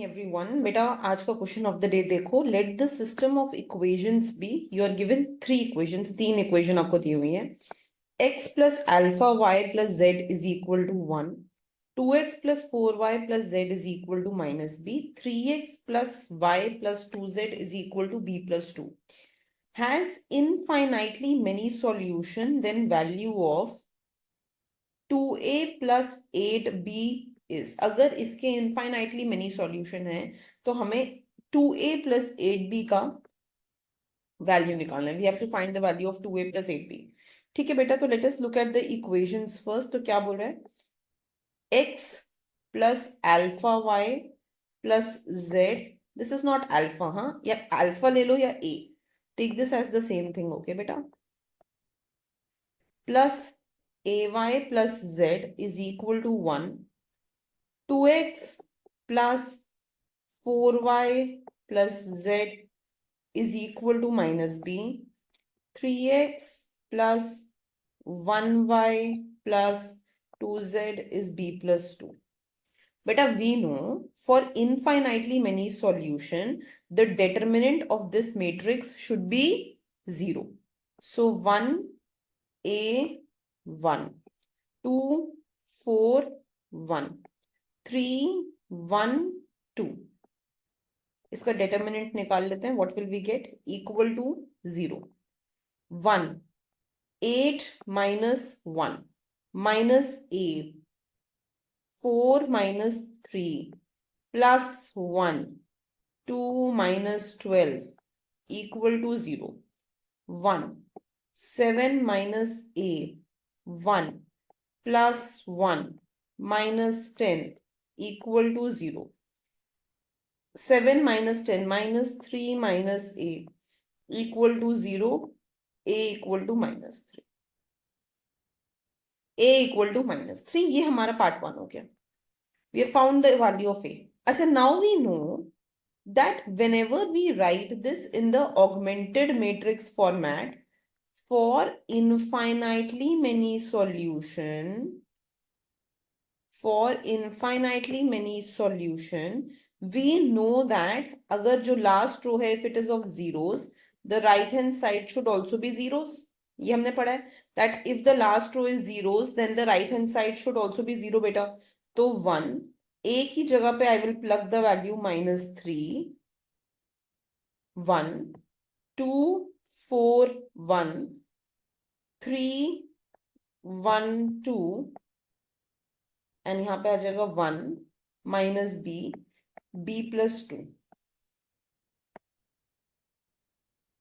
Everyone, बेटा आज का क्वेश्चन ऑफ द डे देखो. Let the system of equations be. You are given 3 equations. 3 equation आपको दी हुई है. x plus alpha y plus z is equal to 1, 2x plus 4y plus z is equal to minus b, 3x plus y plus 2z is equal to b plus 2 has infinitely many solution, then value of 2a plus 8b is. अगर इसके infinitely many solution है तो हमें 2a plus 8b का value निकालना है. We have to find the value of 2a plus 8b. ठीक है बेटा, तो let us look at the equations first. तो क्या बोल रहा है? x plus alpha y plus z. This is not alpha, हाँ, या अल्फा ले लो या a. Take this as the same thing. Okay बेटा, plus ay plus z is equal to 1, 2x plus 4y plus z is equal to minus b, 3x plus 1y plus 2z is b plus 2. Beta, we know for infinitely many solution, the determinant of this matrix should be 0. So 1, a 1, 2, 4, 1, 3, 1, 2. इसका determinant निकाल लेते हैं. What will we get? Equal to 0. 1, 8 minus 1 minus a, 4 minus 3 plus 1, 2 minus 12 equal to 0. 1, 7 minus a, 1 plus 1 minus 10 equal to 0. 7 minus 10 minus 3 minus a equal to 0. a equal to minus 3. a equal to minus 3. ये हमारा part 1 हो गया. We have found the value of a. अच्छा, now we know that whenever we write this in the augmented matrix format, for infinitely many solution, we know that अगर जो last row है, if it is of zeros, the right hand side should also be zeros. ये हमने पढ़ा है that if the last row is zeros, then the right hand side should also be zero. बेटा, तो 1 a की जगह पे I will plug the value minus 3, 1, 2, 4, 1, 3, 1, 2, and यहाँ पे आ जाएगा 1 minus b, b plus 2.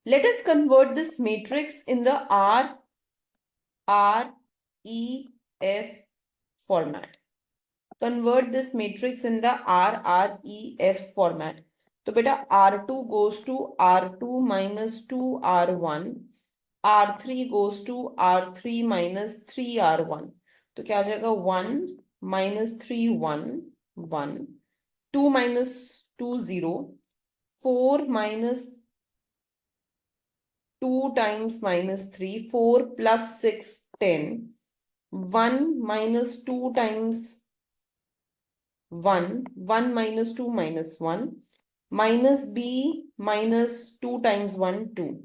Let us convert this matrix in the RREF format. Convert this matrix in the RREF format. तो बेटा R2 goes to R2 minus 2R1, R3 goes to R3 minus 3R1. तो क्या आ जाएगा? 1 minus 3 1 1, 2 minus 2 0, 4 minus 2 times minus 3, 4 plus 6 10, 1 minus 2 times 1, 1 minus 2 minus 1, minus b minus 2 times 1 2,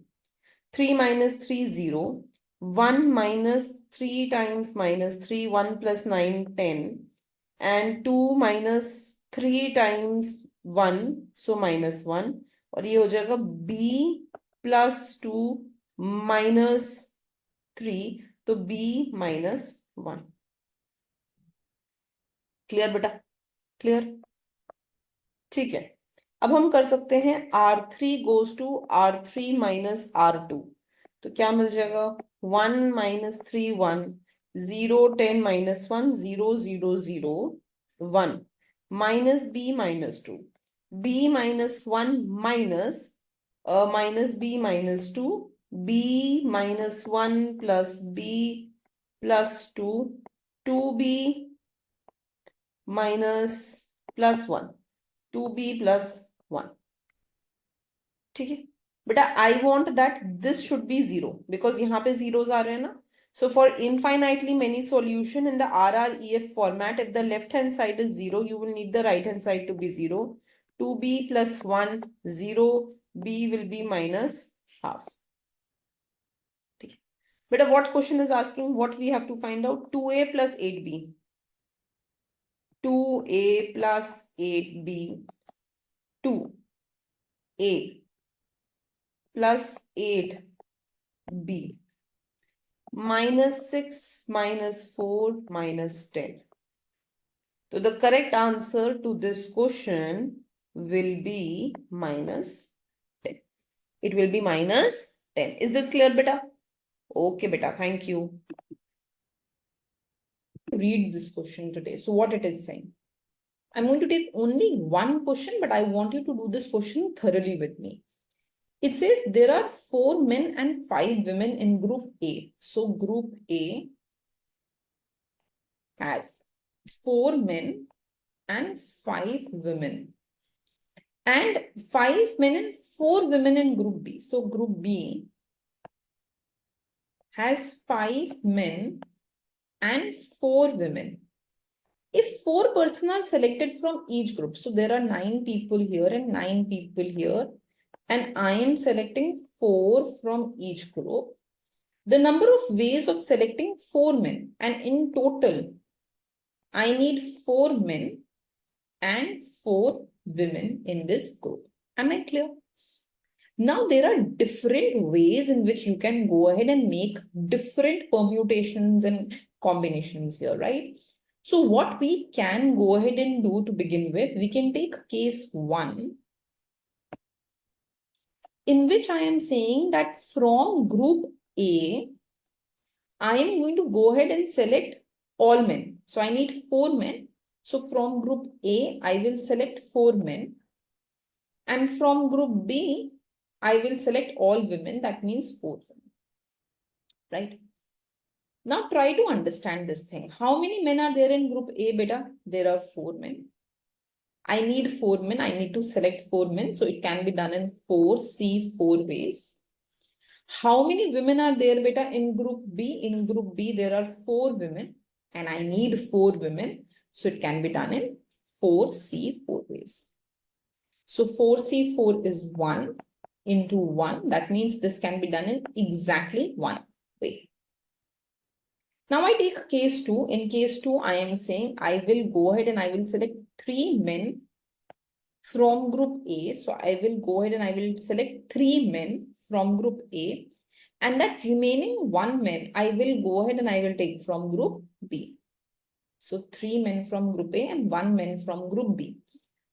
3 minus 3 0, 1 minus 3 times minus 3, 1 plus 9 10, and 2 minus 3 times 1, so minus 1, और ये हो जाएगा b plus 2 minus 3, तो b minus 1. Clear बेटा? Clear? ठीक है, अब हम कर सकते हैं R3 goes to R3 minus R2. तो क्या मिल जाएगा? 1 minus 3 1, 0 10 minus 1 0 0 0 1, minus b minus 2, b minus 1 minus minus b minus 2, b minus 1 plus b plus 2, 2b minus plus 1, 2b plus 1. ठीक है बेटा, I want that this should be 0 because यहाँ पे zeros आ रहे हैं ना. So for infinitely many solution in the RREF format, if the left hand side is 0, you will need the right hand side to be 0. 2b plus 1, 0, b will be minus half. But what question is asking? What we have to find out? 2a plus 8b. 2a plus 8b. 2a plus 8b. Minus 6 minus 4 minus 10. So the correct answer to this question will be minus 10. It will be minus 10. Is this clear, beta? Okay, beta. Thank you. Read this question today. So what it is saying? I'm going to take only one question, but I want you to do this question thoroughly with me. It says there are 4 men and 5 women in group A. So group A has 4 men and 5 women. And 5 men and 4 women in group B. So group B has 5 men and 4 women. If 4 persons are selected from each group, so there are 9 people here and 9 people here, and I am selecting 4 from each group. The number of ways of selecting 4 men, and in total, I need 4 men and 4 women in this group. Am I clear? Now, there are different ways in which you can go ahead and make different permutations and combinations here, right? So what we can go ahead and do to begin with, we can take case 1, in which I am saying that from group A, I am going to go ahead and select all men. So I need 4 men. So from group A, I will select 4 men. And from group B, I will select all women. That means 4 women. Right? Now try to understand this thing. How many men are there in group A, beta? There are 4 men. I need 4 men. I need to select 4 men. So it can be done in 4 ways. How many women are there, beta, in group B? In group B, there are 4 women. And I need 4 women. So it can be done in 4 ways. So 4 is 1 into 1. That means this can be done in exactly 1 way. Now I take case 2. In case 2, I am saying I will go ahead and I will select 3 men from group A. So I will go ahead and I will select 3 men from group A. And that remaining 1 man, I will go ahead and I will take from group B. So 3 men from group A and 1 man from group B.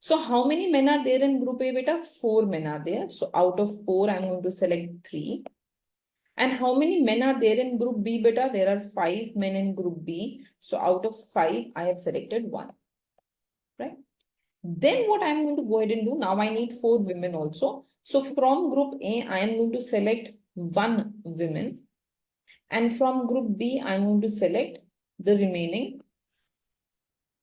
So how many men are there in group A, beta? 4 men are there. So out of 4, I'm going to select 3. And how many men are there in group B, beta? There are 5 men in group B. So out of 5, I have selected 1. Right? Then what I'm going to go ahead and do, now I need 4 women also. So from group A, I am going to select 1 woman. And from group B, I'm going to select the remaining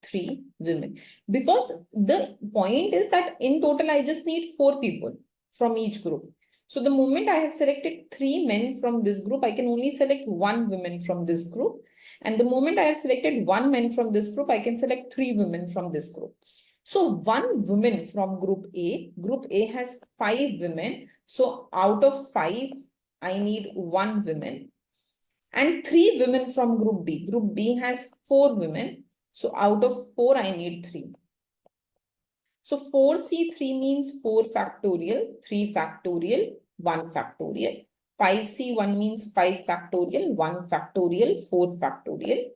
3 women. Because the point is that in total, I just need 4 people from each group. So the moment I have selected 3 men from this group, I can only select 1 woman from this group. And the moment I have selected 1 man from this group, I can select 3 women from this group. So 1 woman from group A has 5 women. So out of 5, I need 1 woman. And 3 women from group B. Group B has 4 women. So out of 4, I need 3. So 4C3 means 4 factorial, 3 factorial, 1 factorial. 5C1 means 5 factorial, 1 factorial, 4 factorial.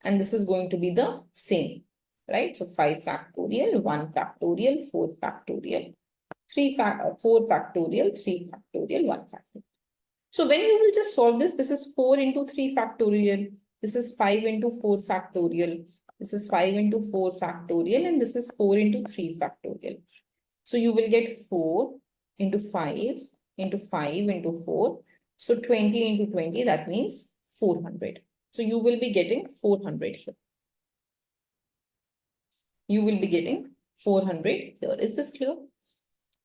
And this is going to be the same, right? So 5 factorial, 1 factorial, 4 factorial, 4 factorial, 3 factorial, 1 factorial. So when you will just solve this, this is 4 into 3 factorial. This is 5 into 4 factorial. This is 5 into 4 factorial. And this is 4 into 3 factorial. So you will get 4 into 5 into 5 into 4. So 20 into 20, that means 400. So you will be getting 400 here. You will be getting 400 here. Is this clear?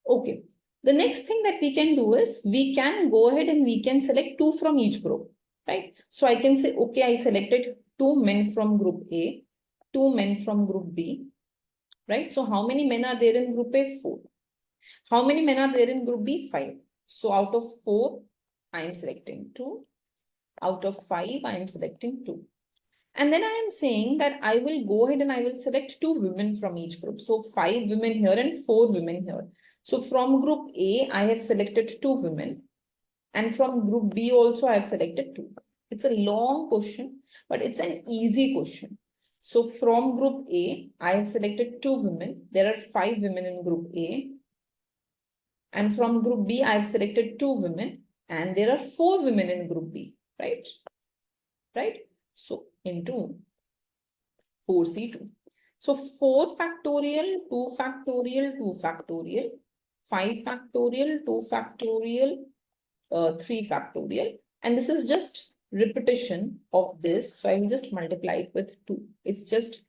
Okay. The next thing that we can do is we can go ahead and we can select 2 from each group, right? So I can say, okay, I selected 2 men from group A, 2 men from group B, right? So how many men are there in group A? 4. How many men are there in group B? 5. So out of 4, I am selecting 2. Out of 5, I am selecting 2. And then I am saying that I will go ahead and I will select 2 women from each group. So 5 women here and 4 women here. So from group A, I have selected 2 women. And from group B also, I have selected 2. It's a long question, but it's an easy question. So from group A, I have selected 2 women. There are 5 women in group A. And from group B, I have selected 2 women. And there are 4 women in group B, right? Right? So into 4C2. So 4 factorial, 2 factorial, 2 factorial, 5 factorial, 2 factorial, 3 factorial. And this is just repetition of this. So I will just multiply it with 2. It's just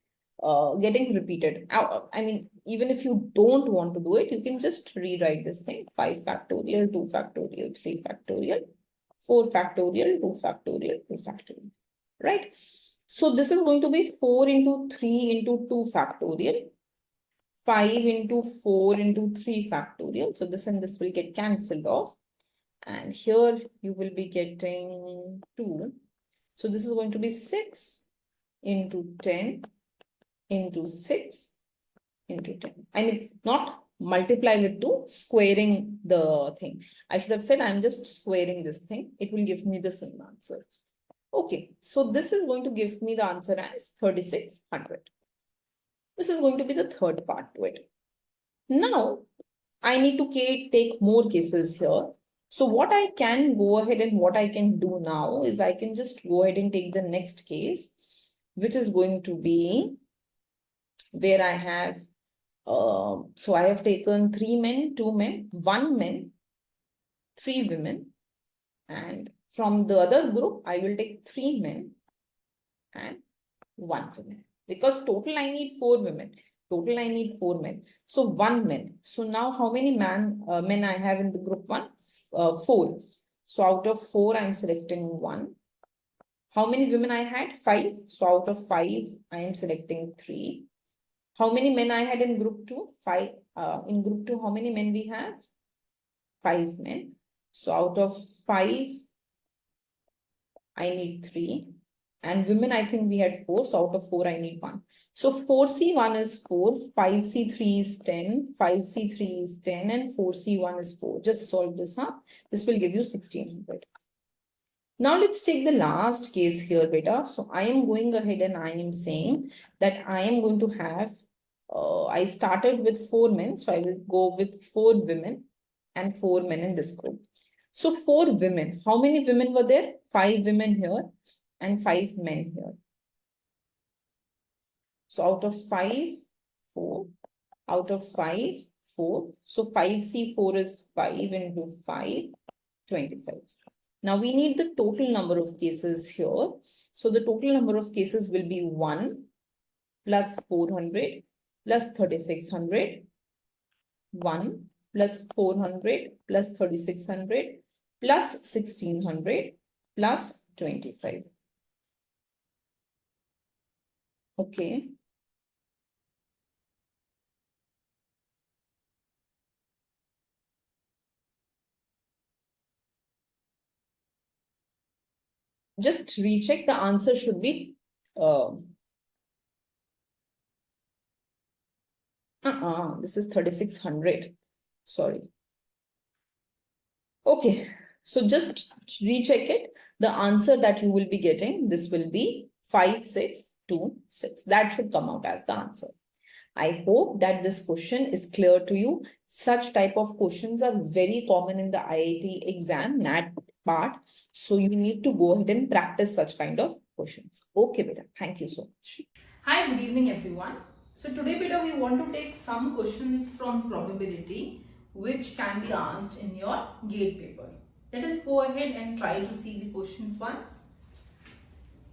getting repeated. I mean, even if you don't want to do it, you can just rewrite this thing. 5 factorial, 2 factorial, 3 factorial, 4 factorial, 2 factorial, 2 factorial, right? So this is going to be 4 into 3 into 2 factorial, 5 into 4 into 3 factorial. So this and this will get cancelled off. And here you will be getting 2. So this is going to be 6 into 10 into 6 into 10. I mean, not multiply with 2, squaring the thing. I should have said I'm just squaring this thing. It will give me the same answer. Okay, so this is going to give me the answer as 3600. This is going to be the third part to it. Now, I need to take more cases here. So what I can go ahead and what I can do now is I can just go ahead and take the next case, which is going to be where I have, so I have taken 3 men, 2 men, 1 man, 3 women, and from the other group, I will take 3 men and 1 woman. Because total I need 4 women. Total I need 4 men. So 1 man. So now how many men I have in the group 1? 4. So out of 4, I'm selecting 1. How many women I had? 5. So out of 5, I am selecting 3. How many men I had in group 2? 5. In group 2, how many men we have? 5 men. So out of 5, I need 3. And women, I think we had 4. So out of 4, I need 1. So 4C1 is 4, 5C3 is 10, 5C3 is 10, and 4C1 is 4. Just solve this up. This will give you 1600. Now let's take the last case here, beta. So I am going ahead and I am saying that I am going to have, I started with 4 men. So I will go with 4 women and 4 men in this group. So 4 women. How many women were there? 5 women here and 5 men here. So out of 5, 4. Out of 5, 4. So 5C4 is 5 into 5, 25. Now we need the total number of cases here. So the total number of cases will be 1 plus 400 plus 3600, 1 plus 400 plus 3600 plus 1600 plus 25. Okay. Just recheck, the answer should be this is 3600. Sorry. Okay, so just recheck it. The answer that you will be getting, this will be 5626. That should come out as the answer. I hope that this question is clear to you. Such type of questions are very common in the IIT exam, NET part. So you need to go ahead and practice such kind of questions. Okay, beta. Thank you so much. Hi, good evening, everyone. So today, beta, we want to take some questions from probability which can be asked in your GATE paper. Let us go ahead and try to see the questions once.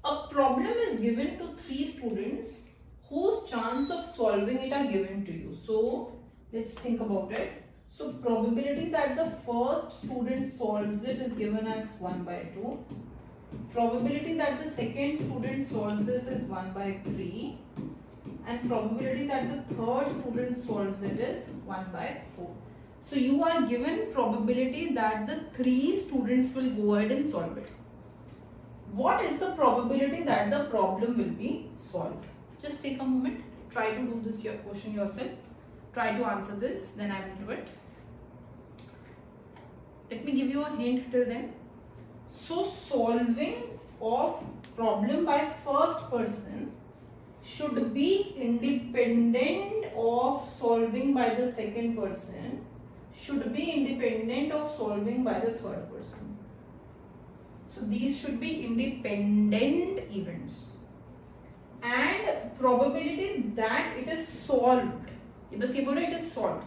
A problem is given to 3 students whose chance of solving it are given to you. So let's think about it. So probability that the first student solves it is given as 1 by 2. Probability that the second student solves this is 1 by 3. and probability that the third student solves it is 1 by 4. So you are given probability that the 3 students will go ahead and solve it. What is the probability that the problem will be solved? Just take a moment, try to do this question yourself. Try to answer this, then I will do it. Let me give you a hint till then. So solving of problem by first person should be independent of solving by the second person, should be independent of solving by the third person. So these should be independent events. And probability that it is solved, it is solved,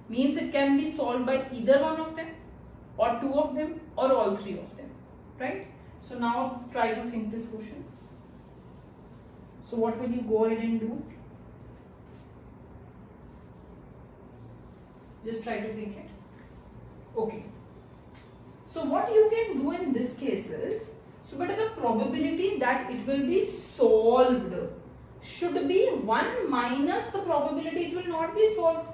means it can be solved by either one of them, or two of them, or all three of them, right? So now try to think this question. So what will you go ahead and do? Just try to think it. Okay. So what you can do in this case is, so but the probability that it will be solved should be 1 minus the probability it will not be solved.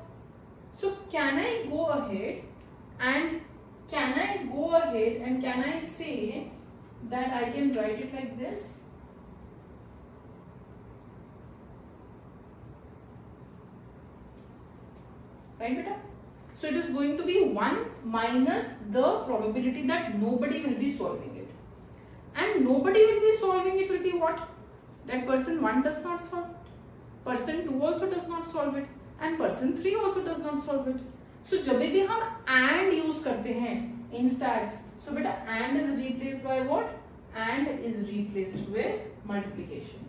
So can I go ahead and can I say that I can write it like this? Right, beta? So it is going to be 1 minus the probability that nobody will be solving it. And nobody will be solving it will be what? That person 1 does not solve it. Person 2 also does not solve it. And person 3 also does not solve it. So जब भी हम and use करते हैं in stats, so beta and is replaced by what? And is replaced with multiplication.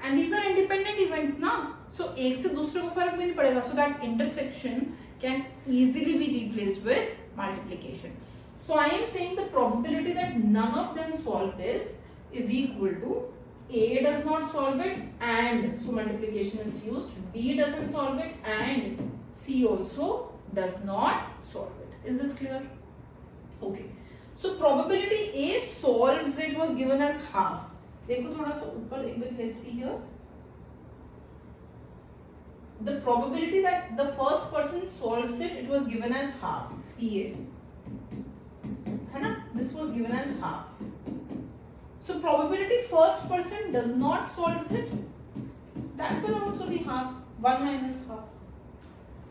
And these are independent events ना, so एक से दूसरे को फर्क भी नहीं पड़ेगा. So that intersection can easily be replaced with multiplication. So I am saying the probability that none of them solve this is equal to A does not solve it and so multiplication is used, B doesn't solve it and C also does not solve it. Is this clear? Okay. So probability A solves it was given as half. देखो थोड़ा सा ऊपर एक बार, let's see here. The probability that the first person solves it was given as half. PA. है ना? This was given as half. So probability first person does not solve it. That will also be half. 1 minus half.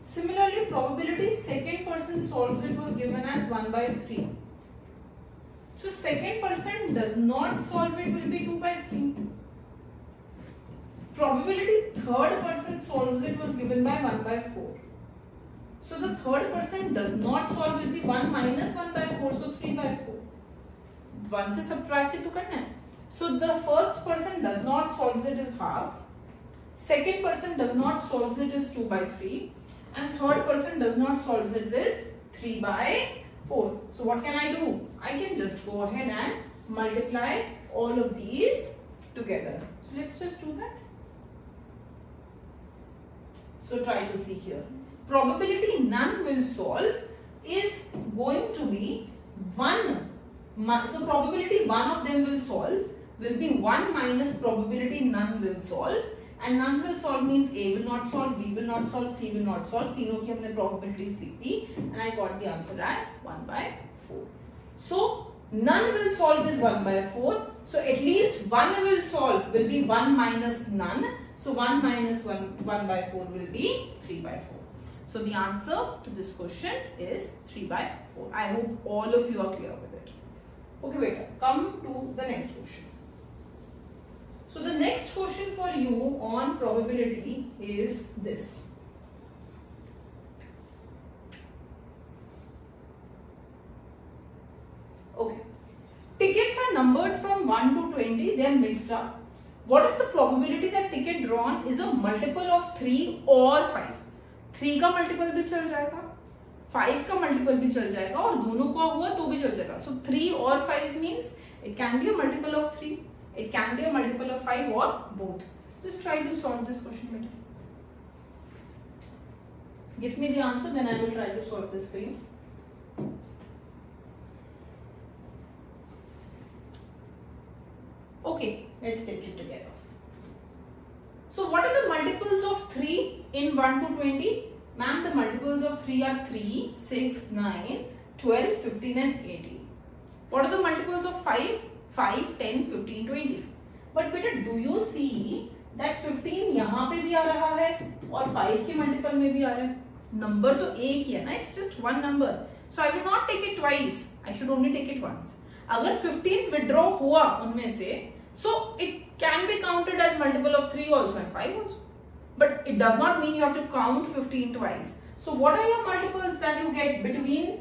Similarly, probability second person solves it was given as 1 by 3. So second person does not solve it will be 2 by 3. Probability third person solves it was given by 1 by 4. So the third person does not solve will be 1 minus 1 by 4, so 3 by 4. 1 से subtract तो करना है. So the first person does not solves it is half. Second person does not solves it is 2 by 3. And third person does not solves it is 3 by 4. So what can I do? I can just go ahead and multiply all of these together. So let's just do that. So try to see here. Probability none will solve is going to be 1. So probability one of them will solve will be 1 minus probability none will solve. And none will solve means A will not solve, B will not solve, C will not solve. तीनों की हमने probabilities लिख दी and I got the answer as 1 by 4. So none will solve is 1 by 4. So at least 1 will solve will be 1 minus none. So 1 minus 1 by 4 will be 3 by 4. So the answer to this question is 3 by 4. I hope all of you are clear with it. Okay, beta, come to the next question. So the next question for you on probability is this. Okay. Tickets are numbered from 1 to 20. They are mixed up. What is the probability that ticket drawn is a multiple of 3 or 5? 3 का multiple भी चल जाएगा, 5 का multiple भी चल जाएगा और दोनों का हुआ तो भी चल जाएगा. So 3 or 5 means it can be a multiple of 3. It can be a multiple of 5 or both. Just try to solve this question better. Give me the answer, then I will try to solve this for you. Okay, let's take it together. So what In 1 to 20, ma'am, the multiples of 3 are 3, 6, 9, 12, 15 and 18. What are the multiples of 5? 5, 10, 15, 20. But beta, do you see that 15 यहाँ पे भी आ रहा है और 5 के multiple में भी आ रहा है? Number तो एक ही है ना, it's just one number. So I will not take it twice. I should only take it once. अगर 15 withdraw हुआ उनमें से, so it can be counted as multiple of 3 also and 5 also. But it does not mean you have to count 15 twice. So what are your multiples that you get between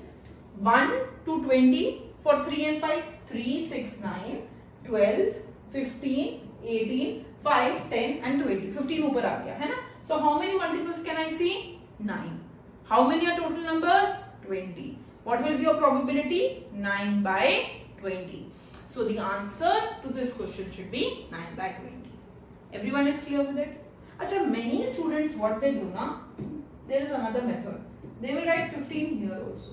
1 to 20 for 3 and 5? 3, 6, 9, 12, 15, 18, 5, 10 and 20. 15 ऊपर आ गया है ना? So how many multiples can I see? 9. How many are total numbers? 20. What will be your probability? 9 by 20. So the answer to this question should be 9 by 20. Everyone is clear with it? Achha, many students, what they do now, there is another method. They will write 15 here also.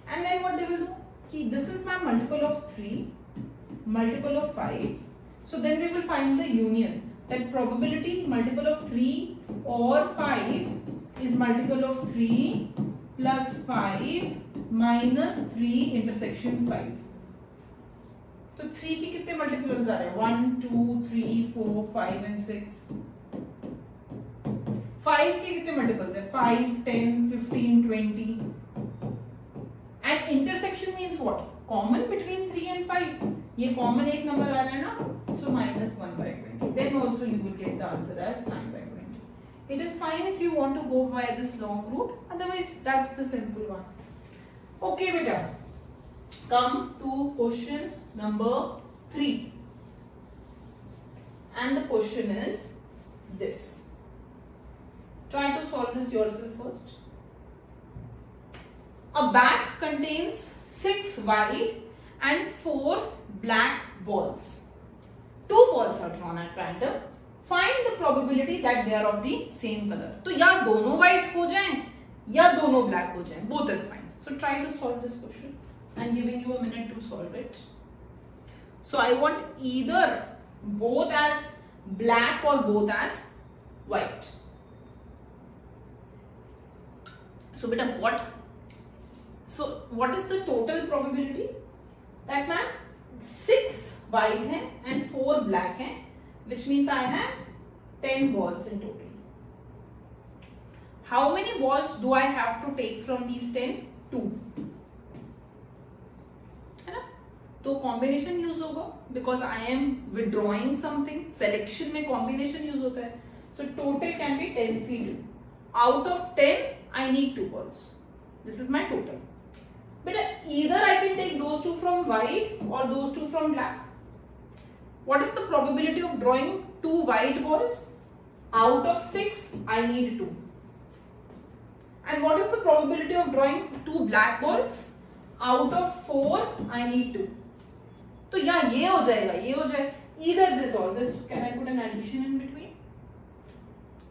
And then what they will do? Ki, this is my multiple of 3, multiple of 5. So then they will find the union. That probability multiple of 3 or 5 is multiple of 3 plus 5 minus 3 intersection 5. तो 3 के कितने multiples आ रहे हैं? 1, 2, 3, 4, 5 and 6. 5 के कितने multiples है? 5, 10, 15, 20. And intersection means what? Common between 3 and 5. ये common एक नंबर आ रहा है ना? So minus 1 by 20. Then also you will get the answer as 9 by 20. It is fine if you want to go by this long route. Otherwise, that's the simple one. Okay, beta. Come to question number 3. And the question is this. Try to solve this yourself first. A bag contains 6 white and 4 black balls. 2 balls are drawn at random. Find the probability that they are of the same color. तो या दोनों white हो जाएं या दोनों black हो जाएं. Both is fine. So try to solve this question. I'm giving you a minute to solve it. So I want either both as black or both as white. So beta, what is the total probability? That man 6 white hai and 4 black hai, which means I have 10 balls in total. How many balls do I have to take from these 10? 2. है ना? तो combination use होगा because I am withdrawing something. Selection में combination use होता है. So total can be 10C2. Out of 10, I need 2 balls. This is my total. But either I can take those 2 from white or those 2 from black. What is the probability of drawing 2 white balls? Out of 6, I need 2. And what is the probability of drawing 2 black balls? Out of 4, I need 2. So yeah, ये हो जाएगा, ये हो जाएगा. Either this or this. Can I put an addition in between?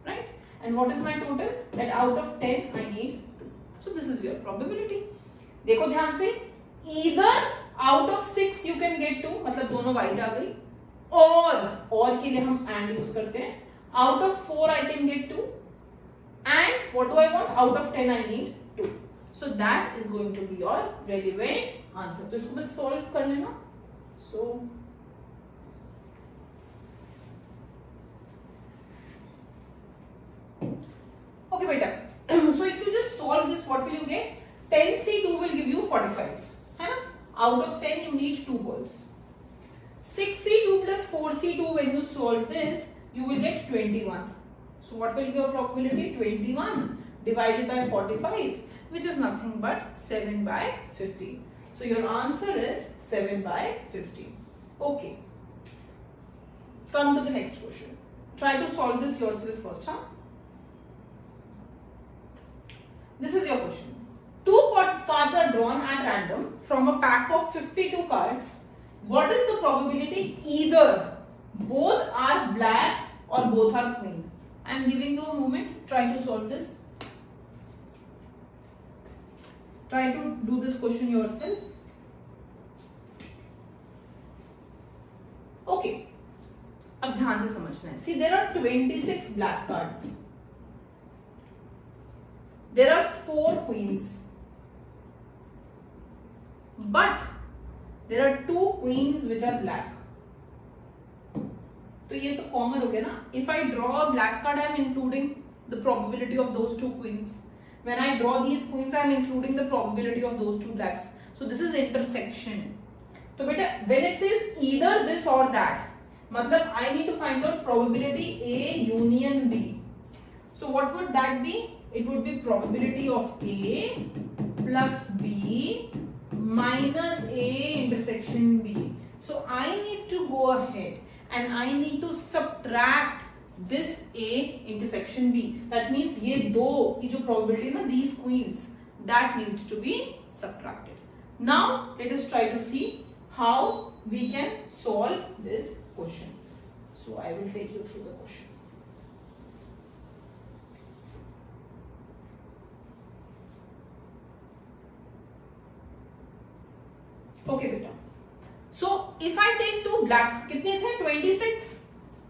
Right? And what is my total? That out of 10, I need 2. So this is your probability. देखो ध्यान से. Either out of 6 you can get 2, मतलब दोनों white आ गई. और के लिए हम and use करते हैं. Out of 4 I can get 2. And what do I want? Out of 10 I need 2. So that is going to be your relevant answer. तो इसको बस solve कर लेना. So okay beta. So if you just solve this, what will you get? 10C2 will give you 45. है ना? Out of 10 you need 2 balls. 6C2 plus 4C2, when you solve this, you will get 21. So what will be your probability? 21 divided by 45, which is nothing but 7 by 15. So your answer is 7 by 15. Okay. Come to the next question. Try to solve this yourself first, huh? This is your question. 2 cards are drawn at random from a pack of 52 cards. What is the probability? Either both are black or both are queen. I am giving you a moment. Try to solve this. Try to do this question yourself. Okay. अब ध्यान से समझना है. See, there are 26 black cards. there are 4 queens, but there are 2 queens which are black. तो ये तो common हो गया ना. If I draw a black card, I am including the probability of those 2 queens. When I draw these queens, I am including the probability of those 2 blacks. So this is intersection. तो बेटा when it says either this or that, मतलब I need to find out probability A union B. So what would that be? It would be probability of A plus B minus A intersection B. So I need to go ahead and I need to subtract this A intersection B. That means ये दो की जो probability ना, these queens, that needs to be subtracted. Now let us try to see how we can solve this question. So I will take you through the question. Okay beta. So if I take 2 black, कितने थे? 26.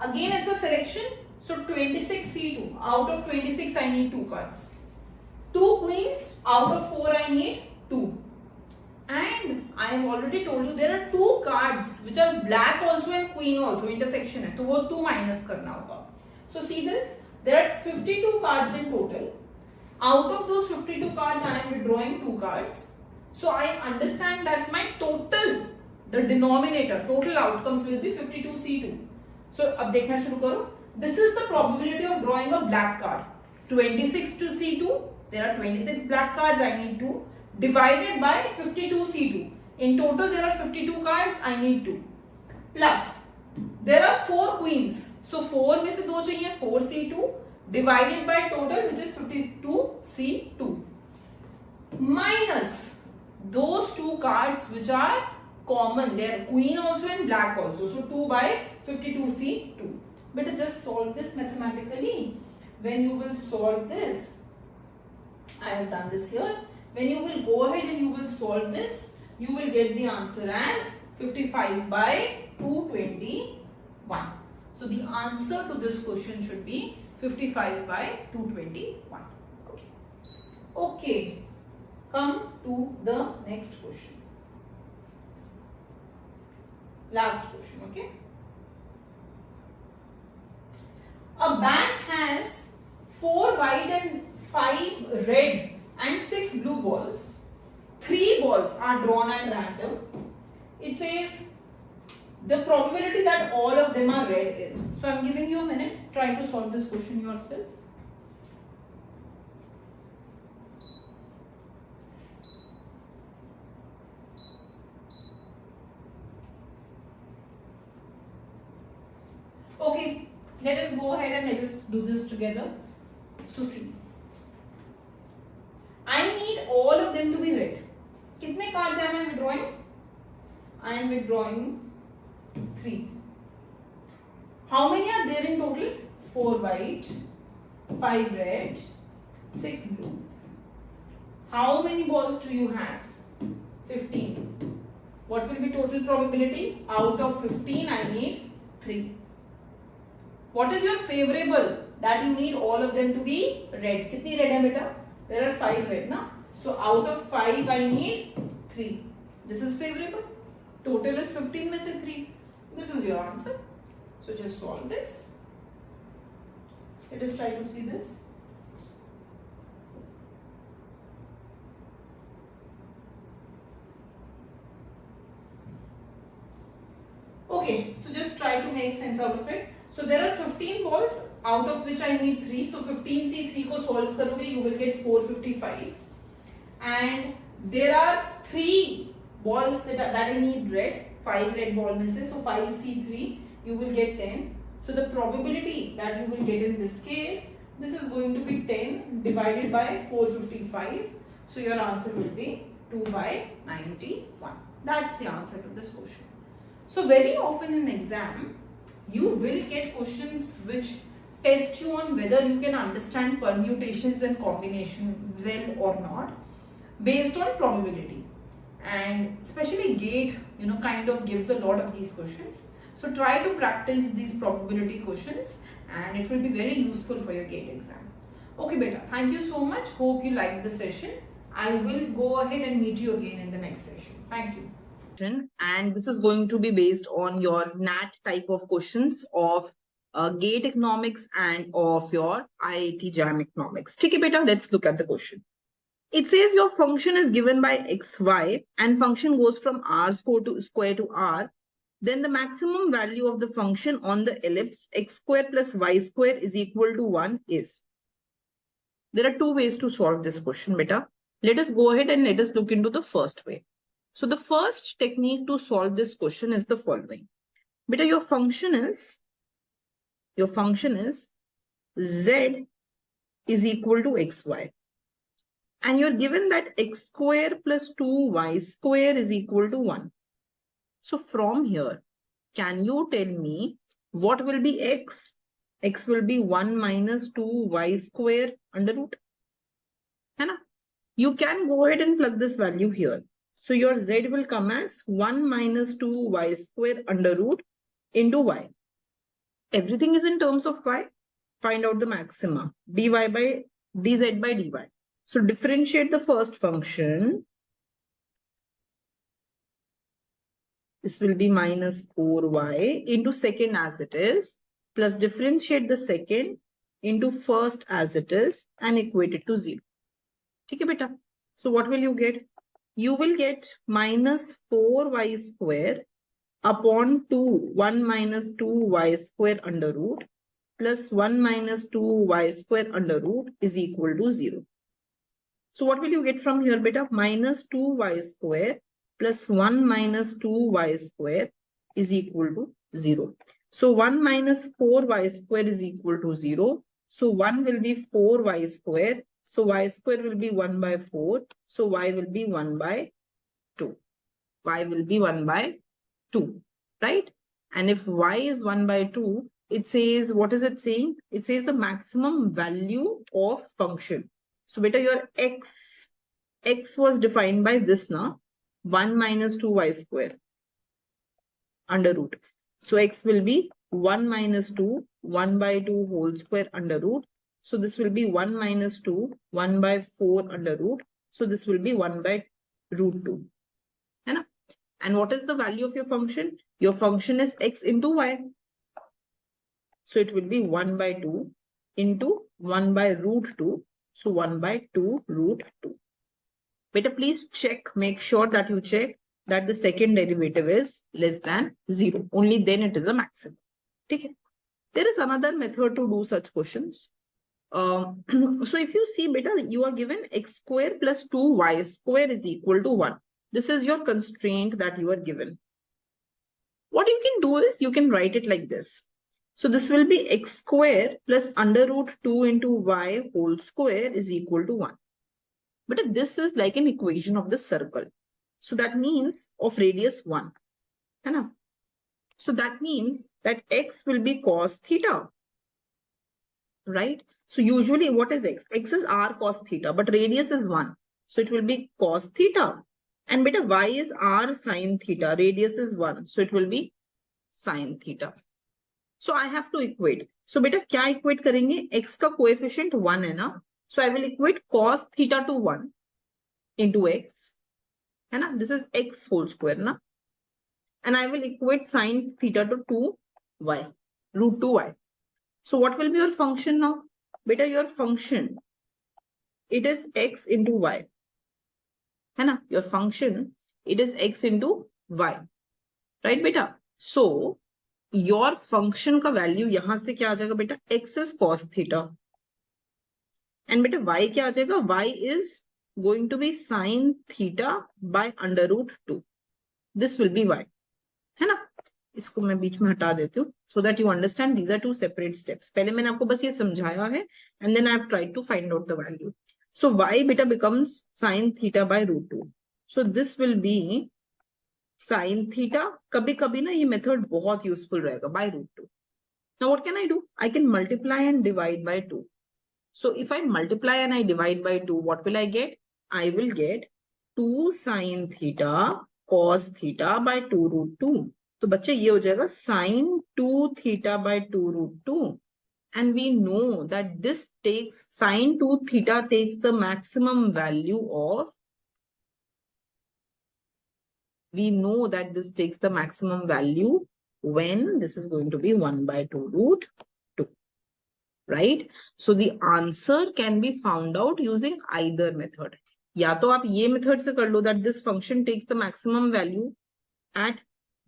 Again it's a selection. So 26 C2. Out of 26 I need 2 cards. 2 queens. Out of 4 I need 2. And I have already told you there are 2 cards which are black also and queen also. Intersection है, तो वो 2 minus करना होगा. So see this. There are 52 cards in total. Out of those 52 cards I am withdrawing 2 cards. So I understand that my total, the denominator, total outcomes will be 52 C2. So अब देखना शुरू करो. This is the probability of drawing a black card. 26 to C2. There are 26 black cards. I need 2. Divided by 52 C2. In total there are 52 cards. I need 2. Plus there are 4 queens. So 4 में से 2 चाहिए. 4 C2 divided by total which is 52 C2. Minus those 2 cards which are common. They are queen also and black also. So 2 by 52 C2. But just solve this mathematically. When you will solve this, I have done this here. When you will go ahead and you will solve this, you will get the answer as 55 by 221. So the answer to this question should be 55 by 221. Okay. Okay. Come to the next question. Last question. Okay. A bank has 4 white and 5 red and 6 blue balls. 3 balls are drawn at random. It says the probability that all of them are red is. So I am giving you a minute. Try to solve this question yourself. Okay, let us go ahead and let us do this together. So see, I need all of them to be red. कितने cards am I withdrawing? I am withdrawing 3. How many are there in total? 4 white, 5 red, 6 blue. How many balls do you have? 15. What will be total probability? Out of 15, I need 3. What is your favorable that you need all of them to be red? कितनी red है बेटा? There are 5 red ना? So out of 5 I need 3. This is favorable. Total is 15 में से 3. This is your answer. So just solve this. Let us try to see this. Okay, so just try to make sense out of it. So there are 15 balls out of which I need 3. So 15 से 3 को solve करोगे, you will get 455. And there are 3 balls that I need red. 5 red ball में से. So 5C3, you will get 10. So the probability that you will get in this case, this is going to be 10 divided by 455. So your answer will be 2 by 91. That's the answer to this question. So very often in exam, you will get questions which test you on whether you can understand permutations and combination well or not based on probability. And especially GATE, kind of gives a lot of these questions. So try to practice these probability questions and it will be very useful for your GATE exam. Okay, beta. Thank you so much. Hope you liked the session. I will go ahead and meet you again in the next session. Thank you. And this is going to be based on your NAT type of questions of GATE Economics and of your IIT JAM Economics. Okay, beta, let's look at the question. It says your function is given by xy and function goes from r square to r. Then the maximum value of the function on the ellipse x square plus y square is equal to 1 is. There are two ways to solve this question, beta. Let us go ahead and let us look into the first way. So the first technique to solve this question is the following. Beta, your function is z is equal to xy. And you're given that x square plus 2y square is equal to 1. So from here, can you tell me what will be x? X will be 1 minus 2y square under root. You can go ahead and plug this value here. So your z will come as 1 minus 2y square under root into y. Everything is in terms of y. Find out the maxima. Dy by dz by dy. So differentiate the first function. This will be minus 4y into second as it is, plus differentiate the second into first as it is and equate it to 0. Okay, beta. So what will you get? You will get minus 4y square upon 1 minus 2y square under root plus 1 minus 2y square under root is equal to 0. So what will you get from here, beta? Minus 2y square plus 1 minus 2y square is equal to 0. So 1 minus 4y square is equal to 0. So 1 will be 4y square. So y square will be 1 by 4. So y will be 1 by 2. Y will be 1 by 2, right? And if y is 1 by 2, it says, what is it saying? It says the maximum value of function. So beta, your x was defined by this now, 1 minus 2y square under root. So x will be 1 minus 2, 1 by 2 whole square under root. So this will be 1 minus 2, 1 by 4 under root. So this will be 1 by root 2. And what is the value of your function? Your function is x into y. So it will be 1 by 2 into 1 by root 2. So 1 by 2 root 2. Better please check, make sure that you check that the second derivative is less than 0. Only then it is a maximum. Okay. There is another method to do such questions. So if you see, beta, you are given x square plus 2y square is equal to 1. This is your constraint that you are given. What you can do is you can write it like this. So this will be x square plus under root 2 into y whole square is equal to 1. But this is like an equation of the circle. So that means of radius 1. So that means that x will be cos theta. Right? So usually what is x? X is r cos theta, but radius is 1. So it will be cos theta. And beta y is r sin theta. Radius is 1. So it will be sin theta. So I have to equate. So beta kya equate karenge? X ka coefficient 1 hai na? So I will equate cos theta to 1 into x. Hai na? This is x whole square na? And I will equate sin theta to 2y, root 2y. So what will be your function now? Beta, your function, it is x into y. है ना? Your function, it is x into y. Right, beta? So, your function का value यहाँ से क्या आ जाएगा बेटा? X is cos theta. And beta, y क्या आ जाएगा? Y is going to be sin theta by under root 2. This will be y. है ना? इसको मैं बीच में हटा देती हूँ so that you understand these are two separate steps. पहले मैंने आपको बस ये समझाया है and then I have tried to find out the value. So y beta becomes sin theta by root 2. So this will be sin theta. कभी कभी ना ये method बहुत useful रहेगा by root 2. Now what can I do? I can multiply and divide by 2. So if I multiply and I divide by 2, what will I get? I will get 2 sin theta cos theta by 2 root 2. तो बच्चे ये हो जाएगा sin 2 theta by 2 root 2 and we know that this takes sine 2 theta takes the maximum value of, we know that this takes the maximum value when this is going to be 1 by 2 root 2, right? So the answer can be found out using either method. या तो आप ये method से कर लो that this function takes the maximum value at,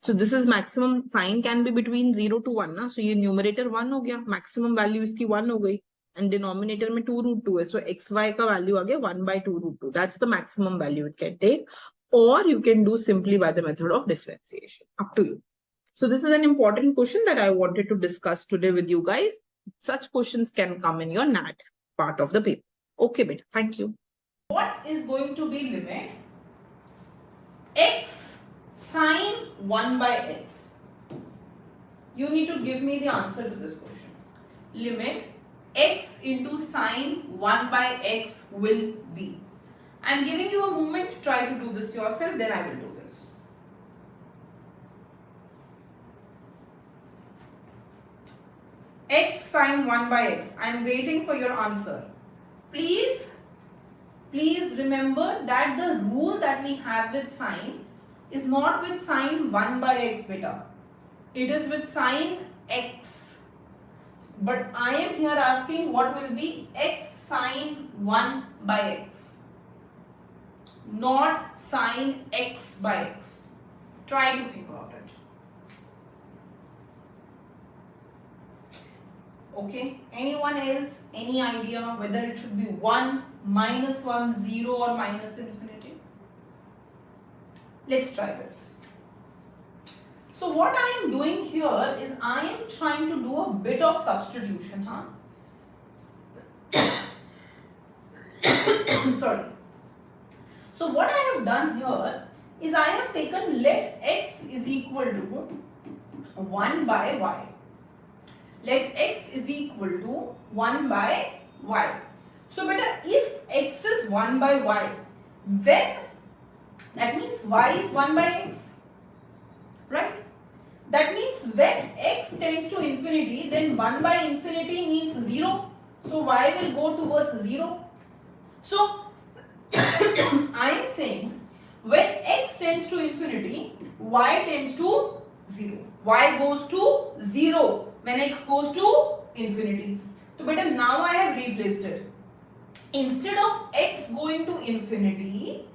so this is maximum, sine can be between 0 to 1 ना, so ये numerator 1 हो गया, maximum value इसकी 1 हो गई, and denominator में 2 root 2 है, so xy का value आ गया 1 by 2 root 2, that's the maximum value it can take, or you can do simply by the method of differentiation, up to you. So this is an important question that I wanted to discuss today with you guys. Such questions can come in your NAT part of the paper. Okay, beta, thank you. What is going to be limit x sine 1 by x? You need to give me the answer to this question. Limit x into sine 1 by x will be. I am giving you a moment, try to do this yourself, then I will do this. X sine 1 by x. I am waiting for your answer. Please remember that the rule that we have with sine is not with sine 1 by x, beta. It is with sine x. But I am here asking what will be x sine 1 by x, not sine x by x. Try to think about it. Okay, anyone else? Any idea whether it should be 1, minus 1, 0 or minus infinity? Let's try this. So what I am doing here is I am trying to do a bit of substitution, Sorry. So what I have done here is I have taken let x is equal to 1 by y. Let x is equal to 1 by y. So beta, if x is 1 by y, then that means y is 1 by x, right? That means when x tends to infinity, then 1 by infinity means 0. So y will go towards 0. So I am saying when x tends to infinity, y tends to 0. Y goes to 0 when x goes to infinity. So beta, now I have replaced it. Instead of x going to infinity,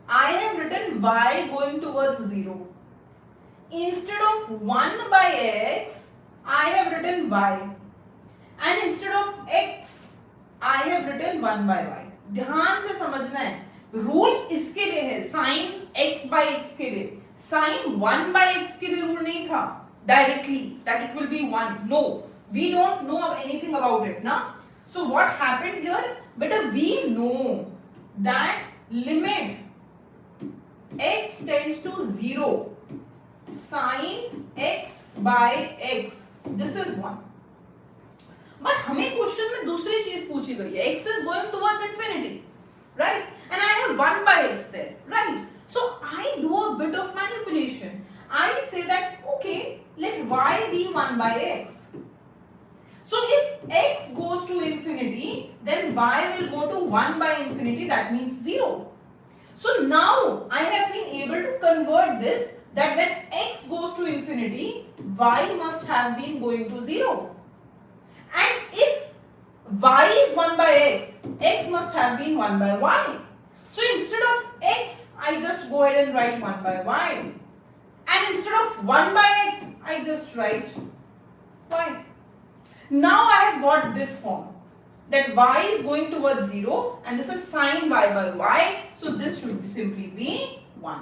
I have written y going towards 0. Instead of 1 by x, I have written y. And instead of x, I have written 1 by y. ध्यान से समझना है, rule इसके लिए है sin x by x के लिए, sin 1 by x के लिए रूल नहीं था directly that it will be 1. No, we don't know anything about it now. So what happened here? Beta, we know that limit x tends to 0 sin x by x, this is 1. But हमें question में दूसरी चीज पूछी गई है, x is going towards infinity, right? And I have 1 by x there, right? So I do a bit of manipulation. I say that okay, let y be 1 by x. So if x goes to infinity, then y will go to 1 by infinity, that means 0. So now I have been able to convert this, that when x goes to infinity, y must have been going to 0. And if y is 1 by x, x must have been 1 by y. So instead of x, I just go ahead and write 1 by y. And instead of 1 by x, I just write y. Now I have got this form, that y is going towards 0 and this is sin y by y. So this should simply be 1.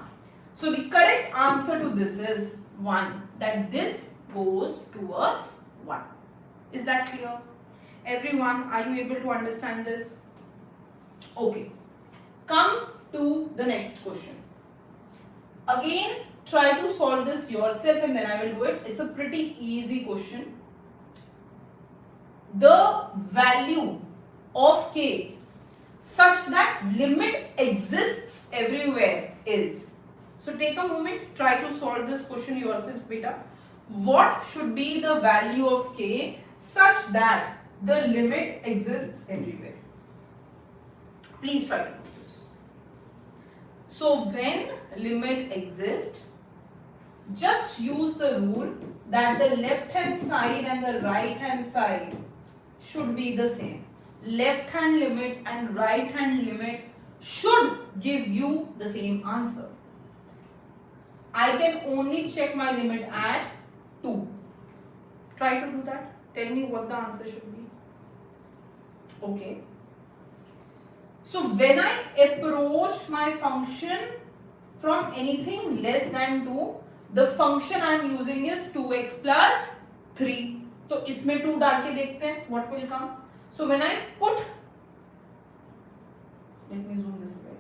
So the correct answer to this is 1, that this goes towards 1. Is that clear? Everyone, are you able to understand this? Okay. Come to the next question. Again, try to solve this yourself and then I will do it. It's a pretty easy question. The value of k such that limit exists everywhere is. So take a moment, try to solve this question yourself, beta. What should be the value of k such that the limit exists everywhere. Please try to do this. So when limit exists, just use the rule that the left hand side and the right hand side should be the same. Left hand limit and right hand limit should give you the same answer. I can only check my limit at 2. Try to do that. Tell me what the answer should be. Okay. So when I approach my function from anything less than 2, the function I am using is 2x plus 3. तो इसमें 2 डाल के देखते हैं what will come. So when I put, let me zoom this a bit.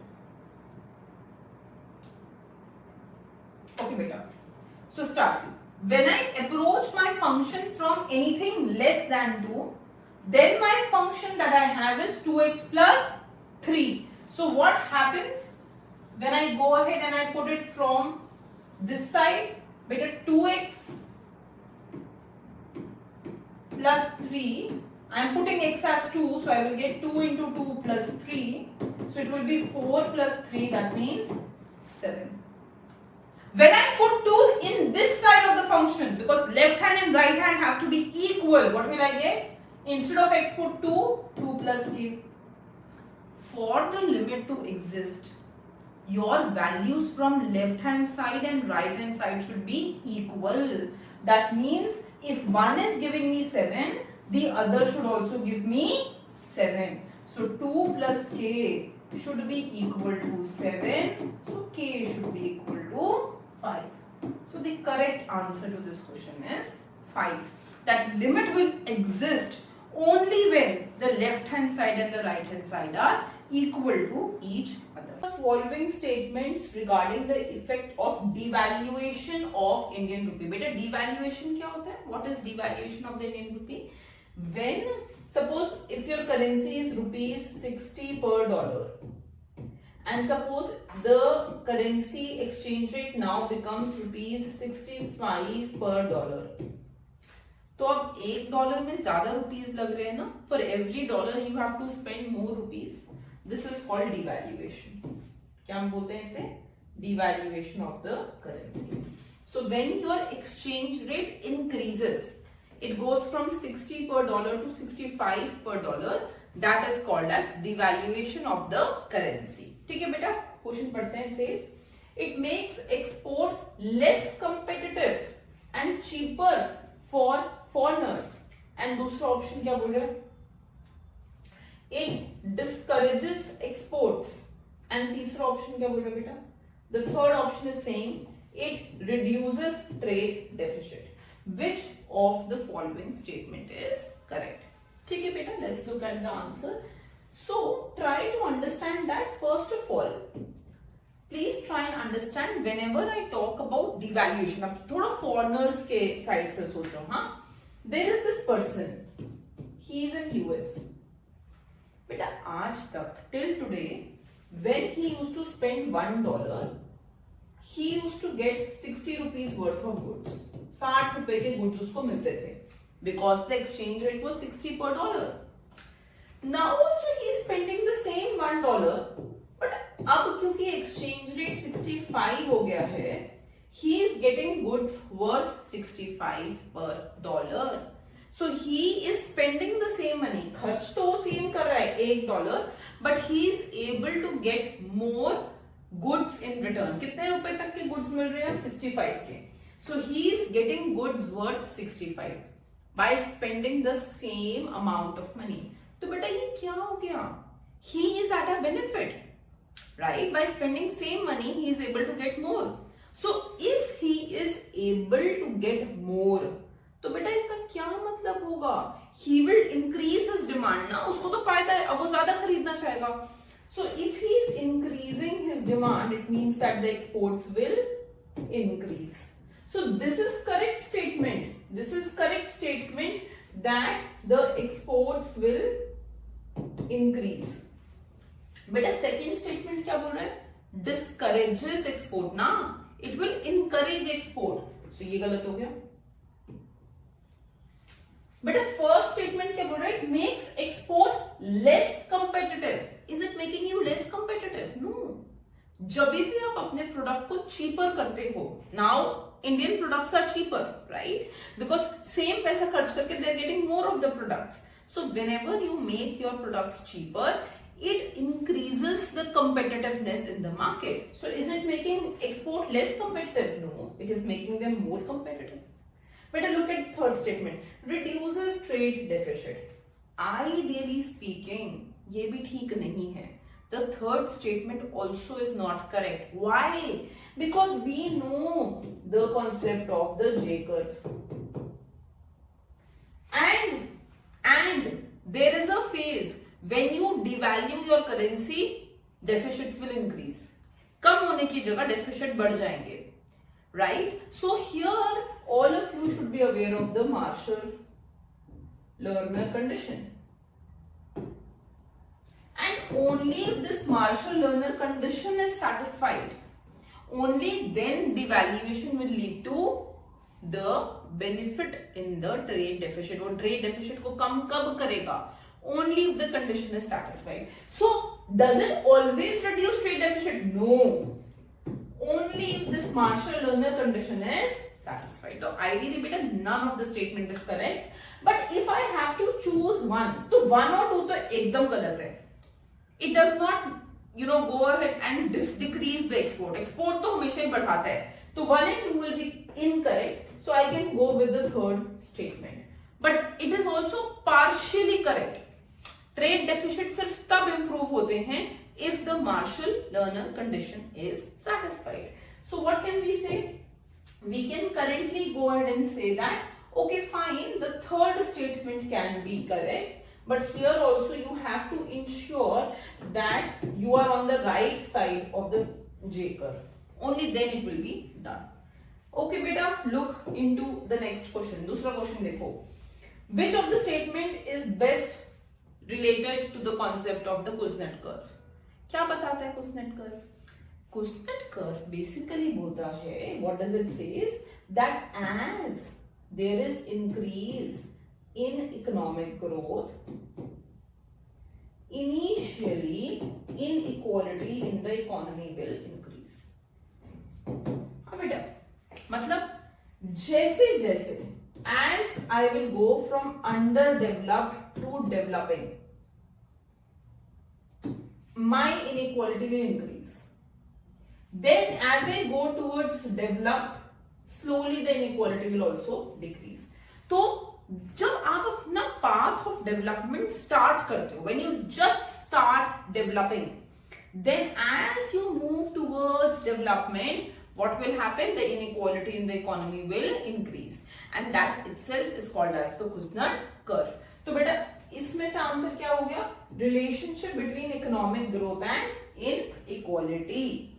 Okay, beta. So start. When I approach my function from anything less than 2, then my function that I have is 2x plus 3. So what happens when I go ahead and I put it from this side? Beta 2x plus 3. I am putting x as 2, so I will get 2 into 2 plus 3. So it will be 4 plus 3, that means 7. When I put 2 in this side of the function, because left hand and right hand have to be equal, what will I get? Instead of x, put 2 plus k. For the limit to exist, your values from left hand side and right hand side should be equal. That means if one is giving me 7, the other should also give me 7. So 2 plus k should be equal to 7. So k should be equal to 5. So the correct answer to this question is 5. That limit will exist only when the left hand side and the right hand side are equal to each other. The following statements regarding the effect of devaluation of Indian rupee. Beta devaluation क्या होता है? What is devaluation of the Indian rupee? When suppose if your currency is rupees 60 per dollar, and suppose the currency exchange rate now becomes rupees 65 per dollar. तो अब $1 में ज्यादा rupees लग रहे हैं ना? For every dollar you have to spend more rupees. This is called devaluation. क्या हम बोलते हैं इसे? Devaluation of the currency. So when your exchange rate increases, it goes from 60 per dollar to 65 per dollar. That is called as devaluation of the currency. ठीक है बेटा? Question पढ़ते हैं. Says it makes export less competitive and cheaper for foreigners. And दूसरा option क्या बोल रहे हैं? It discourages exports. And तीसरा ऑप्शन क्या बोल रहे हैं बेटा? The third option is saying it reduces trade deficit. Which of the following statement is correct? ठीक है बेटा, let's look at the answer. So try to understand that. First of all, please try and understand whenever I talk about devaluation. अब थोड़ा foreigners के side से सोचो, हाँ? There is this person. He is in US. बेटा आज तक till today, when he used to spend $1, he used to get 60 rupees worth of goods. 60 रुपए के goods उसको मिलते थे. Because the exchange rate was 60 per dollar. Now also he is spending the same $1, but अब क्योंकि exchange rate 65 हो गया है, he is getting goods worth 65 per dollar. So he is spending the same money. खर्च तो same कर रहा है $1, but he is able to get more goods in return. कितने रुपए तक के goods मिल रहे हैं? 65 के. So he is getting goods worth 65 by spending the same amount of money. तो बेटा ये क्या हो गया? He is at a benefit, right? By spending same money, he is able to get more. So if he is able to get more, तो बेटा इसका क्या मतलब होगा? He will increase his demand ना, उसको तो फायदा है, अब वो ज्यादा खरीदना चाहेगा. So if he is increasing his demand, it means that the exports will increase. So this is correct statement. This is correct statement that the exports will increase. बेटा second statement क्या बोल रहा है? Discourages export ना, it will encourage export. So ये गलत हो गया. But the first statement क्या बोल रहा है? It makes export less competitive. Is it making you less competitive? No. जब भी आप अपने प्रोडक्ट को चीपर करते हो, now Indian products are cheaper, right? Because same पैसा खर्च करके they are getting more of the products. So whenever you make your products cheaper, it increases the competitiveness in the market. So is it making export less competitive? No, it is making them more competitive. Better look at third statement. Reduces trade deficit. Ideally speaking, ये भी ठीक नहीं है. The third statement also is not correct. Why? Because we know the concept of the J curve. And there is a phase when you devalue your currency, deficits will increase. कम होने की जगह deficit बढ़ जाएंगे, right? So here all of you should be aware of the Marshall-Lerner condition. And only if this Marshall-Lerner condition is satisfied, only then devaluation will lead to the benefit in the trade deficit. वो trade deficit को कम कब करेगा? Only if the condition is satisfied. So does it always reduce trade deficit? No. Only if this Marshall-Lerner condition is satisfied. So ideally बेटा none of the statement is correct. But if I have to choose one, तो one और two तो एकदम गलत है. It does not, go ahead and decrease the export. Export तो हमेशा ही बढ़ाता है. तो 1 and 2 will be incorrect. So I can go with the third statement. But it is also partially correct. Trade deficit सिर्फ तब improve होते हैं if the Marshall-Lerner condition is satisfied. So what can we say? We can currently go ahead and say that, okay, fine, the third statement can be correct. But here also you have to ensure that you are on the right side of the J curve. Only then it will be done. Okay, beta, look into the next question. दूसरा question देखो. Which of the statement is best related to the concept of the CUET curve? क्या बताता है CUET curve? CUET curve basically बोलता है, what does it say? That as there is increase in economic growth, initially inequality in the economy will increase. हाँ बेटा, मतलब जैसे जैसे as I will go from underdeveloped to developing, my inequality will increase. Then as I go towards developed, slowly the inequality will also decrease. तो जब आप अपना path of development start करते हो, when you just start developing, then as you move towards development, what will happen? The inequality in the economy will increase, and that itself is called as the CUET curve. तो बेटा इसमें से answer क्या हो गया? Relationship between economic growth and inequality.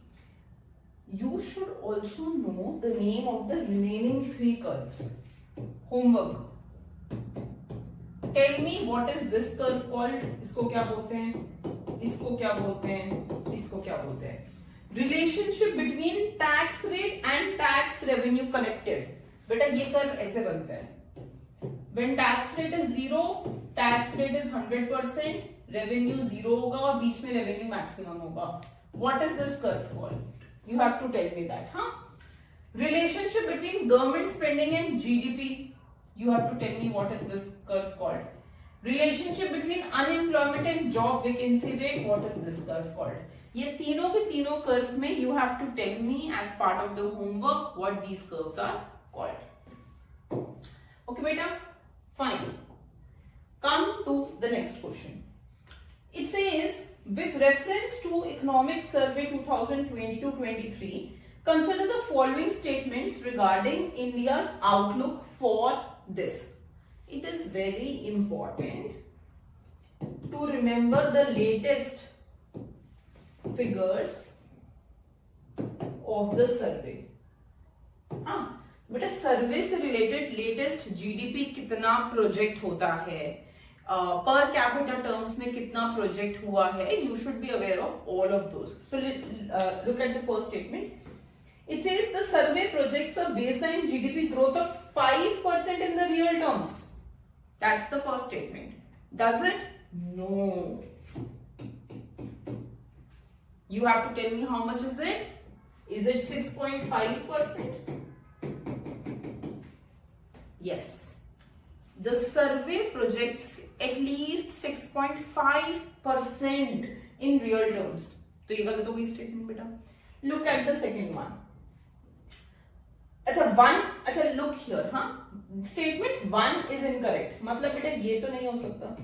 You should also know the name of the remaining 3 curves. Homework. Tell me what is this curve called? इसको क्या बोलते हैं? इसको क्या बोलते हैं? इसको क्या बोलते हैं? Relationship between tax rate and tax revenue collected. बेटा ये कर्व ऐसे बनता है. When tax rate is 0, tax rate is 100%, revenue 0 होगा और बीच में revenue maximum होगा. What is this curve called? You have to tell me that, huh? Relationship between government spending and GDP. You have to tell me what is this curve called. Relationship between unemployment and job vacancy rate. What is this curve called? ये तीनों के तीनों curve में you have to tell me as part of the homework what these curves are called. Okay, beta? Fine. Come to the next question. It says, with reference to Economic Survey 2022-23, consider the following statements regarding India's outlook for this. It is very important to remember the latest figures of the survey. बेटा सर्वे से related latest GDP कितना project होता है, per capita terms में कितना project हुआ है, you should be aware of all of those. So look at the first statement. It says the survey projects a baseline GDP growth of 5% in the real terms. That's the first statement. Does it? No. You have to tell me how much is it? Is it 6.5%? Yes. The survey projects at least 6.5% in real terms. तो ये गलत हो गई statement बेटा. Look at the second one. अच्छा look here. हाँ, statement 1 is incorrect. मतलब बेटा ये तो नहीं हो सकता.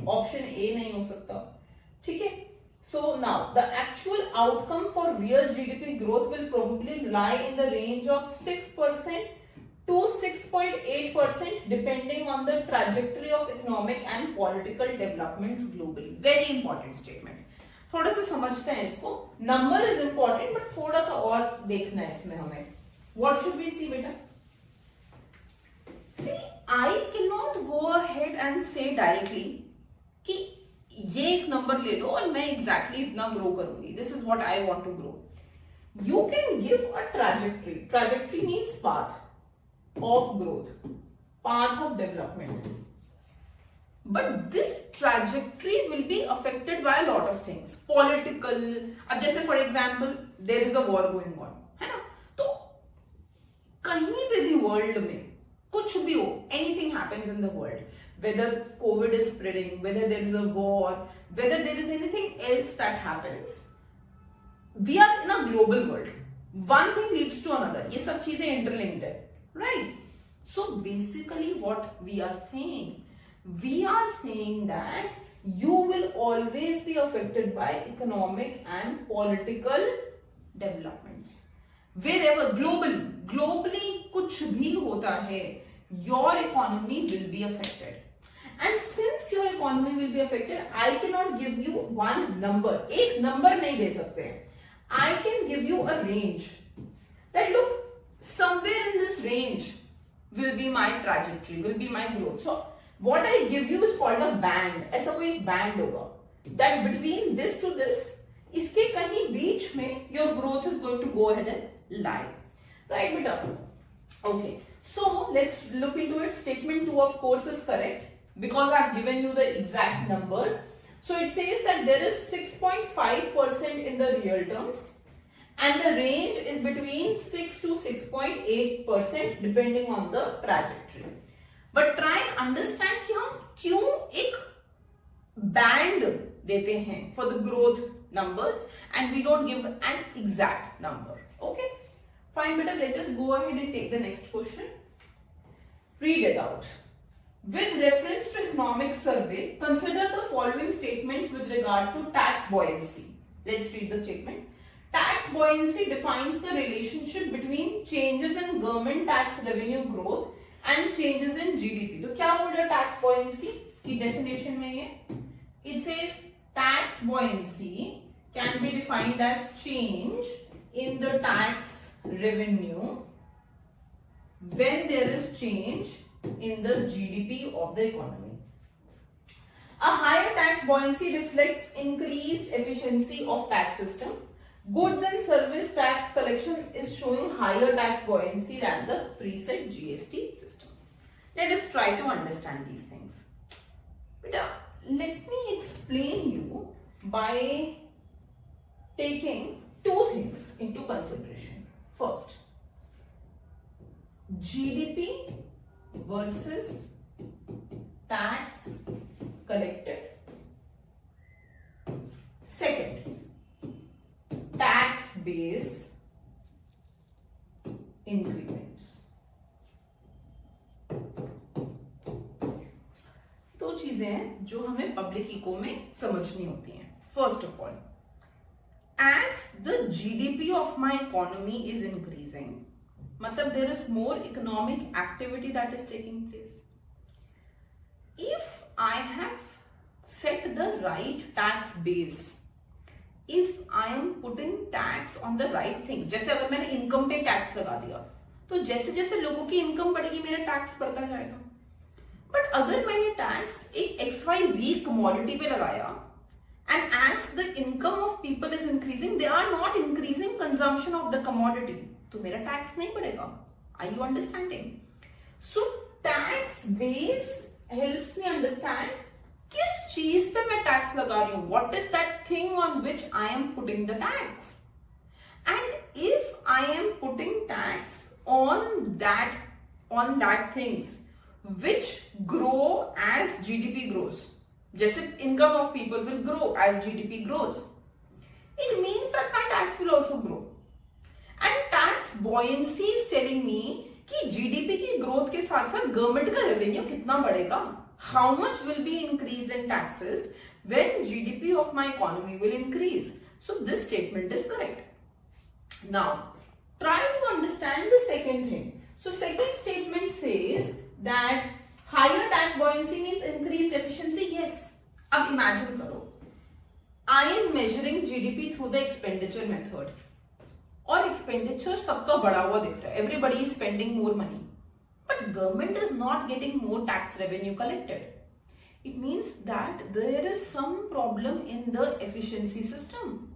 Option A नहीं हो सकता. ठीक है? So now the actual outcome for real GDP growth will probably lie in the range of 6% to 6.8% depending on the trajectory of economic and political developments globally. Very important statement. थोड़ा सा समझते हैं इसको. Number is important but थोड़ा सा और देखना है इसमें हमें. What should we see बेटा? See, I cannot go ahead and say directly कि ये एक नंबर ले लो और मैं exactly इतना ग्रो करूंगी. This is what I want to grow. You can give a trajectory. Trajectory means path of growth, path of development. But this trajectory will be affected by a lot of things. Political. अब जैसे for example, there is a war going on, है ना? तो कहीं पे भी world में कुछ भी हो, anything happens in the world, whether COVID is spreading, whether there is a war, whether there is anything else that happens, we are in a global world. One thing leads to another. ये सब चीजें interlinked है. Right? So basically what we are saying that you will always be affected by economic and political developments. Wherever globally कुछ भी होता है, your economy will be affected. And since your economy will be affected, I cannot give you one number. एक number नहीं दे सकते. I can give you a range. That look, somewhere in this range will be my trajectory, will be my growth. So what I give you is called a band. ऐसा कोई एक band होगा. That between this to this, इसके कहीं बीच में your growth is going to go ahead and lie. Right, beta? Okay. So let's look into it. Statement 2 of course is correct because I have given you the exact number. So it says that there is 6.5% in the real terms. And the range is between 6 to 6.8% depending on the trajectory. But try and understand कि हम क्यों एक band देते हैं for the growth numbers and we don't give an exact number. Okay? Fine, better. Let us go ahead and take the next question. Read it out. With reference to economic survey, consider the following statements with regard to tax buoyancy. Let's read the statement. Tax buoyancy defines the relationship between changes in government tax revenue growth and changes in GDP. तो क्या बोल रहा है tax buoyancy की definition में ये? It says tax buoyancy can be defined as change in the tax revenue when there is change in the GDP of the economy. A higher tax buoyancy reflects increased efficiency of tax system. Goods and service tax collection is showing higher tax buoyancy than the preset GST system. Let us try to understand these things. But let me explain you by taking two things into consideration. First, GDP versus tax collected. Second, tax base increments. दो चीजें हैं जो हमें public eco में समझनी होती हैं. First of all, as the GDP of my economy is increasing, मतलब there is more economic activity that is taking place. If I have set the right tax base, if I am putting tax on the right things, जैसे अगर मैंने income पे tax लगा दिया तो जैसे जैसे लोगों की इनकम बढ़ेगी मेरा टैक्स बढ़ता जाएगा. बट अगर मैंने टैक्स एक XYZ कमोडिटी पे लगाया and as the income of people is increasing, they are not increasing consumption of the commodity, तो मेरा टैक्स नहीं बढ़ेगा. Are you understanding? So tax base helps me understand किस चीज पे मैं टैक्स लगा रही हूं, what is that thing on which I am putting the tax. And if I am putting tax on that things which grow as GDP grows, जैसे income of people will grow as GDP grows, it means that my tax will also grow. And tax buoyancy is telling me कि GDP की growth के साथ साथ government का revenue कितना बढ़ेगा, how much will be increase in taxes when GDP of my economy will increase. So this statement is correct. Now try to understand the second thing. So second statement says that higher tax buoyancy means increased efficiency. Yes. अब imagine करो, I am measuring GDP through the expenditure method. और expenditure सबका बढ़ा हुआ दिख रहा है. Everybody is spending more money, but government is not getting more tax revenue collected. It means that there is some problem in the efficiency system.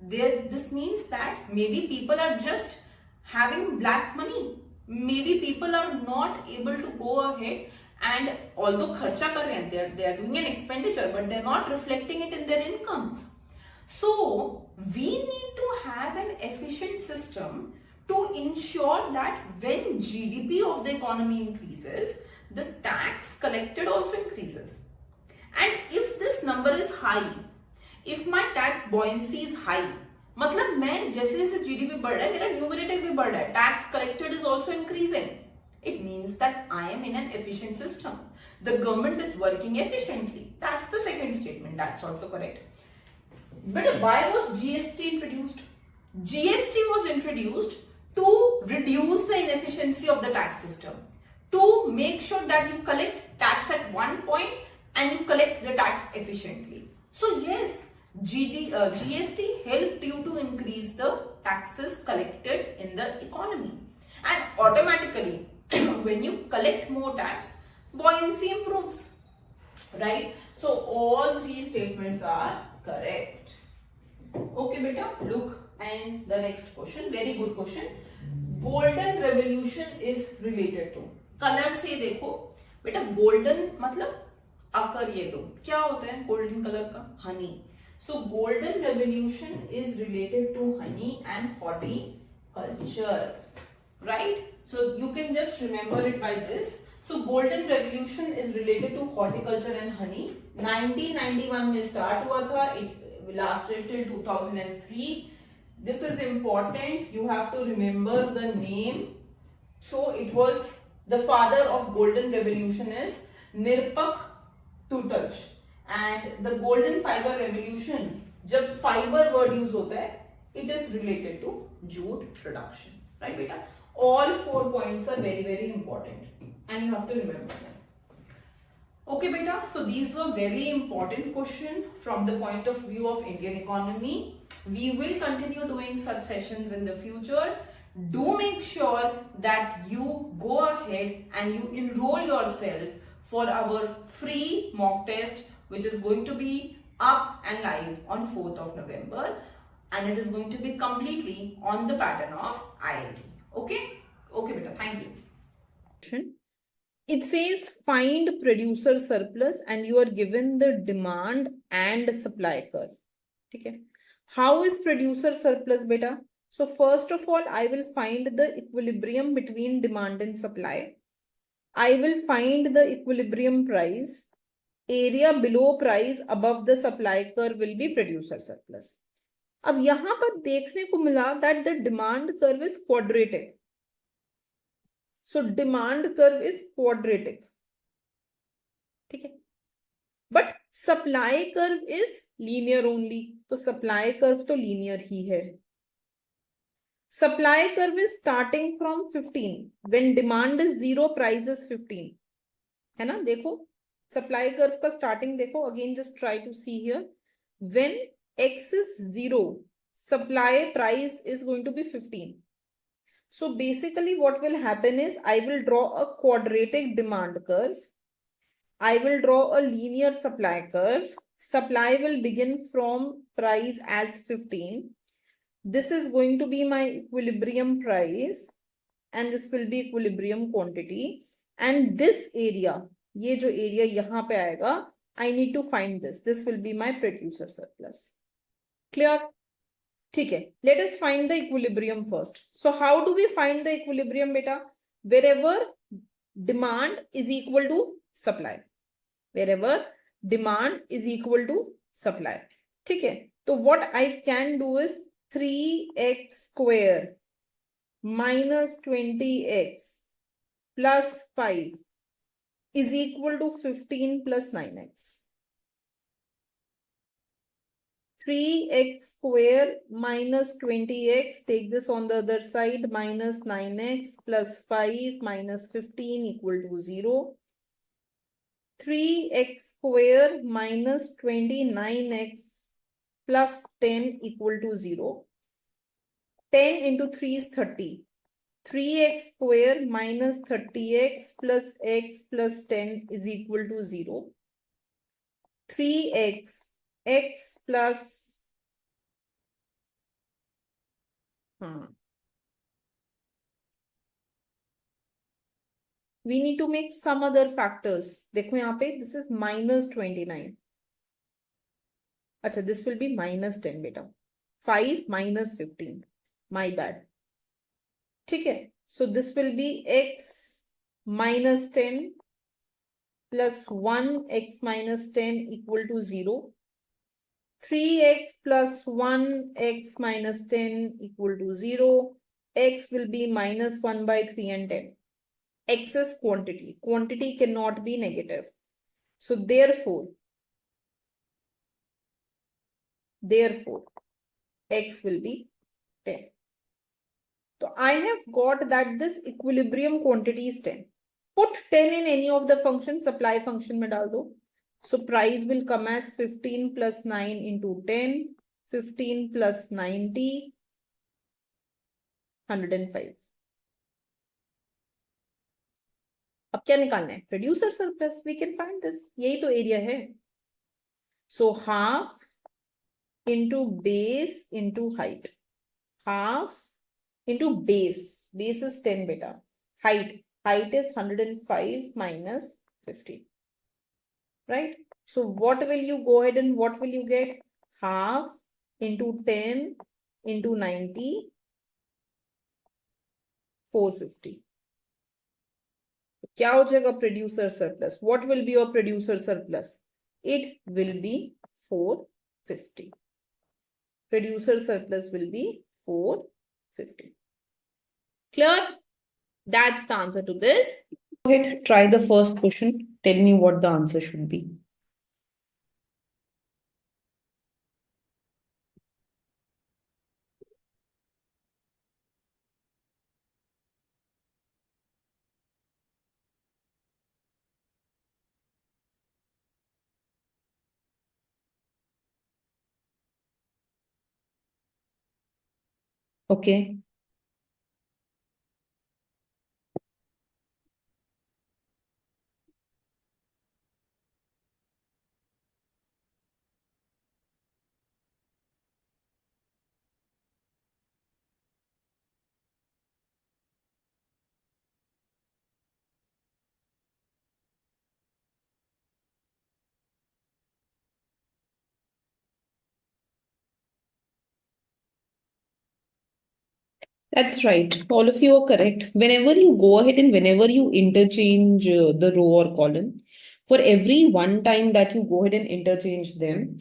This means that maybe people are just having black money. Maybe people are not able to go ahead and although खर्चा कर रहे हैं, they are doing an expenditure, but they are not reflecting it in their incomes. So we need to have an efficient system to ensure that when GDP of the economy increases, the tax collected also increases. And if this number is high, if my tax buoyancy is high, मतलब मैं जैसे जैसे GDP बढ़ रहा है, मेरा numerator भी बढ़ रहा है, tax collected is also increasing. It means that I am in an efficient system. The government is working efficiently. That's the second statement. That's also correct. But why was GST introduced? GST was introduced to reduce the inefficiency of the tax system, to make sure that you collect tax at one point and you collect the tax efficiently. So yes, GST helped you to increase the taxes collected in the economy, and automatically when you collect more tax, buoyancy improves, right? So all three statements are correct. Okay beta, look, and the next question, very good question. Golden revolution is related to, color से देखो बेटा, golden मतलब अकर, ये दो क्या होता है golden color का, honey. So golden revolution is related to honey and horticulture, right? So you can just remember it by this. So golden revolution is related to horticulture and honey. 1991 में start हुआ था, it lasted till 2003. This is important, you have to remember the name. So it was, the father of golden revolution is Nirpak Tutach, and the golden fiber revolution, जब fiber word use होता है, it is related to jute production, right beta? All 4 points are very very important and you have to remember them. Okay beta, so these were very important questions from the point of view of Indian economy. We will continue doing such sessions in the future. Do make sure that you go ahead and you enroll yourself for our free mock test, which is going to be up and live on 4th of November, and it is going to be completely on the pattern of IIT. Okay? Okay beta, thank you. It says find producer surplus and you are given the demand and supply curve. Okay. How is producer surplus beta? So first of all, I will find the equilibrium between demand and supply. I will find the equilibrium price. Area below price above the supply curve will be producer surplus. अब यहाँ पर देखने को मिला that the demand curve is quadratic. So demand curve is quadratic. ठीक है. But supply curve is linear only. तो supply curve तो linear ही है. Supply curve is starting from 15. When demand is 0, price is 15. है ना? देखो. Supply curve का starting देखो. Again, just try to see here. When x is 0, supply price is going to be 15. So basically what will happen is I will draw a quadratic demand curve. I will draw a linear supply curve. Supply will begin from price as 15. This is going to be my equilibrium price and this will be equilibrium quantity. And this area ये जो area यहाँ पे आएगा, I need to find this will be my producer surplus. Clear? ठीक है, let us find the equilibrium first. So how do we find the equilibrium बेटा? Wherever demand is equal to supply, wherever demand is equal to supply. ठीक है, तो what I can do is 3x square minus 20x plus 5 is equal to 15 plus 9x. 3x square minus 20x, take this on the other side, minus 9x plus 5 minus 15 equal to 0. 3x square minus 29x plus 10 equal to 0. 10 into 3 is 30. 3x square minus 30x plus x plus 10 is equal to 0. 3x, x plus, we need to make some other factors. देखो यहाँ पे, this is minus 29. अच्छा, this will be minus 10 बेटा. 5 minus 15. My bad. ठीक है, so this will be x minus 10 plus 1x minus 10 equal to 0. 3x plus 1x minus 10 equal to 0. X will be minus 1 by 3 and 10. X is quantity. Quantity cannot be negative. So therefore, x will be 10. So I have got that this equilibrium quantity is 10. Put 10 in any of the functions, supply function में डाल दो. So price will come as 15 plus 9 into 10, 15 plus 90, 105. अब क्या निकालना है? Producer surplus. We can find this. यही तो area है. So half into base into height. Half into base. Base is 10 बेटा. Height is 105 minus 15. Right? So what will you go ahead and what will you get? Half into 10 into 90, 450. क्या हो जाएगा producer surplus? What will be your producer surplus? It will B 450. Producer surplus will be 450. Clear? That's the answer to this. Go ahead, try the first question. Tell me what the answer should be. Okay. That's right. All of you are correct. Whenever you go ahead and whenever you interchange the row or column, for every one time that you go ahead and interchange them,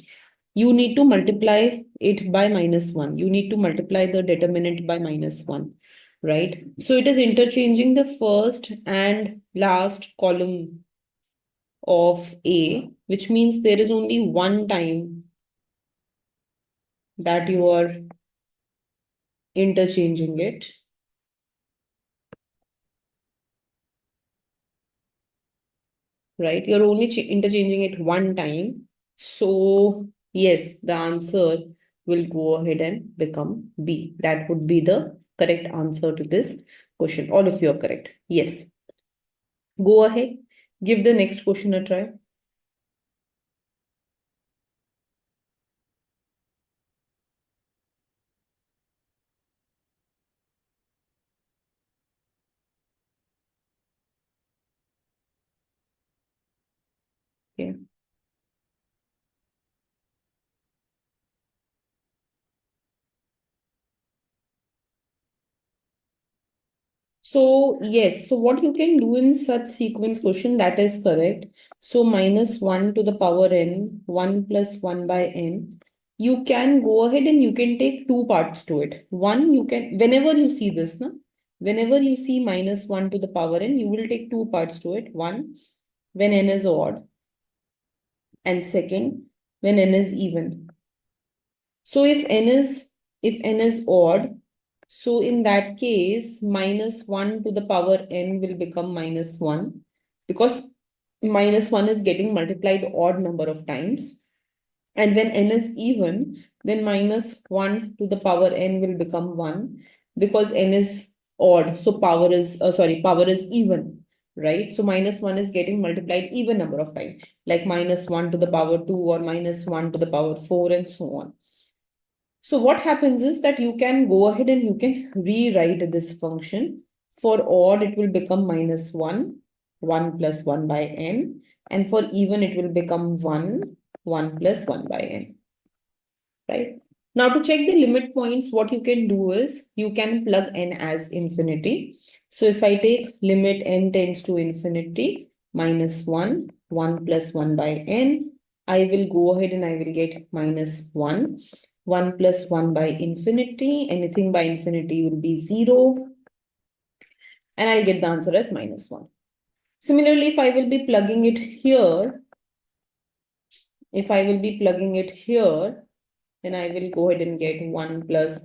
you need to multiply it by -1. You need to multiply the determinant by -1, right? So it is interchanging the first and last column of A, which means there is only one time that you are interchanging it. Right? You're only interchanging it one time. So yes, the answer will go ahead and become B. That would be the correct answer to this question. All of you are correct. Yes. Go ahead. Give the next question a try. Okay. So yes, so what you can do in such sequence question, that is correct. So minus 1 to the power n, 1 plus 1 by n. You can go ahead and you can take two parts to it. One, you can, whenever you see this, na, whenever you see minus 1 to the power n, you will take two parts to it. One, when n is odd, and second, when n is even. So if n is odd, so in that case, minus 1 to the power n will become minus 1, because minus 1 is getting multiplied odd number of times. And when n is even, then minus 1 to the power n will become 1, because n is odd. So power is even, right? So minus 1 is getting multiplied even number of times, like minus 1 to the power 2 or minus 1 to the power 4 and so on. So what happens is that you can go ahead and you can rewrite this function. For odd, it will become minus 1, 1 plus 1 by n. And for even, it will become 1, 1 plus 1 by n. Right? Now to check the limit points, what you can do is you can plug n as infinity. So if I take limit n tends to infinity, minus 1, 1 plus 1 by n, I will go ahead and I will get minus 1. 1 plus 1 by infinity, anything by infinity will be 0. And I'll get the answer as minus 1. Similarly, if I will be plugging it here, then I will go ahead and get 1 plus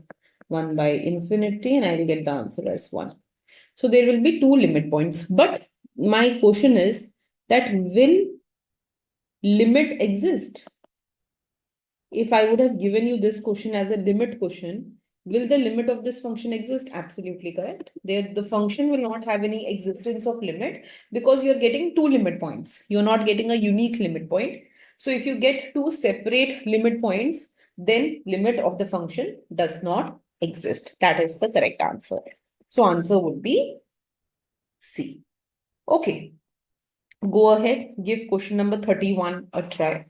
1 by infinity, and I will get the answer as 1. So there will be two limit points. But my question is that will limit exist? If I would have given you this question as a limit question, will the limit of this function exist? Absolutely correct. The function will not have any existence of limit, because you're getting two limit points. You're not getting a unique limit point. So if you get two separate limit points, then limit of the function does not exist. That is the correct answer. So answer would be C. Okay. Go ahead, give question number 31 a try.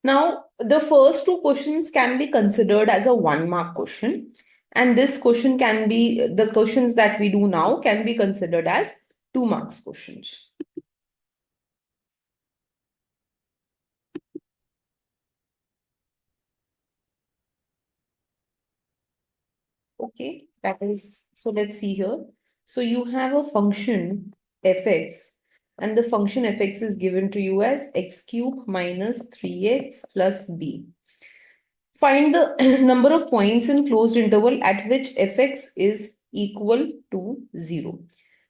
Now, the first two questions can be considered as a 1-mark question. And this question can be, the questions that we do now can be considered as 2 marks questions. Okay, that is, so let's see here. So you have a function fx, and the function fx is given to you as x cube minus 3x plus b. Find the number of points in closed interval at which fx is equal to 0.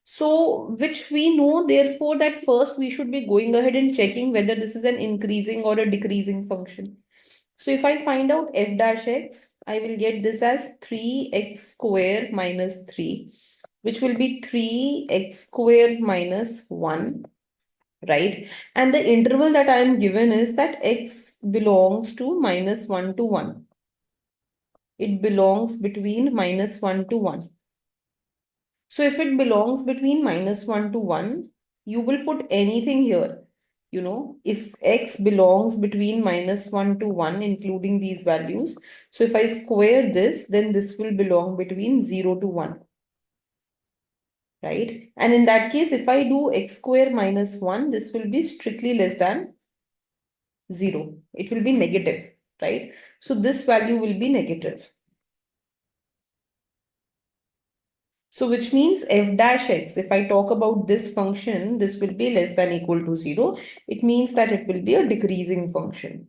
So, which we know, therefore, that first we should be going ahead and checking whether this is an increasing or a decreasing function. So, if I find out f dash x, I will get this as 3x square minus 3, which will be 3x square minus 1, right? And the interval that I am given is that x belongs to minus 1 to 1. It belongs between minus 1 to 1. So if it belongs between minus 1 to 1, you will put anything here. You know, if x belongs between minus 1 to 1, including these values. So if I square this, then this will belong between 0 to 1. Right? And in that case, if I do x square minus 1, this will be strictly less than 0. It will be negative, right? So this value will be negative. So which means f dash x, if I talk about this function, this will be less than equal to 0. It means that it will be a decreasing function,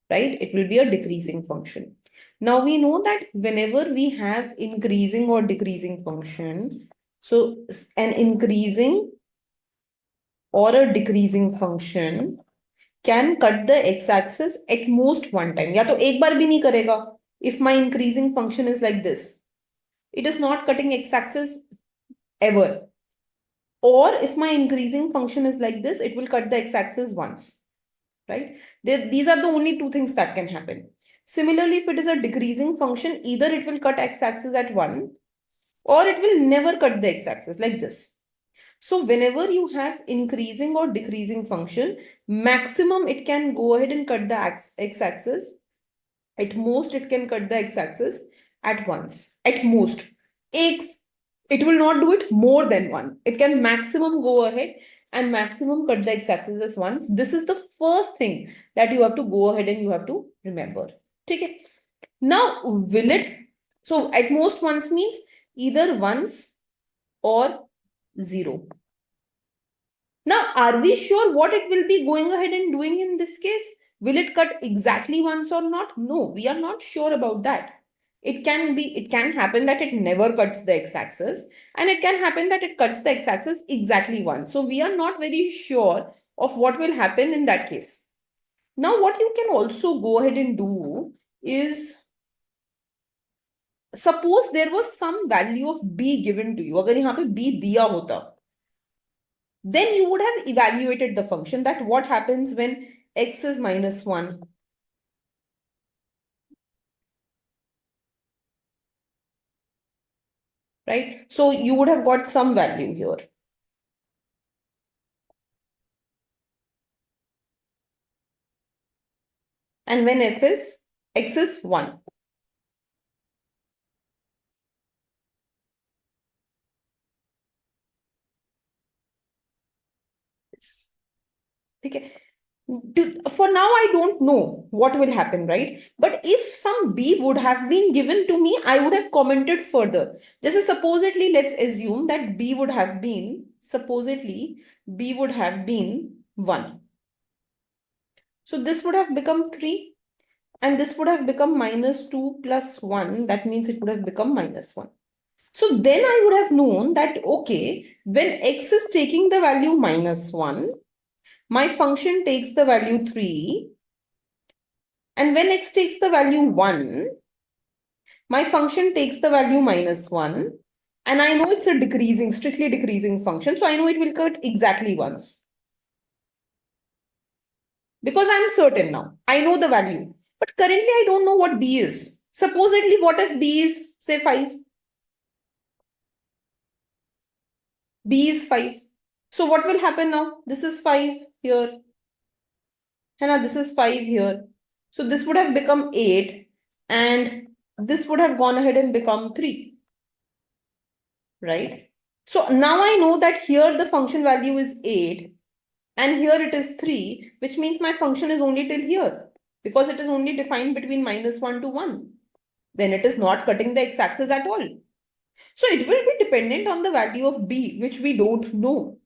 right? It will be a decreasing function. Now we know that whenever we have increasing or decreasing function, so an increasing or a decreasing function can cut the x-axis at most one time. या तो एक बार भी नहीं करेगा. If my increasing function is like this, it is not cutting x-axis ever. Or if my increasing function is like this, it will cut the x-axis once. Right? These are the only two things that can happen. Similarly, if it is a decreasing function, either it will cut x-axis at 1 or it will never cut the x-axis like this. So whenever you have increasing or decreasing function, maximum it can go ahead and cut the x-axis. At most it can cut the x-axis at once. At most. It will not do it more than one. It can maximum go ahead and maximum cut the x-axis as once. This is the first thing that you have to go ahead and you have to remember. Okay. Now, will it? So at most once means either once or 0. Now, are we sure what it will be going ahead and doing in this case? Will it cut exactly once or not? No, we are not sure about that. It can happen that it never cuts the x-axis, and it can happen that it cuts the x-axis exactly once. So we are not very sure of what will happen in that case. Now, what you can also go ahead and do is, suppose there was some value of b given to you. अगर यहाँ पे b दिया होता, then you would have evaluated the function, that what happens when x is -1. Right? So you would have got some value here. And when x is 1. Okay. For now, I don't know what will happen, right? But if some b would have been given to me, I would have commented further. Just supposedly, let's assume that b would have been, supposedly, b would have been 1. So this would have become 3. And this would have become -2 plus 1. That means it would have become -1. So then I would have known that, okay, when x is taking the value -1, my function takes the value 3. And when x takes the value 1, my function takes the value -1. And I know it's a decreasing, strictly decreasing function. So I know it will cut exactly once. Because I'm certain now. I know the value. But currently I don't know what b is. Supposedly, what if b is, say, 5? B is 5. So what will happen now? This is 5 here. And now this is 5 here. So this would have become 8. And this would have gone ahead and become 3. Right? So now I know that here the function value is 8. And here it is 3. Which means my function is only till here. Because it is only defined between -1 to 1. Then it is not cutting the x-axis at all. So it will be dependent on the value of b, which we don't know.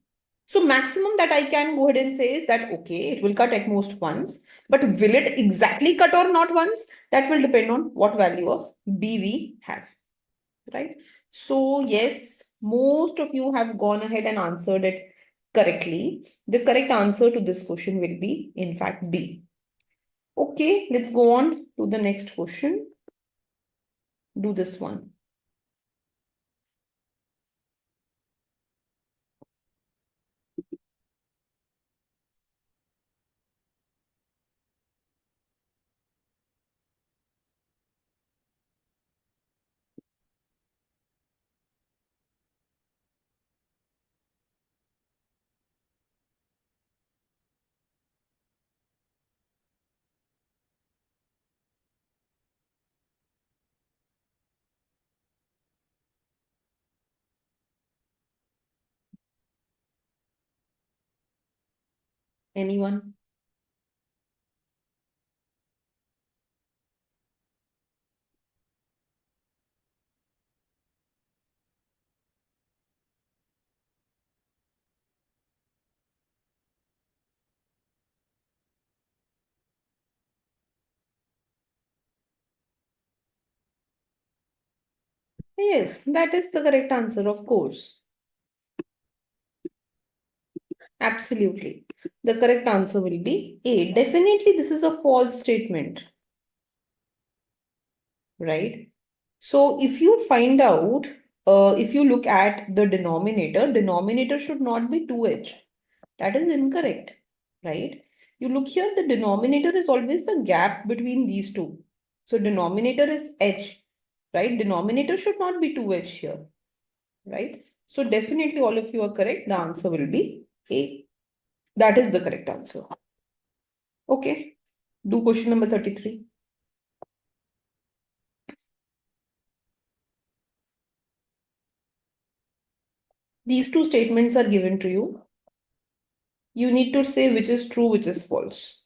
So maximum that I can go ahead and say is that, okay, it will cut at most once, but will it exactly cut or not once? That will depend on what value of b we have, right? So yes, most of you have gone ahead and answered it correctly. The correct answer to this question will be, in fact, B. Okay, let's go on to the next question. Do this one. Anyone? Yes, that is the correct answer, of course. Absolutely. The correct answer will be A. Definitely, this is a false statement, right? So if you find out, if you look at the denominator should not be 2h. That is incorrect, right? You look here, the denominator is always the gap between these two. So denominator is h, right? Denominator should not be 2h here, right? So definitely all of you are correct. The answer will be A. That is the correct answer. Okay. Do question number 33. These two statements are given to you. You need to say which is true, which is false.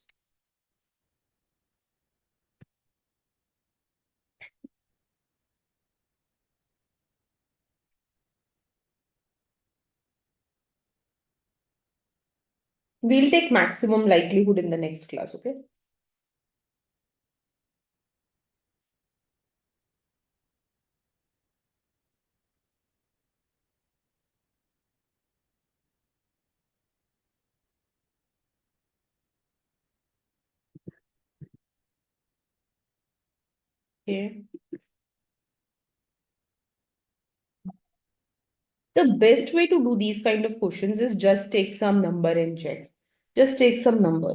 We'll take maximum likelihood in the next class, okay? Okay. The best way to do these kind of questions is just take some number and check. Just take some number.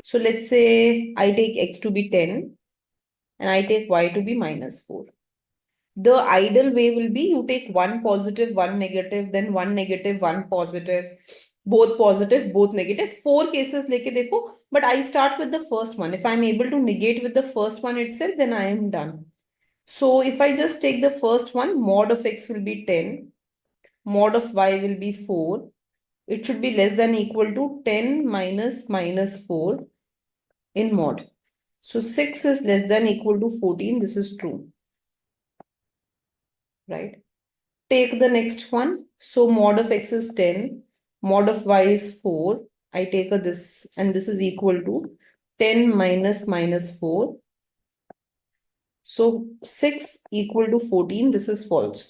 So let's say I take x to be 10 and I take y to be -4. The ideal way will be you take one positive, one negative, then one negative, one positive, both negative. 4 cases leke dekho, but I start with the first one. If I'm able to negate with the first one itself, then I am done. So if I just take the first one, mod of x will be 10, mod of y will be 4. It should be less than equal to 10 minus -4 in mod. So 6 is less than equal to 14. This is true, right? Take the next one. So mod of x is 10, mod of y is 4. I take a this and this is equal to 10 minus -4. So 6 equal to 14. This is false.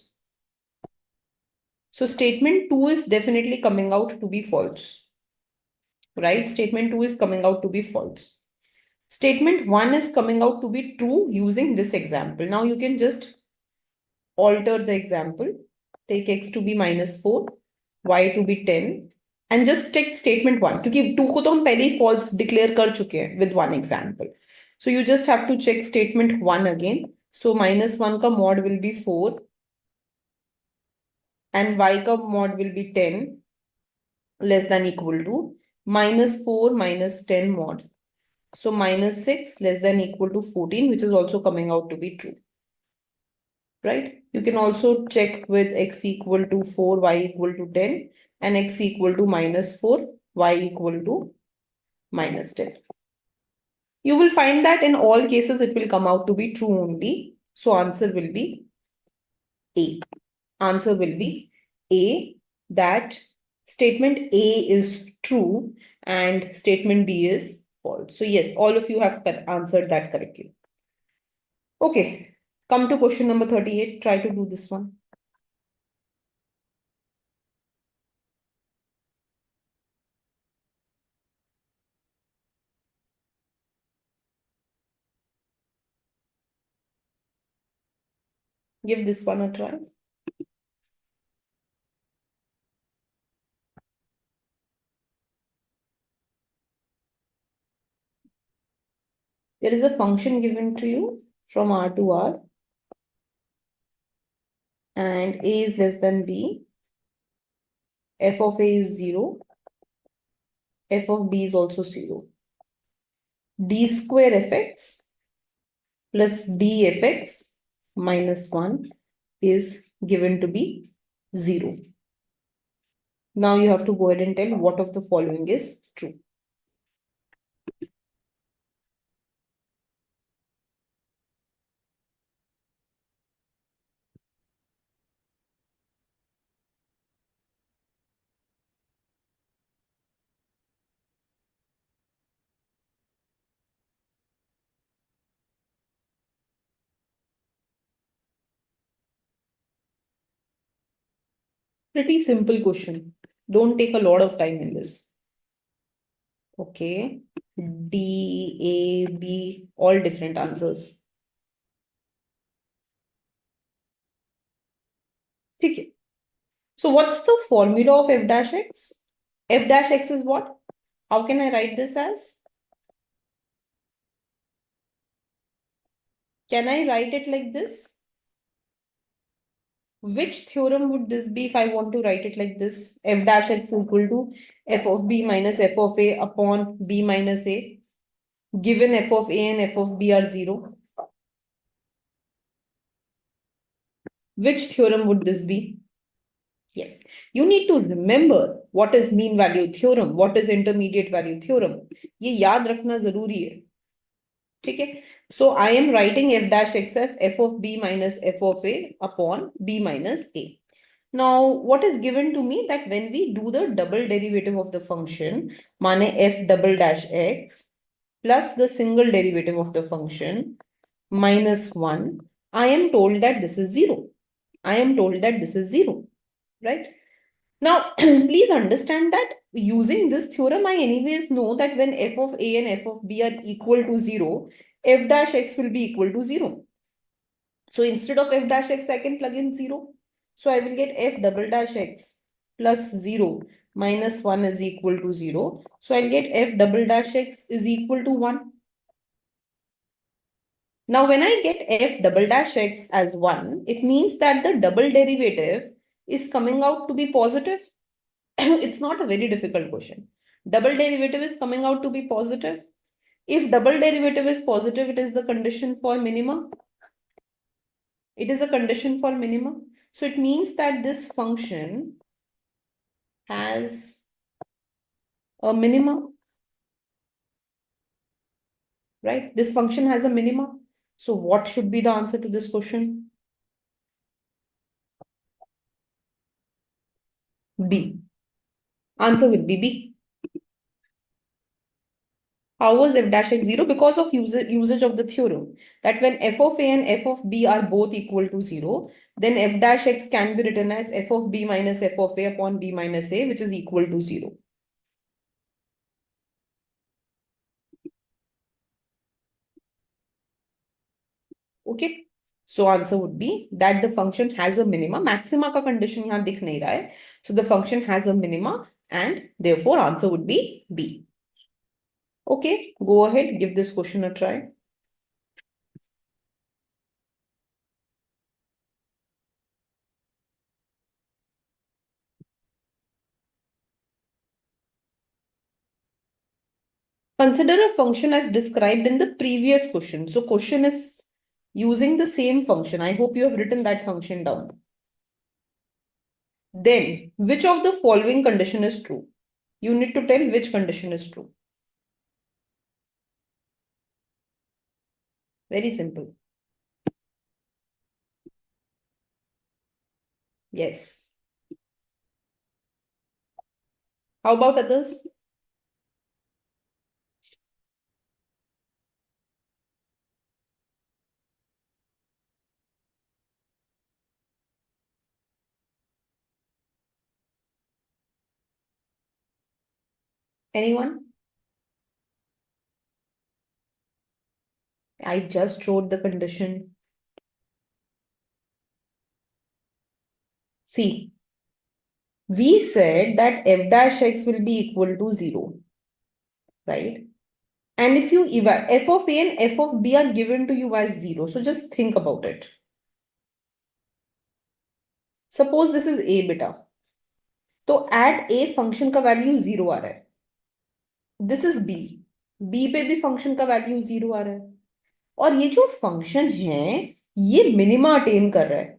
So statement 2 is definitely coming out to be false, right? Statement 2 is coming out to be false. Statement 1 is coming out to be true using this example. Now you can just alter the example. Take x to be -4, y to be 10 and just take statement 1 क्योंकि 2 को तो हम पहले ही false declare कर चुके हैं with one example. So you just have to check statement 1 again. So -1 का mod will be 4 and y का mod will be 10 less than equal to -4 minus 10 mod. So -6 less than equal to 14, which is also coming out to be true, right? You can also check with x equal to 4, y equal to 10 and x equal to -4, y equal to -10. You will find that in all cases, it will come out to be true only. So answer will be A. Answer will be A, that statement A is true and statement B is false. So yes, all of you have answered that correctly. Okay, come to question number 38. Try to do this one. Give this one a try. There is a function given to you from R to R and A is less than B. F of A is 0. F of B is also 0. D square fx plus D fx minus 1 is given to be 0. Now you have to go ahead and tell what of the following is true. Pretty simple question. Don't take a lot of time in this. Okay, D, A, B, all different answers. Okay. So what's the formula of f dash x? F dash x is what? How can I write this as? Can I write it like this? Which theorem would this be if I want to write it like this? F dash x equal to f of b minus f of a upon b minus a. Given f of a and f of b are 0. Which theorem would this be? Yes. You need to remember what is mean value theorem, what is intermediate value theorem. ये याद रखना जरूरी है. ठीक है? So I am writing f dash x as f of b minus f of a upon b minus a. Now, what is given to me that when we do the double derivative of the function, माने f double dash x plus the single derivative of the function minus 1, I am told that this is 0. I am told that this is 0, right? Now, please understand that using this theorem, I anyways know that when f of a and f of b are equal to 0, f dash x will be equal to 0. So instead of f dash x, I can plug in 0. So I will get f double dash x plus 0 minus 1 is equal to 0. So I'll get f double dash x is equal to 1. Now, when I get f double dash x as 1, it means that the double derivative is coming out to be positive. It's not a very difficult question. Double derivative is coming out to be positive. If double derivative is positive, it is the condition for minima. It is a condition for minima. So it means that this function has a minima, right? This function has a minima. So what should be the answer to this question? B. Answer will be B. How was f dash x 0? Because of usage of the theorem that when f of a and f of b are both equal to 0, then f dash x can be written as f of b minus f of a upon b minus a, which is equal to 0. Okay. So answer would be that the function has a minima. Maxima का condition यहाँ दिख नहीं रहा है. So the function has a minima and therefore answer would be B. Okay, go ahead, give this question a try. Consider a function as described in the previous question. So question is using the same function. I hope you have written that function down. Then, which of the following condition is true? You need to tell which condition is true. Very simple. Yes. How about others? Anyone? I just wrote the condition. See, we said that f dash x will be equal to 0, right? And if you f of a and f of b are given to you as 0, so just think about it. Suppose this is a beta. तो at a function का value 0 आ रहा है. This is B. B पे भी function का value 0 आ रहा है. और ये जो फंक्शन है ये मिनिमा अटेन कर रहा है.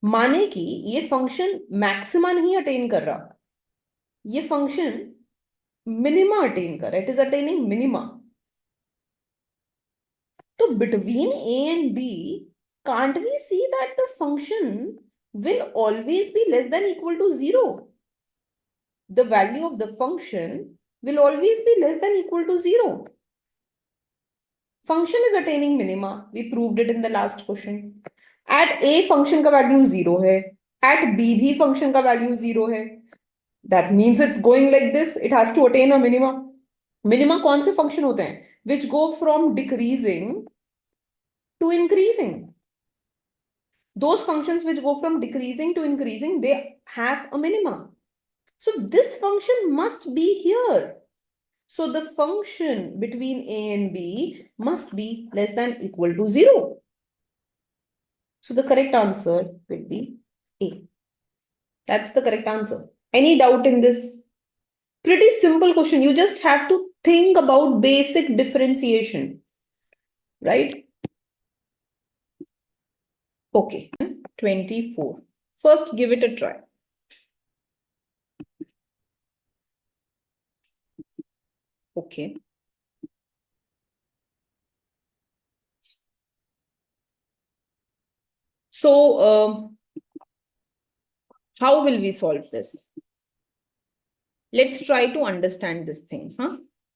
माने कि ये फंक्शन मैक्सिमा नहीं अटेन कर रहा. ये फंक्शन मिनिमा अटेन कर रहा है. It is attaining minima. तो between a and b, can't we see that the function will always be less than equal to 0? The value of the function will always be less than equal to 0. Function is attaining minima. We proved it in the last question. At a function का value 0 है. At b भी function का value 0 है. That means it's going like this. It has to attain a minima. Minima कौन से function होते हैं which go from decreasing to increasing? Those functions which go from decreasing to increasing, they have a minima. So this function must be here. So the function between a and b must be less than equal to 0. So the correct answer will be A. That's the correct answer. Any doubt in this? Pretty simple question. You just have to think about basic differentiation, right? Okay, 24. First, give it a try. Okay. So, how will we solve this? Let's try to understand this thing.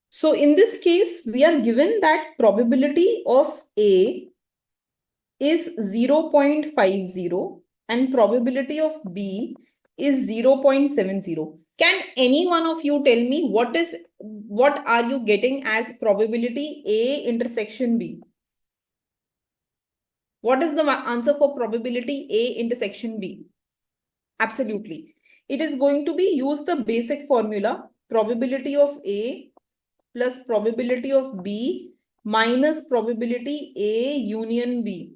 So in this case, we are given that probability of A is 0.50 and probability of B is 0.70. Can any one of you tell me what are you getting as probability A intersection B? What is the answer for probability A intersection B? Absolutely. It is going to be use the basic formula, probability of A plus probability of B minus probability A union B.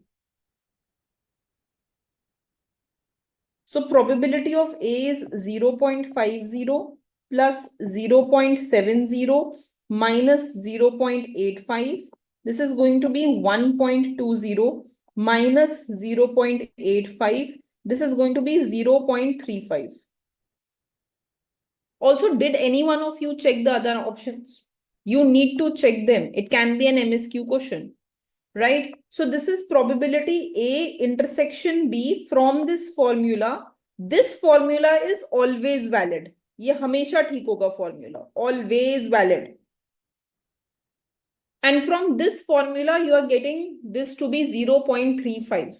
So probability of A is 0.50 plus 0.70 minus 0.85. This is going to be 1.20 minus 0.85. This is going to be 0.35. Also, did any one of you check the other options? You need to check them. It can be an MSQ question, right? So this is probability A intersection B from this formula. This formula is always valid. ये हमेशा ठीक होगा formula. Always valid. And from this formula, you are getting this to be 0.35.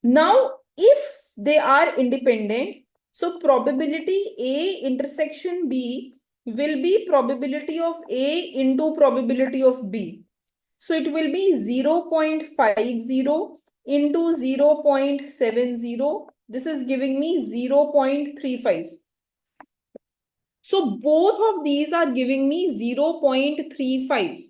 Now, if they are independent, so probability A intersection B will be probability of A into probability of B. So it will be 0.50 into 0.70. This is giving me 0.35. So both of these are giving me 0.35.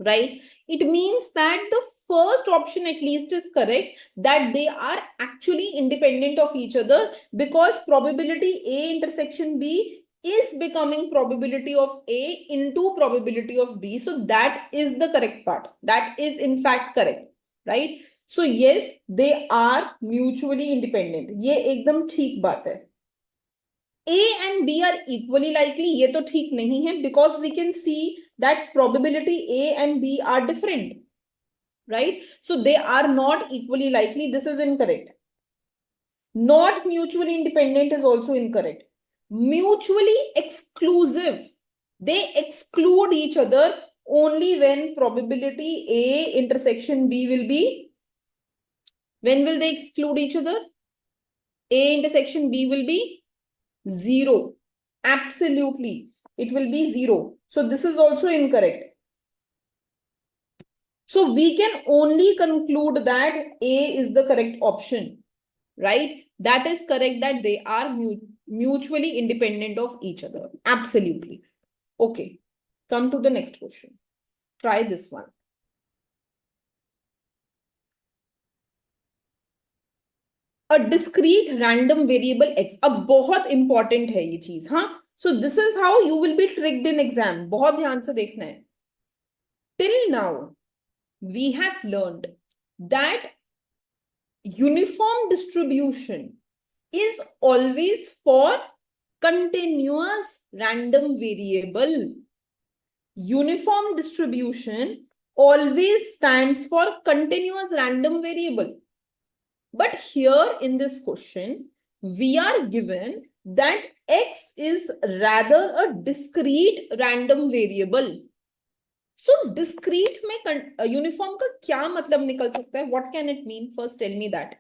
Right? It means that the first option at least is correct, that they are actually independent of each other, because probability A intersection B is becoming probability of A into probability of B. So that is the correct part. That is in fact correct, right? So yes, they are mutually independent. ये एकदम ठीक बात है. A and B are equally likely. ये तो ठीक नहीं है, because we can see that probability A and B are different, right? So they are not equally likely. This is incorrect. Not mutually independent is also incorrect. Mutually exclusive. They exclude each other only when probability A intersection B will be. When will they exclude each other? A intersection B will be 0. Absolutely. It will be 0. So this is also incorrect. So we can only conclude that A is the correct option, right? That is correct, that they are mutually independent of each other. Absolutely. Okay. Come to the next question. Try this one. A discrete random variable x. अब बहुत important है ये चीज, हाँ? So this is how you will be tricked in exam. बहुत ध्यान से देखना है. Till now, we have learned that uniform distribution is always for continuous random variable. Uniform distribution always stands for continuous random variable. But here in this question, we are given that x is rather a discrete random variable. So discrete में uniform का क्या मतलब निकल सकता है? What can it mean? First tell me that.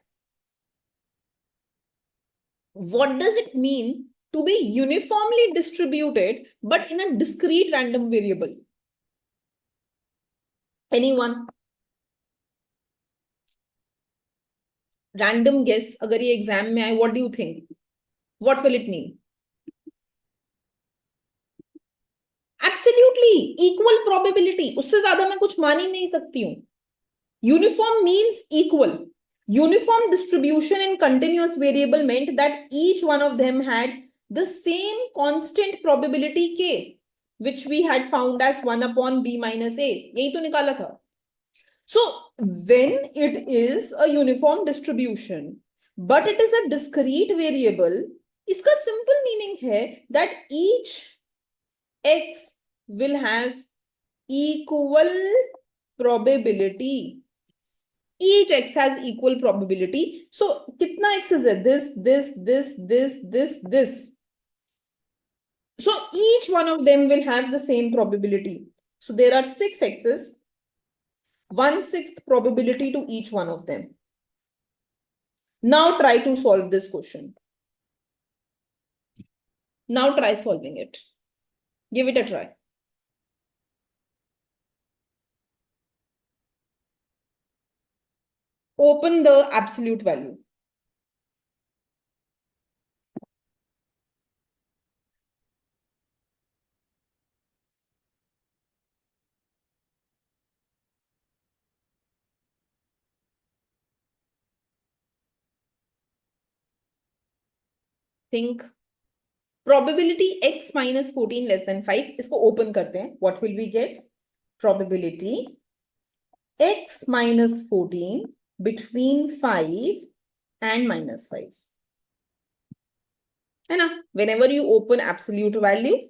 What does it mean to be uniformly distributed, but in a discrete random variable? Anyone? Random guess, अगर ये exam में आए, what do you think? What will it mean? Absolutely, equal probability. उससे ज्यादा मैं कुछ मान ही नहीं सकती हूँ. Uniform means equal. Uniform distribution in continuous variable meant that each one of them had the same constant probability k, which we had found as 1 upon b minus a. यही तो निकाला था. So when it is a uniform distribution, but it is a discrete variable, इसका simple meaning है that each x will have equal probability. Each x has equal probability. So कितना x is it? This. So each one of them will have the same probability. So there are 6 x's. 1/6 probability to each one of them. Now try to solve this question. Now try solving it. Give it a try. Open the absolute value. Think. Probability x minus 14 less than 5. इसको open करते हैं. What will we get? Probability x minus 14 between 5 and minus 5. है ना? Whenever you open absolute value,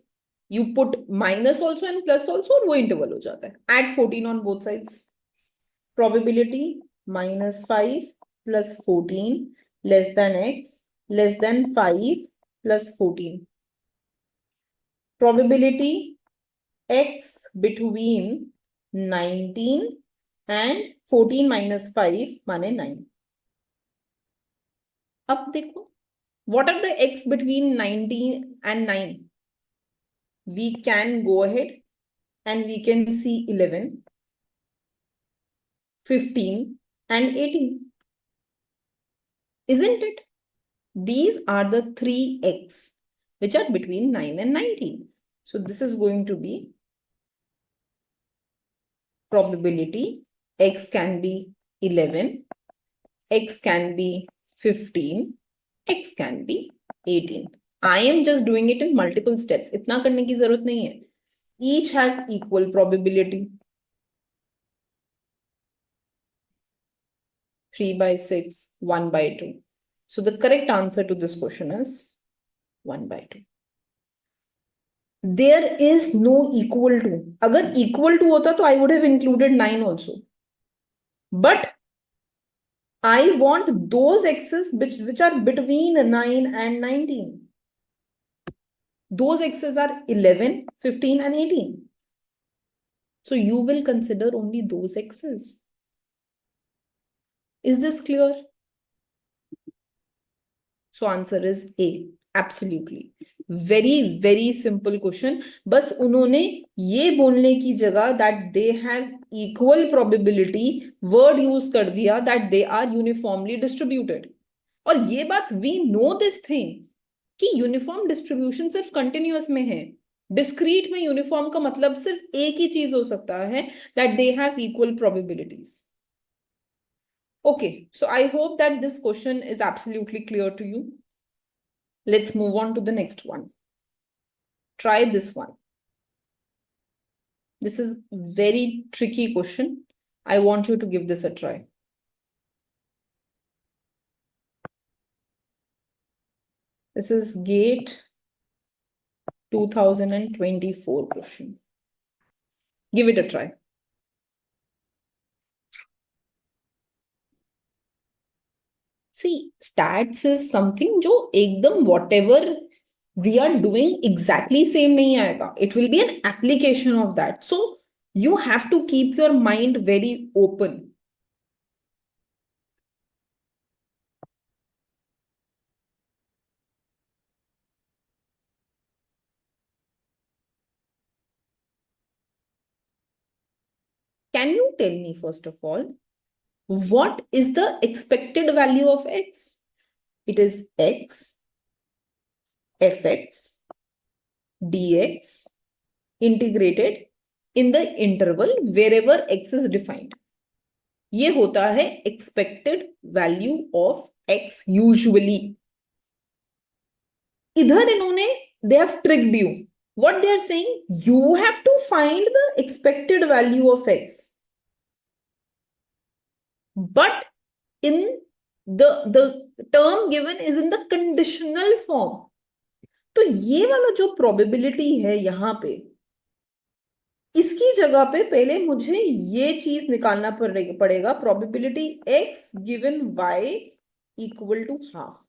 you put minus also and plus also, और वो interval हो जाता है. Add 14 on both sides. Probability minus 5 plus 14 less than x less than 5 plus 14. Probability x between 19 and 14 minus 5 माने 9. अब देखो, what are the x between 19 and 9? We can go ahead and we can see 11, 15 and 18. Isn't it? These are the 3 x which are between 9 and 19. So this is going to be probability x can be 11, x can be 15, x can be 18. I am just doing it in multiple steps. इतना करने की जरूरत नहीं है. Each have equal probability. 3/6, 1/2. So the correct answer to this question is 1/2. There is no equal to. अगर equal to होता तो I would have included 9 also. But I want those x's which are between 9 and 19. Those x's are 11, 15 and 18. So you will consider only those x's. Is this clear? So answer is A. Absolutely. Very, very simple question. बस उन्होंने ये बोलने की जगह that they have equal probability word use कर दिया that they are uniformly distributed. और ये बात we know this thing कि यूनिफॉर्म डिस्ट्रीब्यूशन सिर्फ कंटिन्यूअस में है. डिस्क्रीट में यूनिफॉर्म का मतलब सिर्फ एक ही चीज हो सकता है that they have equal probabilities. Okay, so I hope that this question is absolutely clear to you. Let's move on to the next one. Try this one. This is very tricky question. I want you to give this a try. This is GATE 2024 question. Give it a try. See, stats is something जो एकदम whatever we are doing exactly same नहीं आएगा. It will be an application of that. So you have to keep your mind very open. Can you tell me, first of all, what is the expected value of x? It is x, fx, dx integrated in the interval wherever x is defined. ये होता है expected value of x usually. इधर इन्होंने they have tricked you. What they are saying, you have to find the expected value of x. But in the term given is in the conditional form. तो ये वाला जो probability है यहां पे, इसकी जगह पे पहले मुझे ये चीज निकालना पड़ेगा, probability x given y equal to half.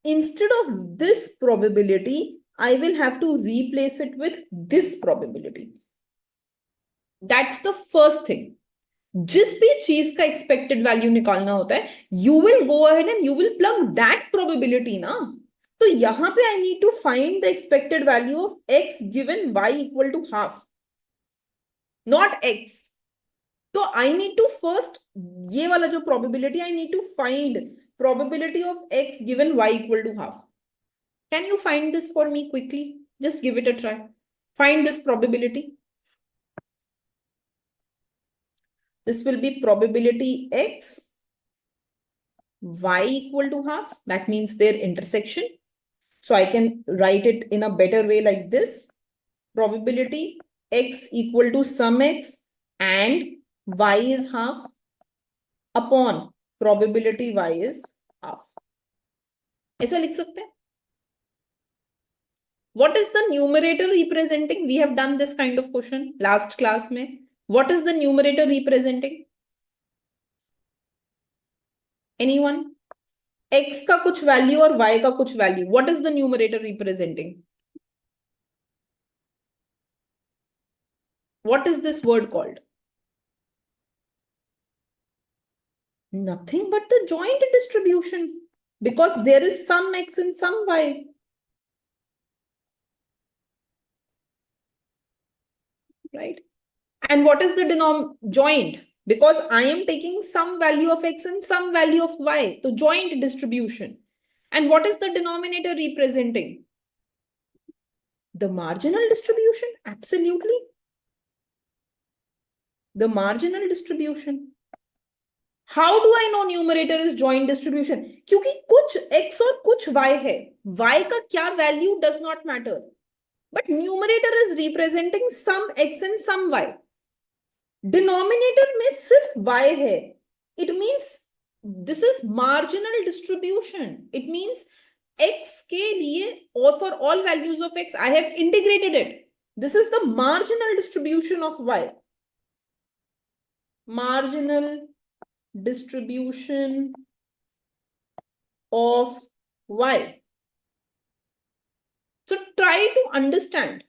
Instead of this probability, I will have to replace it with this probability. That's the first thing. जिस भी चीज का एक्सपेक्टेड वैल्यू निकालना होता है, you will go ahead and you will plug that probability ना. तो यहां पे I need to find the expected value of x given y equal to half, not x. तो आई नीड टू फर्स्ट, ये वाला जो probability, I need to find probability of x given y equal to half. Can you find this for me quickly? Just give it a try. Find this probability. This will be probability x, y equal to half. That means their intersection. So I can write it in a better way like this. Probability x equal to sum x and y is half upon probability y is half. ऐसा लिख सकते हैं. What is the numerator representing? We have done this kind of question last class में. What is the numerator representing? Anyone? X का कुछ value और y का कुछ value. What is the numerator representing? What is this word called? Nothing but the joint distribution, because there is some x and some y. Right? And what is the joint? Because I am taking some value of x and some value of y. So joint distribution. And what is the denominator representing? The marginal distribution. Absolutely. The marginal distribution. How do I know numerator is joint distribution? क्योंकि कुछ x और कुछ y है. Y का क्या value does not matter. But numerator is representing some x and some y. Denominator में सिर्फ y है. It means this is marginal distribution. It means x के लिए, or for all values of x, I have integrated it. This is the marginal distribution of y. Marginal distribution of y. So try to understand.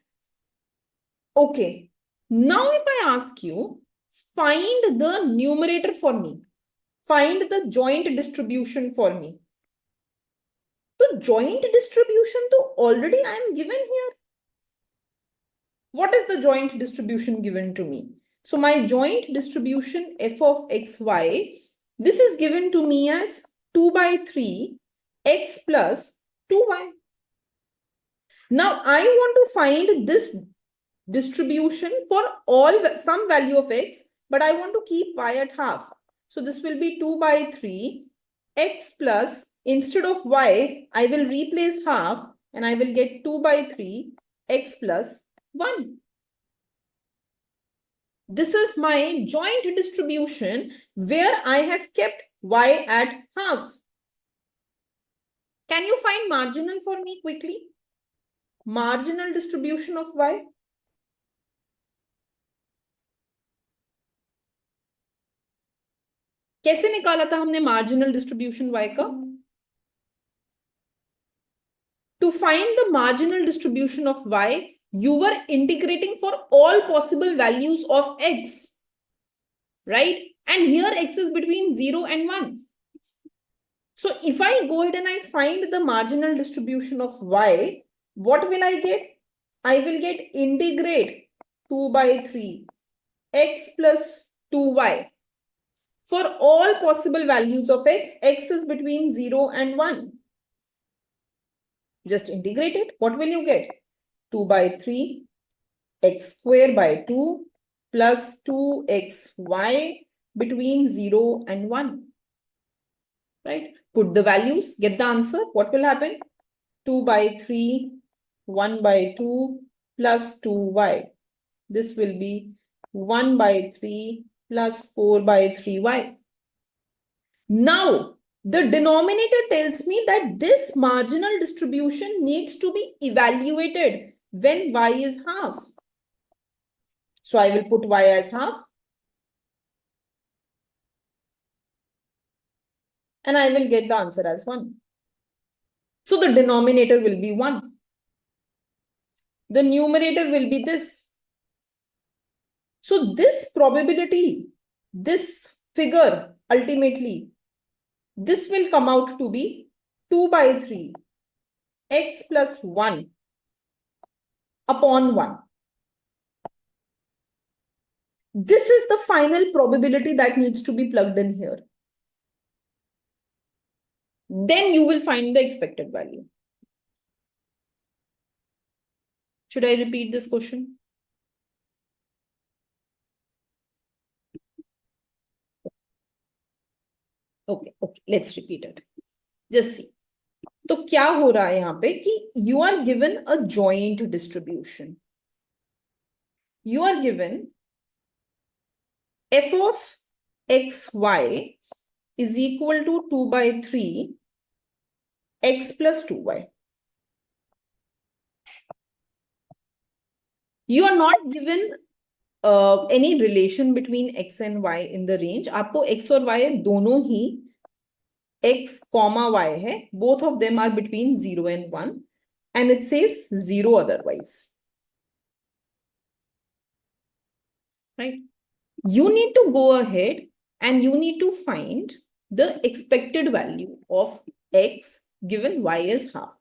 Okay. Now if I ask you, find the numerator for me. Find the joint distribution for me. So joint distribution to already I am given here. What is the joint distribution given to me? So my joint distribution f of xy, this is given to me as 2 by 3 x plus 2y. Now I want to find this distribution for all some value of x, but I want to keep y at half. So this will be 2 by 3 x plus, instead of y, I will replace half and I will get 2 by 3 x plus 1. This is my joint distribution where I have kept y at half. Can you find marginal for me quickly? Marginal distribution of y. कैसे निकाला था हमने marginal distribution y का? To find the marginal distribution of y, you were integrating for all possible values of x, right? And here x is between 0 and 1. So if I go ahead and I find the marginal distribution of y, what will I get? I will get integrate 2 by 3 x plus 2y. For all possible values of x is between 0 and 1. Just integrate it. What will you get? 2 by 3 x square by 2 plus 2xy between 0 and 1. Right? Put the values, get the answer. What will happen? 2 by 3, 1 by 2 plus 2y. This will be 1 by 3 plus 4 by 3y. Now, the denominator tells me that this marginal distribution needs to be evaluated when y is half. So I will put y as half. And I will get the answer as 1. So the denominator will be 1. The numerator will be this. So this probability, this figure, ultimately, this will come out to be 2 by 3 x plus 1 upon 1. This is the final probability that needs to be plugged in here. Then you will find the expected value. Should I repeat this question? Okay, let's repeat it. Just see. तो क्या हो रहा है यहाँ पे कि you are given a joint distribution. You are given f of xy is equal to 2 by 3 x plus 2y. You are not given any relation between x and y in the range. आपको x और y दोनों ही x comma y है. Both of them are between 0 and 1. And it says 0 otherwise. Right? You need to go ahead and you need to find the expected value of x given y is half.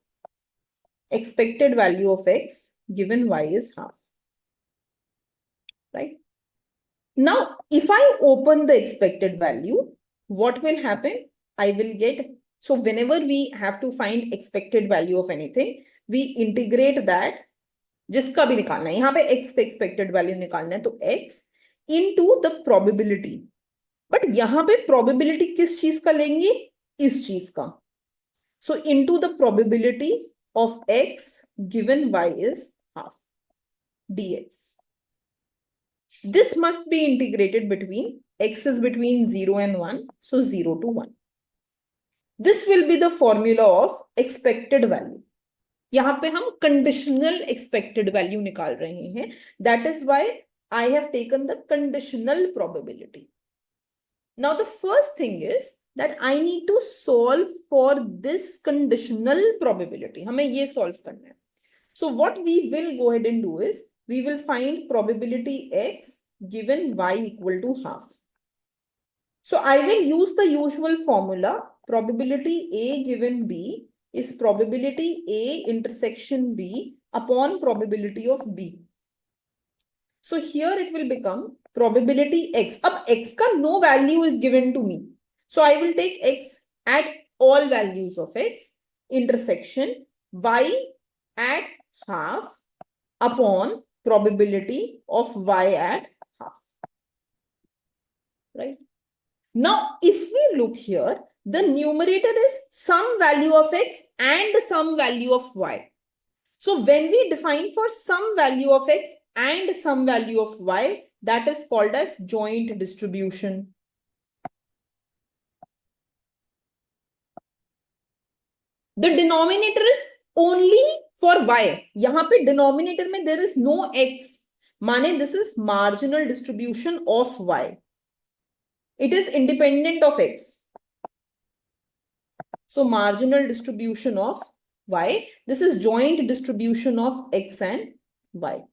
Expected value of x given y is half. Right? Now, if I open the expected value, what will happen? I will get, so whenever we have to find expected value of anything, we integrate that, जिसका भी निकालना है, यहाँ पे x का expected value निकालना है, तो x into the probability. But यहाँ पे probability किस चीज का लेंगे? इस चीज का. So into the probability of x given y is half dx. This must be integrated between x is between 0 and 1, so 0 to 1. This will be the formula of expected value. यहाँ पे हम conditional expected value निकाल रहे हैं. That is why I have taken the conditional probability. Now the first thing is that I need to solve for this conditional probability. हमें ये solve करना है. So what we will go ahead and do is, we will find probability x given y equal to half. So I will use the usual formula. Probability A given B is probability A intersection B upon probability of B. So here it will become probability x. Ab x ka no value is given to me. So I will take x at all values of x intersection y at half upon probability of y at half. Right? Now, if we look here, the numerator is some value of x and some value of y. So when we define for some value of x and some value of y, that is called as joint distribution. The denominator is only for y. यहाँ पे denominator में there is no x. माने this is marginal distribution of y. It is independent of x. So marginal distribution of y. This is joint distribution of x and y.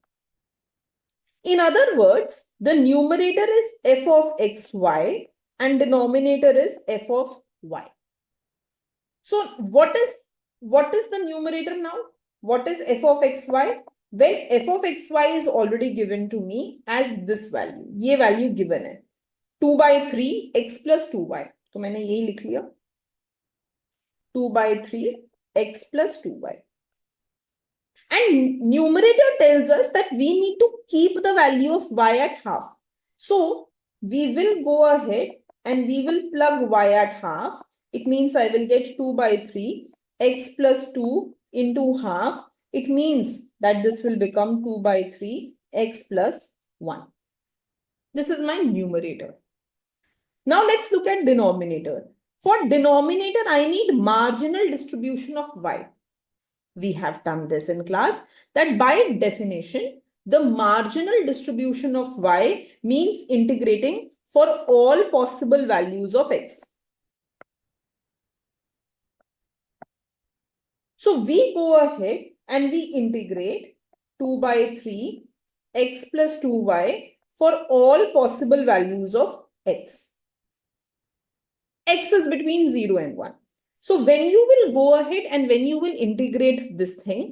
In other words, the numerator is f of xy and denominator is f of y. So what is the numerator now? What is f of xy? Well, f of xy is already given to me as this value. ये value given है. 2/3 x plus 2y, तो मैंने यही लिख लिया 2/3 x plus 2y. And numerator tells us that we need to keep the value of y at half. So we will go ahead and we will plug y at half. It means I will get 2/3 x plus 2 into half. It means that this will become 2/3 x plus 1. This is my numerator. Now let's look at denominator. For denominator, I need marginal distribution of y. We have done this in class, that by definition, the marginal distribution of y means integrating for all possible values of x. So we go ahead and we integrate 2/3 x plus 2y for all possible values of x. X is between 0 and 1. So when you will go ahead and when you will integrate this thing,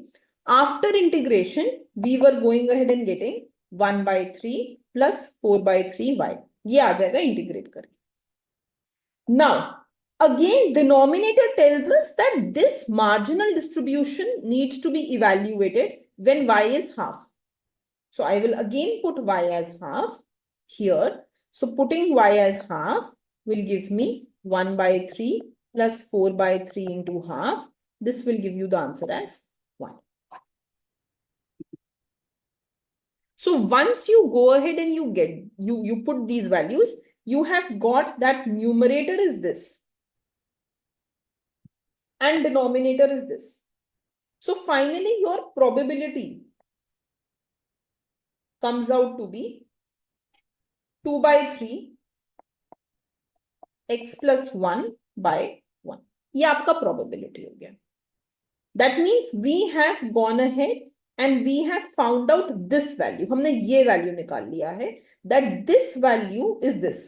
after integration, we were going ahead and getting 1/3 plus 4/3y. ये आ जाएगा integrate करके. Now, again, denominator tells us that this marginal distribution needs to be evaluated when y is half. So I will again put y as half here. So putting y as half will give me 1/3 plus 4/3 into half. This will give you the answer as 1. So once you go ahead and you put these values, you have got that numerator is this and denominator is this. So finally your probability comes out to be 2/3 x plus 1/1. ये आपका probability हो गया. That means we have gone ahead and we have found out this value. हमने ये value निकाल लिया है that this value is this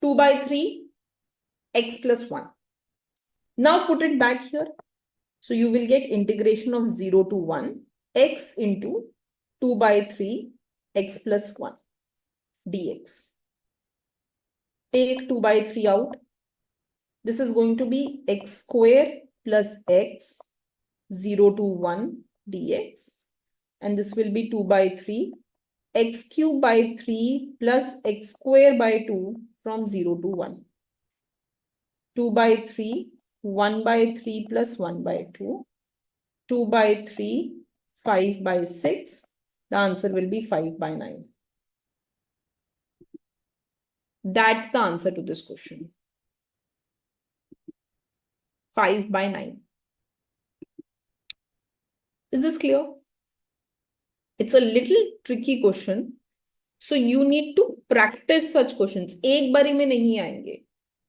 2/3 x plus 1. Now put it back here. So you will get integration of 0 to 1 x into 2/3 x plus 1 dx. Take 2/3 out. This is going to be x square plus x 0 to 1 dx. And this will be 2/3 x cube by 3 plus x square by 2 from 0 to 1. 2/3 1/3 plus 1/2. 2/3 5/6. The answer will be 5/9. That's the answer to this question. 5/9. Is this clear? It's a little tricky question. So you need to practice such questions. एक बारी में नहीं आएंगे.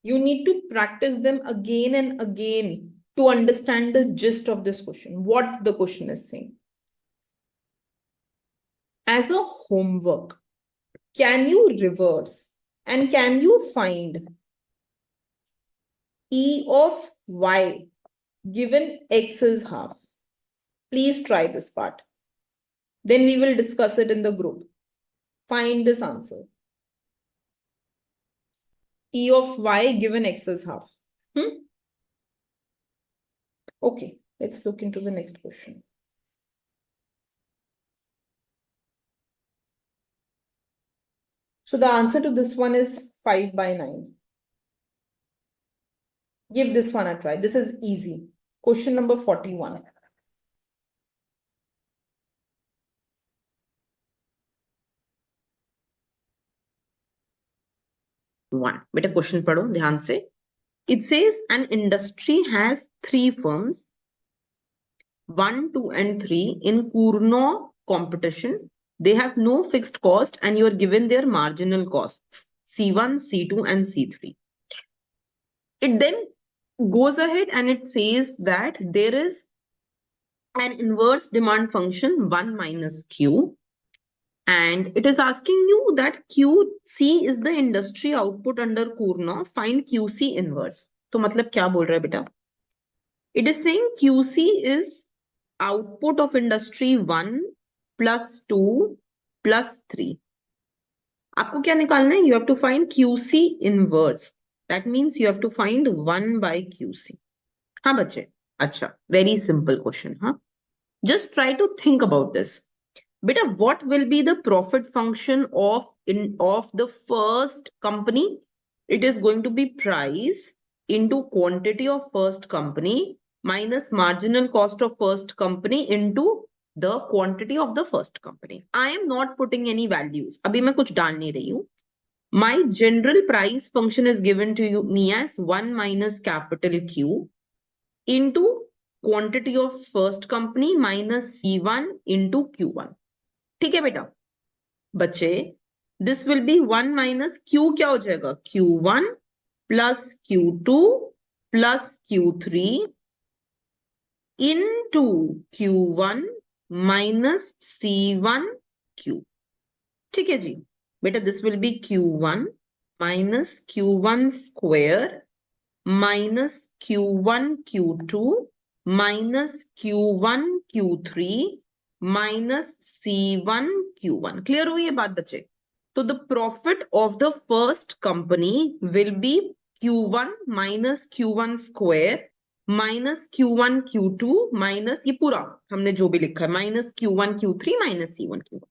You need to practice them again and again to understand the gist of this question, what the question is saying. As a homework, can you reverse and can you find E of y given x is half? Please try this part. Then we will discuss it in the group. Find this answer. E of y given x is half. Okay, let's look into the next question. So the answer to this one is 5/9. Give this one a try. This is easy. Question number 41. One. बेटा question पढ़ो ध्यान से. It says an industry has 3 firms, 1, 2, and 3 in Kurno competition. They have no fixed cost and you are given their marginal costs, C1, C2, and C3. It then goes ahead and it says that there is an inverse demand function 1 minus Q. And it is asking you that QC is the industry output under Kurno. Find QC inverse. तो मतलब क्या बोल रहा है बेटा? It is saying QC is output of industry 1 plus 2 plus 3. आपको क्या निकालना है? You have to find QC inverse, that means you have to find 1/QC। हाँ बच्चे, अच्छा, वेरी सिंपल क्वेश्चन। हाँ, just try to think about this. Beta, what will be the profit function of the first company? It is going to be price into quantity of first company minus marginal cost of first company into the quantity of the first company. I am not putting any values. अभी मैं कुछ डाल नहीं रही हूँ. My general price function is given to me as 1 minus capital Q into quantity of first company minus C1 into Q1. ठीक है बेटा? बच्चे, this will be 1 minus Q क्या हो जाएगा? Q1 plus Q2 plus Q3 into Q1 minus C1 Q. ठीक है जी बेटा? This will be Q1 minus Q1 square minus Q1 Q2 minus Q1 Q3 minus C1 Q1. Clear हुई ये बात बच्चे? तो the profit of the first company will be Q1 minus Q1 square minus Q1 Q2 minus ये पूरा हमने जो भी लिखा है minus Q1 Q3 minus C1 Q1.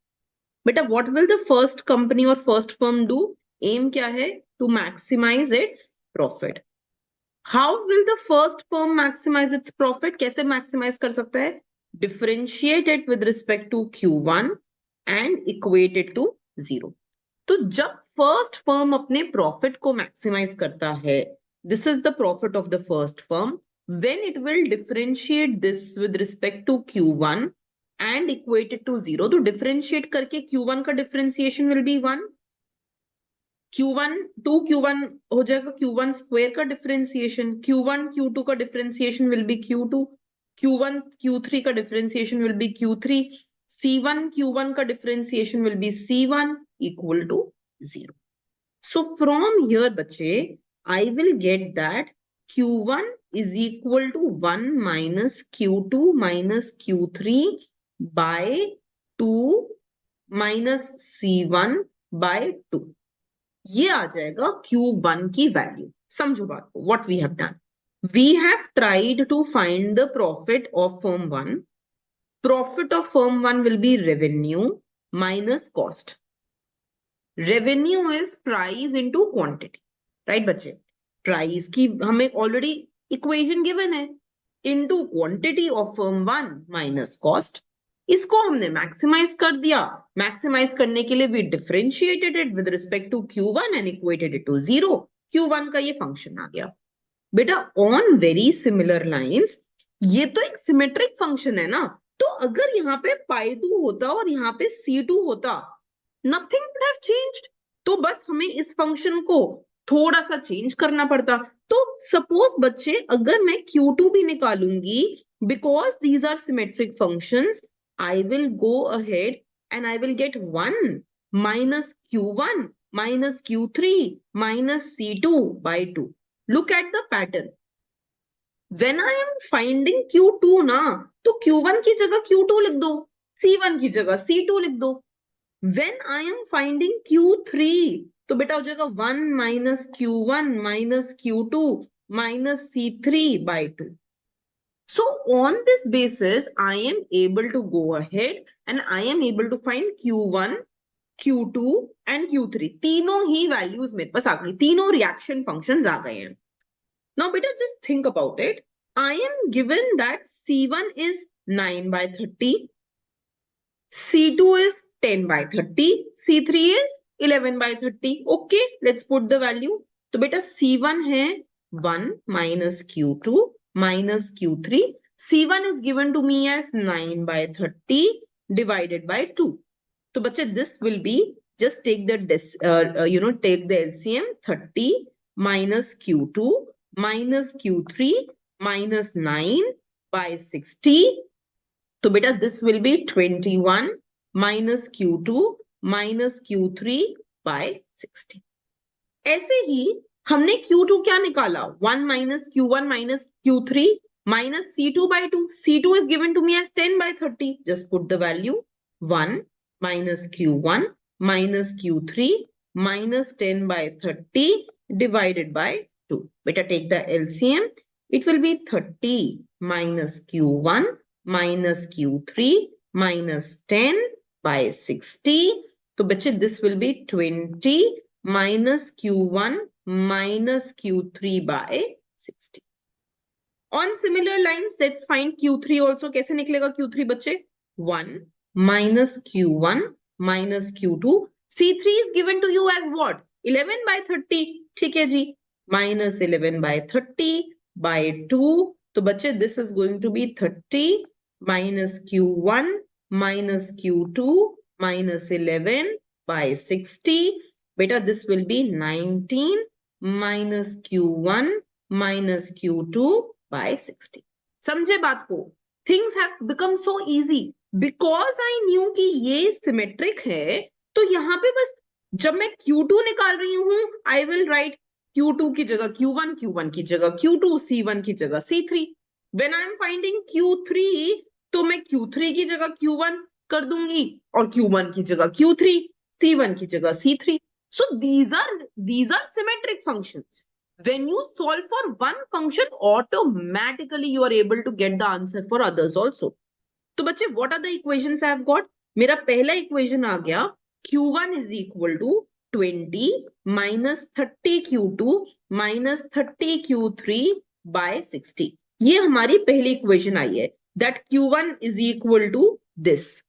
बेटा, what will the first company or first firm do? Aim क्या है? To maximize its profit. How will the first firm maximize its profit? कैसे maximize कर सकता है? Differentiate it with respect to Q1 and equate it to 0. तो जब first firm अपने profit को maximize करता है, this is the profit of the first firm, when it will differentiate this with respect to Q1 and equate it to 0. तो differentiate करके Q1 का differentiation will be 1. Q1 2 Q1 हो जाएगा Q1 square का differentiation, Q1 Q2 का differentiation will B Q2, Q1 Q3 का differentiation will B Q3, C1 Q1 का differentiation will be C1 equal to 0. So from here बच्चे, I will get that Q1 is equal to 1 minus Q2 minus Q3 by 2 minus C1 by 2. ये आ जाएगा Q1 की value. समझो बात को. What we have done? We have tried to find the profit of firm 1. Profit of firm 1 will be revenue minus cost. Revenue is price into quantity. Right बच्चे? Price की हमें already equation given है. Into quantity of firm 1 minus cost. इसको हमने maximise कर दिया. Maximise करने के लिए we differentiated it with respect to Q1 and equated it to 0. Q1 का ये फंक्शन आ गया. बेटा, ऑन वेरी सिमिलर लाइंस, ये तो एक सिमेट्रिक फंक्शन है ना, तो अगर यहाँ पे π2 होता और यहाँ पे C2 होता, नथिंग वुड हैव चेंज्ड. तो बस हमें इस फंक्शन को थोड़ा सा चेंज करना पड़ता. तो सपोज बच्चे, अगर मैं Q2 भी निकालूंगी, because these are symmetric functions, I will go ahead and I will get 1 minus Q1 minus Q3 minus C2 by 2. Look at the pattern. When I am finding Q2 ना, तो Q1 की जगह Q2 लिख दो, C1 की जगह C2 लिख दो. When I am finding Q3, तो बेटा हो जाएगा 1 minus Q1 minus Q2 minus C3 by 2. So on this basis, I am able to go ahead and I am able to find Q1, Q2 and Q3. तीनों ही values मेरे पास आ गई, तीनों reaction functions आ गए हैं. Now beta, just think about it. I am given that C1 is 9 by 30, C2 is 10 by 30, C3 is 11 by 30. Okay, let's put the value. तो बेटा C1 है 1 minus Q2 minus Q3. C1 is given to me as 9 by 30 divided by 2. तो बच्चे, this will be, just take the take the LCM. 30 minus Q2 minus Q3 minus 9 by 60. तो बेटा this will be 21 minus Q2 minus Q3 by 60. ऐसे ही हमने Q2 क्या निकाला? 1 minus Q1 minus Q3 minus C2 by 2. C2 is given to me as 10 by 30. Just put the value 1 minus Q1 minus Q3 minus 10 by 30 divided by 2. Beta, take the LCM. It will be 30 minus Q1 minus Q3 minus 10 by 60. So, बच्चे, this will be 20 minus Q1 minus Q3 by 60. On similar lines, let's find Q3 also. कैसे निकलेगा Q3 बच्चे? 1 minus Q1 minus Q2. C3 is given to you as what? 11 by 30. ठीक है जी. Minus 11 by 30 by 2. तो बच्चे, this is going to be 30 minus Q1 minus Q2 minus 11 by 60. Beta, this will be 19 minus Q1 minus Q2 by 60. समझे बात को? Things have become so easy because I knew कि ये symmetric है. तो यहाँ पे बस जब मैं Q2 निकाल रही हूँ, I will write Q2 की जगह Q1, Q1 की जगह Q2, C1 की जगह C3. When I am finding Q3, तो मैं Q3 की जगह Q1 कर दूंगी और Q1 की जगह Q3, C1 की जगह C3. So these are symmetric functions. When you solve for one function, automatically you are able to get the answer for others also. तो बच्चे, what are the equations I have got? मेरा पहला equation आ गया Q1 is equal to 20 minus 30 Q2 minus 30 Q3 by 60. ये हमारी पहली equation आई है. That Q1 is equal to this.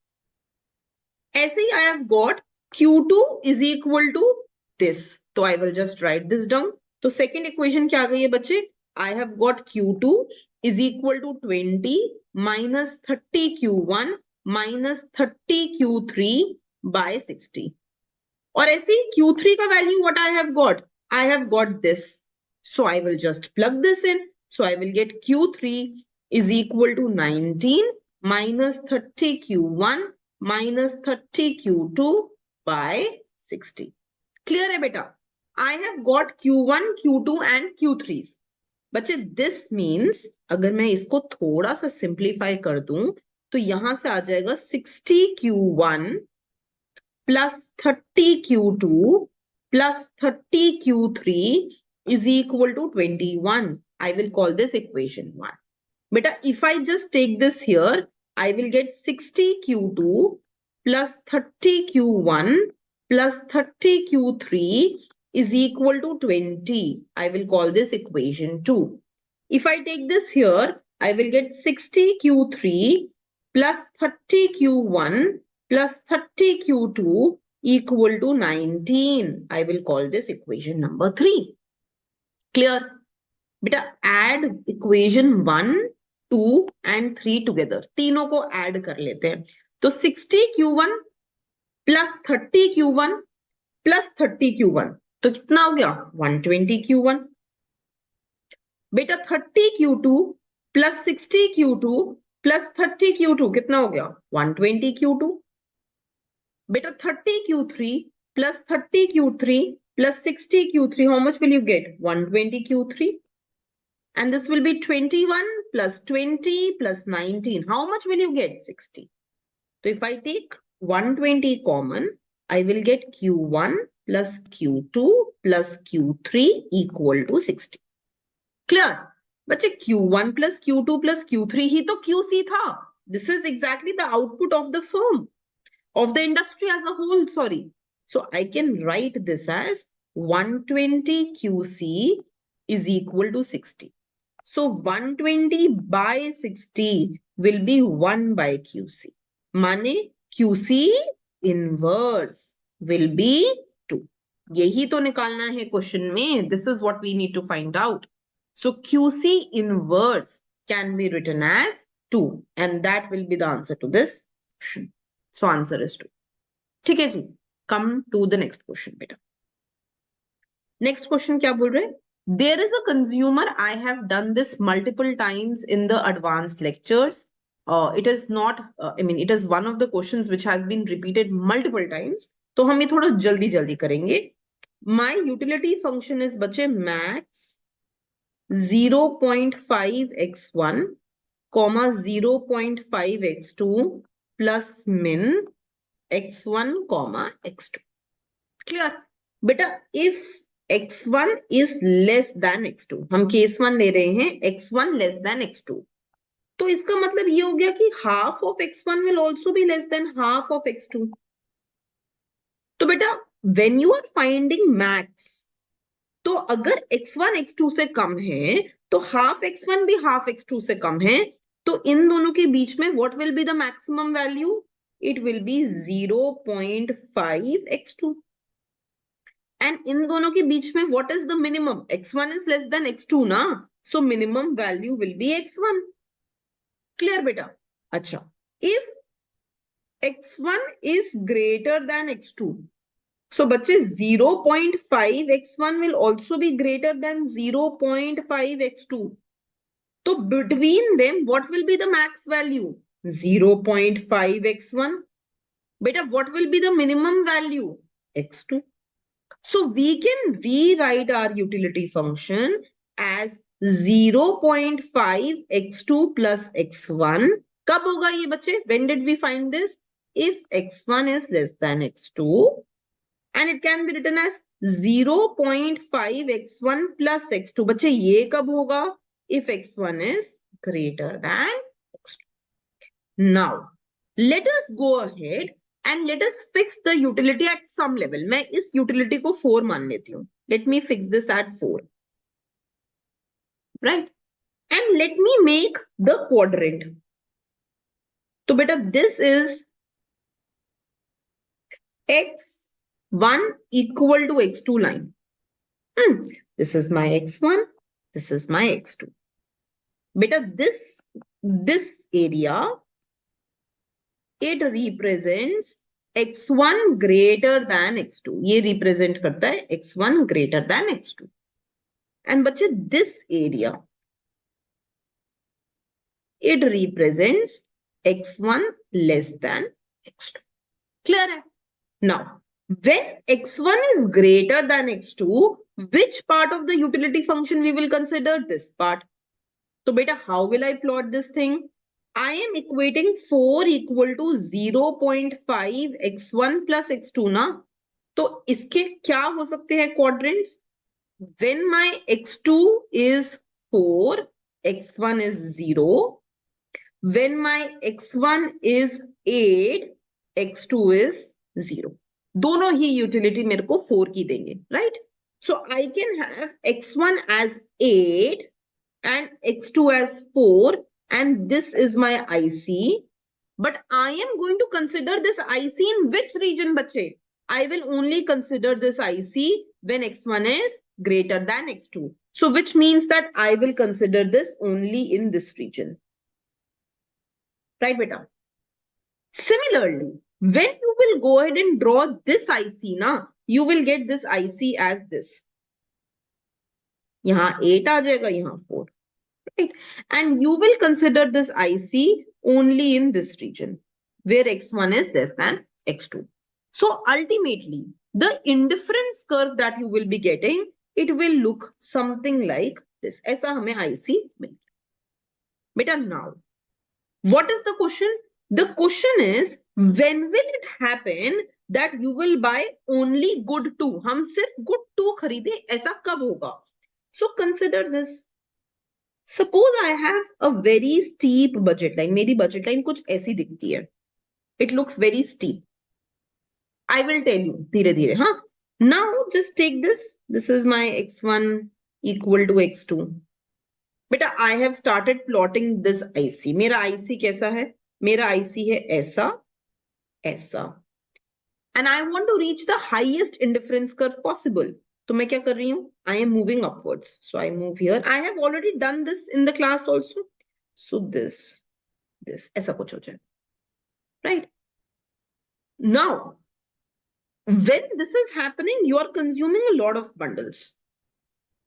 ऐसे ही I have got Q2 is equal to this. तो I will just write this down. तो second equation क्या आ गई है बच्चे? I have got Q2 is equal to 20 minus 30 Q1 minus 30 Q3 by 60. और ऐसे ही Q3 का value what I have got? I have got this. So I will just plug this in. So I will get Q3 is equal to 19 minus 30 Q1 minus 30 Q2 by 60. Clear है बेटा? I have got Q1, Q2 and Q3s. बच्चे, this means अगर मैं इसको थोड़ा सा simplify कर दूं तो यहां से आ जाएगा 60 Q1 plus 30 Q2 plus 30 Q3 is equal to 21. I will call this equation 1. Beta, if I just take this here, I will get 60 Q2 plus 30 Q1 plus 30 Q3 is equal to 20. I will call this equation 2. If I take this here, I will get 60 Q3 plus 30 Q1 plus 30 Q2 equal to 19. I will call this equation number 3. Clear? Beta, add equation 1, 2 and 3 together. तीनों को add कर लेते हैं. तो 60 Q1 plus 30 Q1 plus 30 Q1. तो कितना हो गया? 120 Q1. बेटा 30 Q2 plus 60 Q2 plus 30 Q2 कितना हो गया? 120 Q2. बेटा 30 Q3 plus 30 Q3 plus 60 Q3, how much will you get? 120 Q3. And this will be 21 plus 20 plus 19. How much will you get? 60. So if I take 120 common, I will get Q1 plus Q2 plus Q3 equal to 60. Clear? बच्चे, Q1 plus Q2 plus Q3 ही तो QC था. This is exactly the output of the firm, of the industry as a whole, sorry. So I can write this as 120 QC is equal to 60. So 120 by 60 will be 1 by QC. माने QC inverse will be 2. यही तो निकालना है question में. This is what we need to find out. So QC inverse can be written as 2 and that will be the answer to this question. So answer is 2. ठीक है जी. Come to the next question बेटा. Next question क्या बोल रहे हैं? There is a consumer. I have done this multiple times in the advanced lectures. It is not, it is one of the questions which has been repeated multiple times. तो हम ये थोड़ा जल्दी जल्दी करेंगे. My utility function is बच्चे max 0.5 x1, 0.5 x2 plus min x1, x2. Clear? बेटा if x1 is less than x2, हम केस 1 ले रहे हैं, x1 less than x2, तो इसका मतलब ये हो गया कि half of x1 will also be less than half of x2. तो बेटा when you are finding max, तो अगर x1 x2 से कम है तो half x1 भी half x2 से कम है, तो इन दोनों के बीच में what will be the maximum value? It will be 0.5 x2. And इन दोनों के बीच में what is the minimum? x1 is less than x2 ना, so minimum value will be x1. Clear बेटा? अच्छा, if x1 is greater than x2, so बच्चे 0.5 x1 will also be greater than 0.5 x2. तो between them what will be the max value? 0.5 x1. Beta, what will be the minimum value? x2. So we can rewrite our utility function as 0.5 x2 plus x1. कब होगा ये बच्चे? When did we find this? If x1 is less than x2, and it can be written as 0.5 x1 plus x2. बच्चे ये कब होगा? If x1 is greater than x2. Now let us go ahead and let us fix the utility at some level. मैं इस utility को 4 मान लेती हूँ. Let me fix this at 4. Right? And let me make the quadrant. तो बेटा this is x1 equal to x2 line. This is my x1, this is my x2. Beta, this area, it represents x1 greater than x2. ये represent करता है x1 greater than x2. And बच्चे this area, it represents x1 less than x2. Clear है? Now, when x1 is greater than x2, which part of the utility function we will consider? This part. So beta, how will I plot this thing? I am equating 4 equal to 0.5 x1 plus x2 ना, तो इसके क्या हो सकते हैं quadrants? When my x2 is 4, x1 is 0. When my x1 is 8, x2 is 0. दोनों ही utility मेरे को 4 की देंगे, right? So I can have x1 as 8 and x2 as 4, and this is my IC. But I am going to consider this IC in which region, bache? I will only consider this IC when x1 is greater than x2. So which means that I will consider this only in this region. Right, beta? Similarly, when you will go ahead and draw this IC, na, you will get this IC as this. यहाँ 8 आ जाएगा, यहाँ 4. Right? And you will consider this IC only in this region where x1 is less than x2. So ultimately, the indifference curve that you will be getting, it will look something like this. ऐसा हमें IC मिल गया. Beta, now, what is the question? The question is, when will it happen that you will buy only good 2? हम सिर्फ good 2 खरीदे, ऐसा कब होगा? So consider this. Suppose I have a very steep budget line. मेरी budget line कुछ ऐसी दिखती है. It looks very steep. I will tell you धीरे धीरे, हाँ. Now just take this. This is my x1 equal to x2. बेटा I have started plotting this IC. मेरा IC कैसा है? मेरा IC है ऐसा, ऐसा. And I want to reach the highest indifference curve possible. तो मैं क्या कर रही हूँ? I am moving upwards. So I move here. I have already done this in the class also. So this, ऐसा कुछ हो जाए. Right? Now, when this is happening, you are consuming a lot of bundles.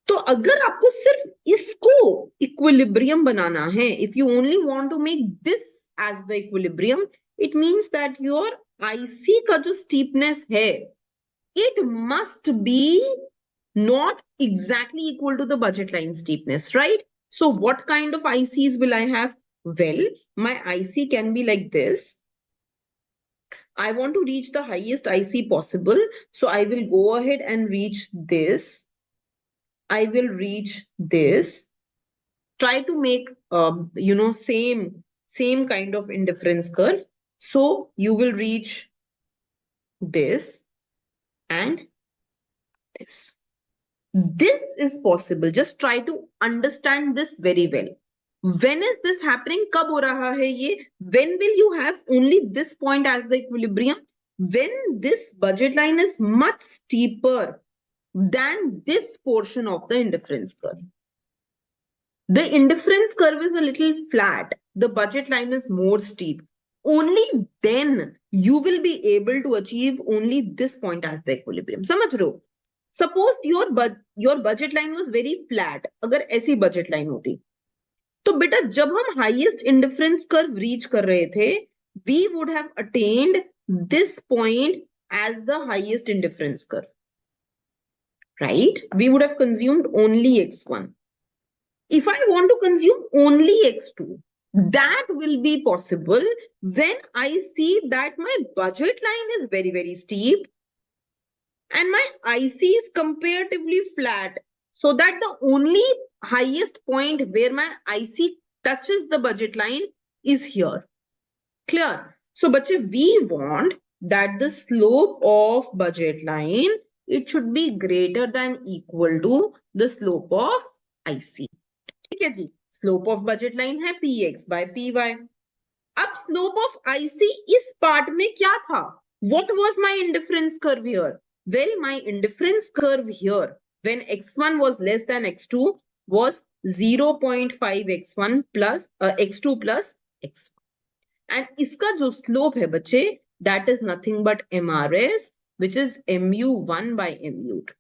तो अगर आपको सिर्फ इसको equilibrium बनाना है, if you only want to make this as the equilibrium, it means that your IC का जो steepness है, it must be not exactly equal to the budget line steepness, right? So what kind of ICs will I have? Well, my IC can be like this. I want to reach the highest IC possible. So I will go ahead and reach this. I will reach this. Try to make, same kind of indifference curve. So you will reach this and this. This is possible. Just try to understand this very well. When is this happening? कब हो रहा है ये? When will you have only this point as the equilibrium? When this budget line is much steeper than this portion of the indifference curve. The indifference curve is a little flat. The budget line is more steep. Only then you will be able to achieve only this point as the equilibrium. समझ रहे हो? Suppose your budget line was very flat. अगर ऐसी budget line होती, तो बेटा जब हम highest indifference curve reach कर रहे थे, we would have attained this point as the highest indifference curve. Right? We would have consumed only x1. If I want to consume only x2, that will be possible when I see that my budget line is very, very steep and my IC is comparatively flat, so that the only highest point where my IC touches the budget line is here. Clear? So, bache, we want that the slope of budget line, it should be greater than equal to the slope of IC. ठीक है जी, slope of budget line है px by py. अब slope of IC इस part में क्या था? What was my indifference curve here? Well, my indifference curve here when x1 was less than x2 was 0.5 x1 plus x2 plus x1. And इसका जो slope है बच्चे, that is nothing but MRS, which is mu1 by mu2.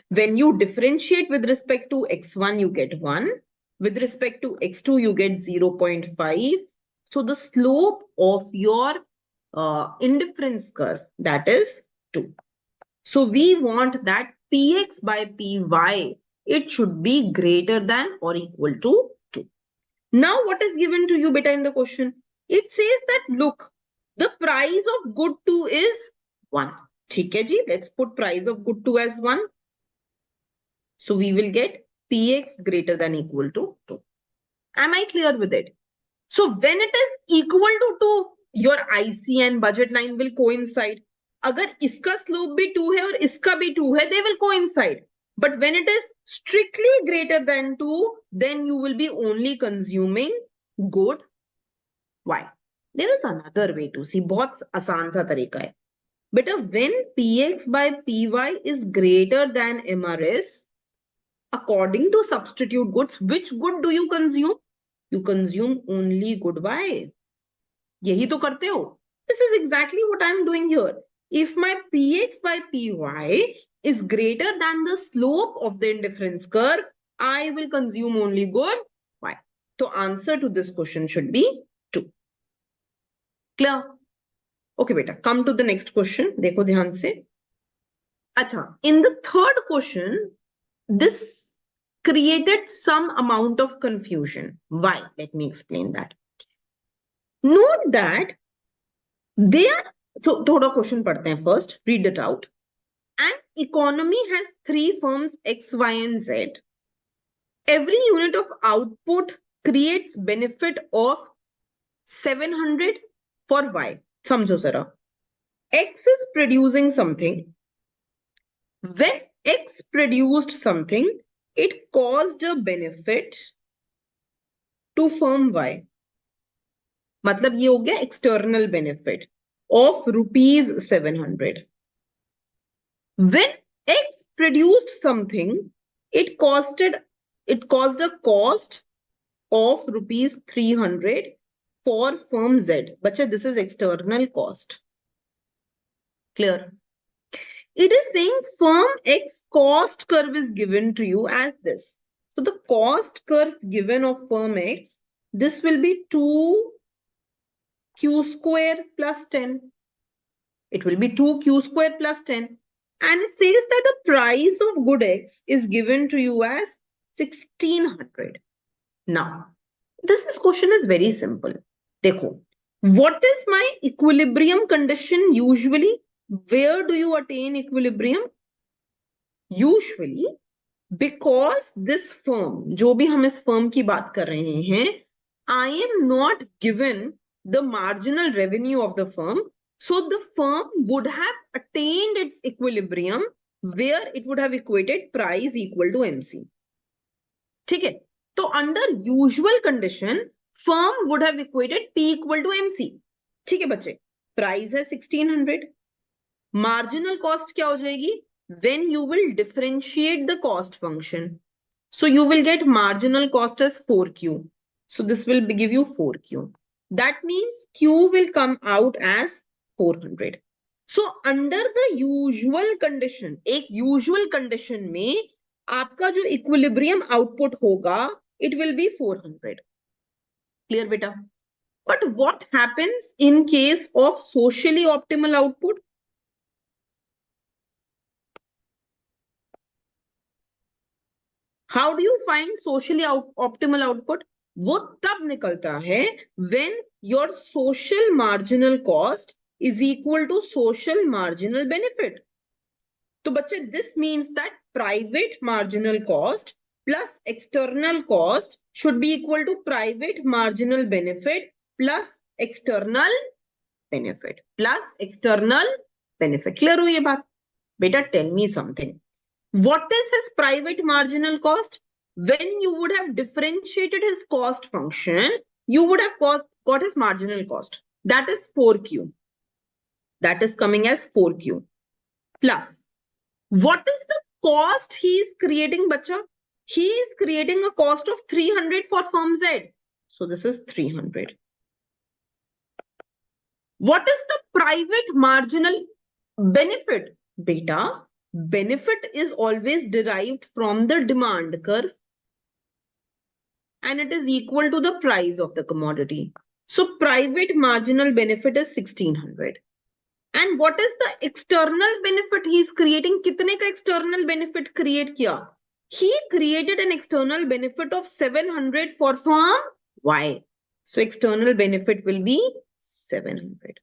When you differentiate with respect to x1, you get 1. With respect to x2, you get 0.5. So the slope of your indifference curve, that is 2. So we want that px by py, it should be greater than or equal to 2. Now what is given to you beta in the question? It says that, look, the price of good 2 is 1. ठीक है जी, let's put price of good 2 as 1. So we will get px greater than equal to 2. Am I clear with it? So when it is equal to 2, your IC and budget line will coincide. अगर इसका slope भी 2 है और इसका भी 2 है, they will coincide. But when it is strictly greater than 2, then you will be only consuming good y. There is another way to see. बहुत आसान सा तरीका है. But when px by py is greater than MRS, according to substitute goods, which good do you consume? You consume only good y. यही तो करते हो. This is exactly what I am doing here. If my px by py is greater than the slope of the indifference curve, I will consume only good y. So answer to this question should be 2. Clear? Okay, beta. Come to the next question. देखो ध्यान से. अच्छा, in the third question, this created some amount of confusion. Why? Let me explain that. Note that there, so thoda question padhte hain first, read it out. An economy has 3 firms X, Y and Z. Every unit of output creates benefit of 700 for Y. Samjho zara. X is producing something. When X produced something, it caused a benefit to firm Y. मतलब ये हो गया external benefit of rupees 700. When X produced something, it caused a cost of rupees 300 for firm Z. Bacha, this is external cost. Clear? It is saying firm X cost curve is given to you as this. So the cost curve given of firm X, this will be 2q square plus 10. It will be 2q square plus 10. And it says that the price of good X is given to you as 1600. Now, this question is very simple. देखो, What is my equilibrium condition usually? Where do you attain equilibrium? Usually, because this firm, जो भी हम इस firm की बात कर रहे हैं, I am not given the marginal revenue of the firm. So the firm would have attained its equilibrium where it would have equated price equal to MC. ठीक है? तो under usual condition, firm would have equated P equal to MC. ठीक है बच्चे? Price है 1600. Marginal cost क्या हो जाएगी? When you will differentiate the cost function. So you will get marginal cost as 4Q. So this will give you 4Q. That means Q will come out as 400. So under the usual condition, एक usual condition में आपका जो equilibrium output होगा, it will be 400. Clear beta? But what happens in case of socially optimal output? How do you find socially optimal output? वो तब निकलता है when your social marginal cost is equal to social marginal benefit. तो बच्चे this means that private marginal cost plus external cost should be equal to private marginal benefit plus external benefit plus external benefit. Clear हुई ये बात? बेटा tell me something. What is his private marginal cost? When you would have differentiated his cost function, you would have got his marginal cost. That is 4Q. That is coming as 4Q. Plus, what is the cost he is creating, bacha? He is creating a cost of 300 for firm Z. So this is 300. What is the private marginal benefit? Beta, benefit is always derived from the demand curve and it is equal to the price of the commodity. So private marginal benefit is 1600. And what is the external benefit he is creating? कितने का external benefit create किया? He created an external benefit of 700 for firm Y. So external benefit will be 700.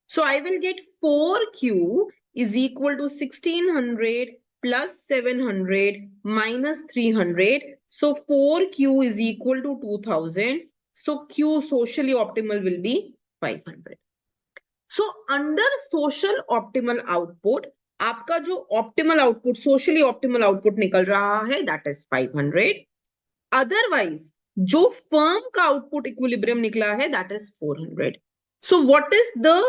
So I will get 4Q is equal to 1600 plus 700 minus 300. So 4Q is equal to 2000. So Q socially optimal will be 500. So under social optimal output, आपका जो optimal output, socially optimal output निकल रहा है, that is 500. Otherwise, जो firm का output equilibrium निकला है, that is 400. So what is the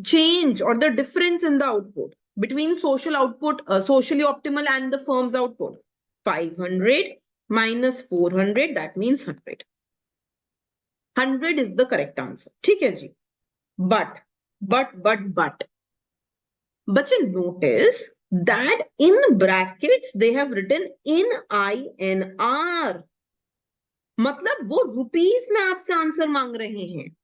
change or the difference in the output between social output, socially optimal and the firm's output? 500 minus 400, that means 100. 100 is the correct answer. ठीक है जी? But, notice that in brackets they have written in INR. मतलब वो rupees में आपसे answer मांग रहे हैं.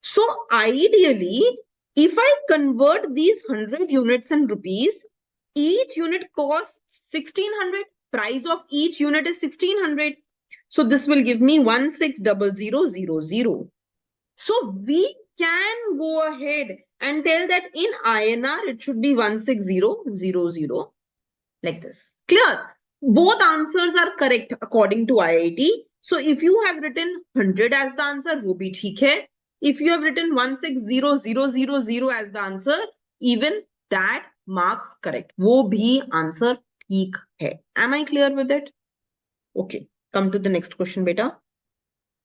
So ideally, if I convert these 100 units in rupees, each unit costs 1600. Price of each unit is 1600. So this will give me 160000. So we can go ahead and tell that in INR it should be 16000 like this. Clear? Both answers are correct according to IIT. So if you have written 100 as the answer, वो भी ठीक है. If you have written 160000 as the answer, even that marks correct. वो भी answer ठीक है. Am I clear with it? Okay. Come to the next question, beta.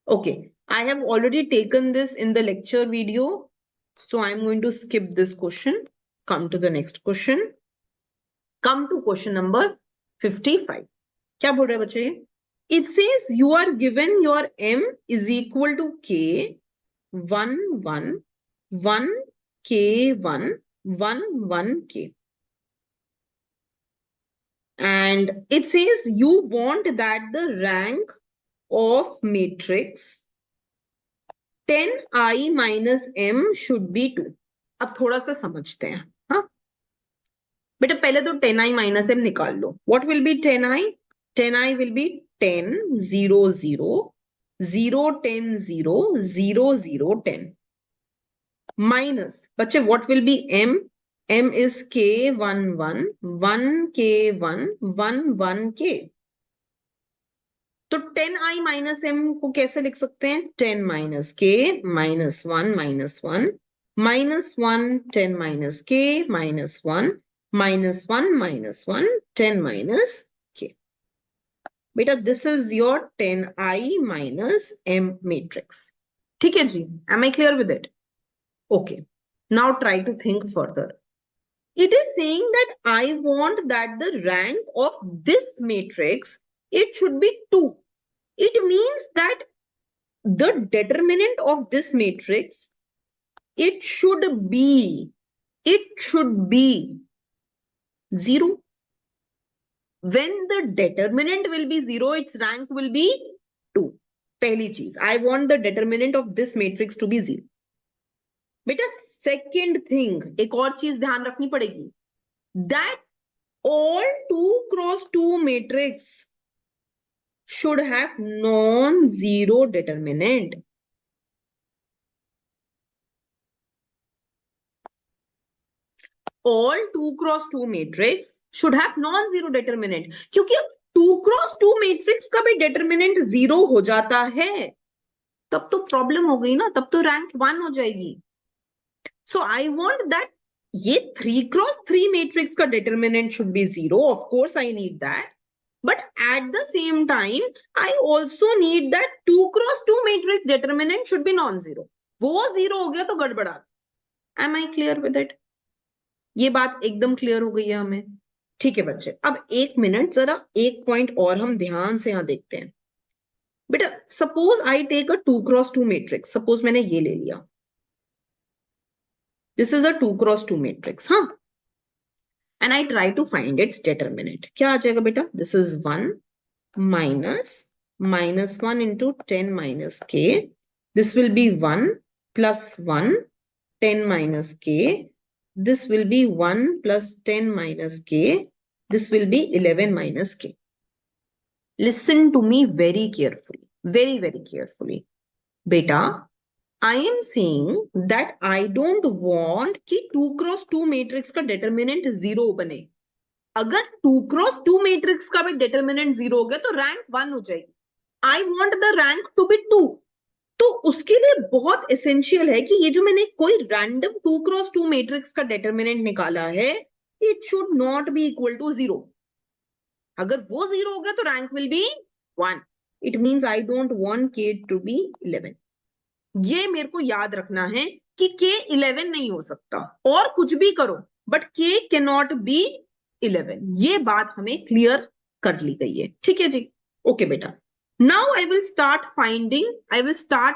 Okay. I have already taken this in the lecture video. So I'm going to skip this question. Come to the next question. Come to question number 55. क्या बोल रहे बच्चे? It says you are given your M is equal to K 1 1 1 K 1 1 1 K. And it says you want that the rank of matrix 10I minus M should be 2. अब थोड़ा सा समझते हैं. हाँ बेटा पहले तो 10I minus M निकाल लो. What will be 10I? 10I will be 10 0 0 0 10 0 0 0 10 minus बच्चे what will be m? M is k 1 1 1 k 1 1 1 k. तो 10i माइनस m को कैसे लिख सकते हैं? 10 minus k minus 1 minus 1 minus 1 10 minus k minus 1 minus 1 minus 1 10 minus k. बेटा this is your 10i minus m matrix. ठीक है जी, am I clear with it? Okay, now try to think further. It is saying that I want that the rank of this matrix, it should be 2. It means that the determinant of this matrix, it should be 0. When the determinant will be 0, its rank will be 2. पहली चीज, I want the determinant of this matrix to be 0. बेटा second thing, एक और चीज ध्यान रखनी पड़ेगी, that all 2 cross 2 matrix should have non-zero determinant. All 2 cross 2 matrix should have non-zero determinant. क्योंकि 2 cross 2 matrix का भी determinant 0 हो जाता है, तब तो प्रॉब्लम हो गई ना, तब तो रैंक 1 हो जाएगी. So I want that ये 3 cross 3 matrix का determinant should be 0. Of course I need that. But at the same time, I also need that 2 cross 2 matrix determinant should be non-zero. वो 0 हो गया तो गड़बड़ा. Am I clear with it? ये बात एकदम क्लियर हो गई है हमें. ठीक है बच्चे, अब एक मिनट जरा एक पॉइंट और हम ध्यान से यहां देखते हैं. बेटा suppose I take a 2 cross 2 matrix. Suppose मैंने ये ले लिया. This is a 2 cross 2 matrix, huh? And I try to find its determinant. क्या आ जाएगा बेटा? This is 1 minus 1 into 10 minus k. This will be 1 plus 1 10 minus k. This will be 1 plus 10 minus k. This will be 11 minus k. Listen to me very carefully. Very, very carefully. Beta, I am saying that I don't want कि 2 cross 2 matrix का determinant 0 बने. अगर 2 cross 2 matrix का भी determinant 0 हो गया तो rank 1 हो जाएगी. I want the rank to be 2. तो उसके लिए बहुत essential है कि ये जो मैंने कोई random 2 cross 2 matrix का determinant निकाला है, it should not be equal to 0. अगर वो 0 हो गया तो rank will be 1. It means I don't want k to be 11. ये मेरे को याद रखना है कि k 11 नहीं हो सकता, और कुछ भी करो बट k कैनॉट बी 11. ये बात हमें क्लियर कर ली गई है. ठीक है जी, ओके बेटा. Now I will start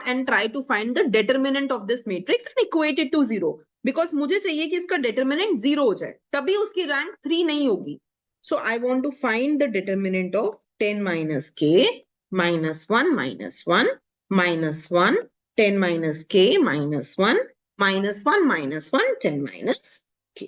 and try to find the determinant of this matrix and equate it to 0. Because मुझे चाहिए कि इसका डिटरमिनेंट 0 हो जाए, तभी उसकी रैंक 3 नहीं होगी. So I want to find the determinant of 10 minus k minus 1 minus 1 minus 1 10 minus k minus 1 minus 1 minus 1 10 minus k.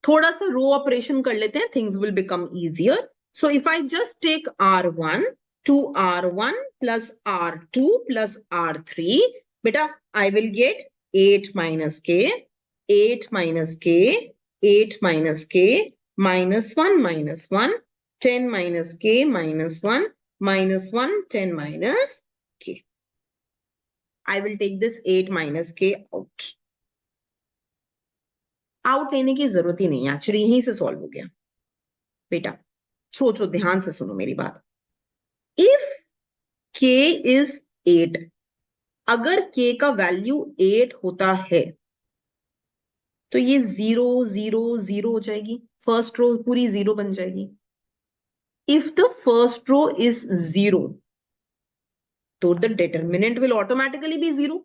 थोड़ा सा रो ऑपरेशन कर लेते हैं, things will become easier. So if I just take r1 to r1 plus r2 plus r3, beta I will get 8 minus k 8 minus k 8 minus k minus 1 minus 1 10 minus k minus 1 minus 1 10 minus k. I will take this 8 minus k out. Out लेने की जरूरत ही नहीं है, actually यहीं से solve हो गया. बेटा सोचो, ध्यान से सुनो मेरी बात. इफ k is 8, अगर k का वैल्यू 8 होता है तो ये 0 0 0 हो जाएगी. फर्स्ट रो पूरी 0 बन जाएगी. If the first row is 0, so the determinant will automatically be 0.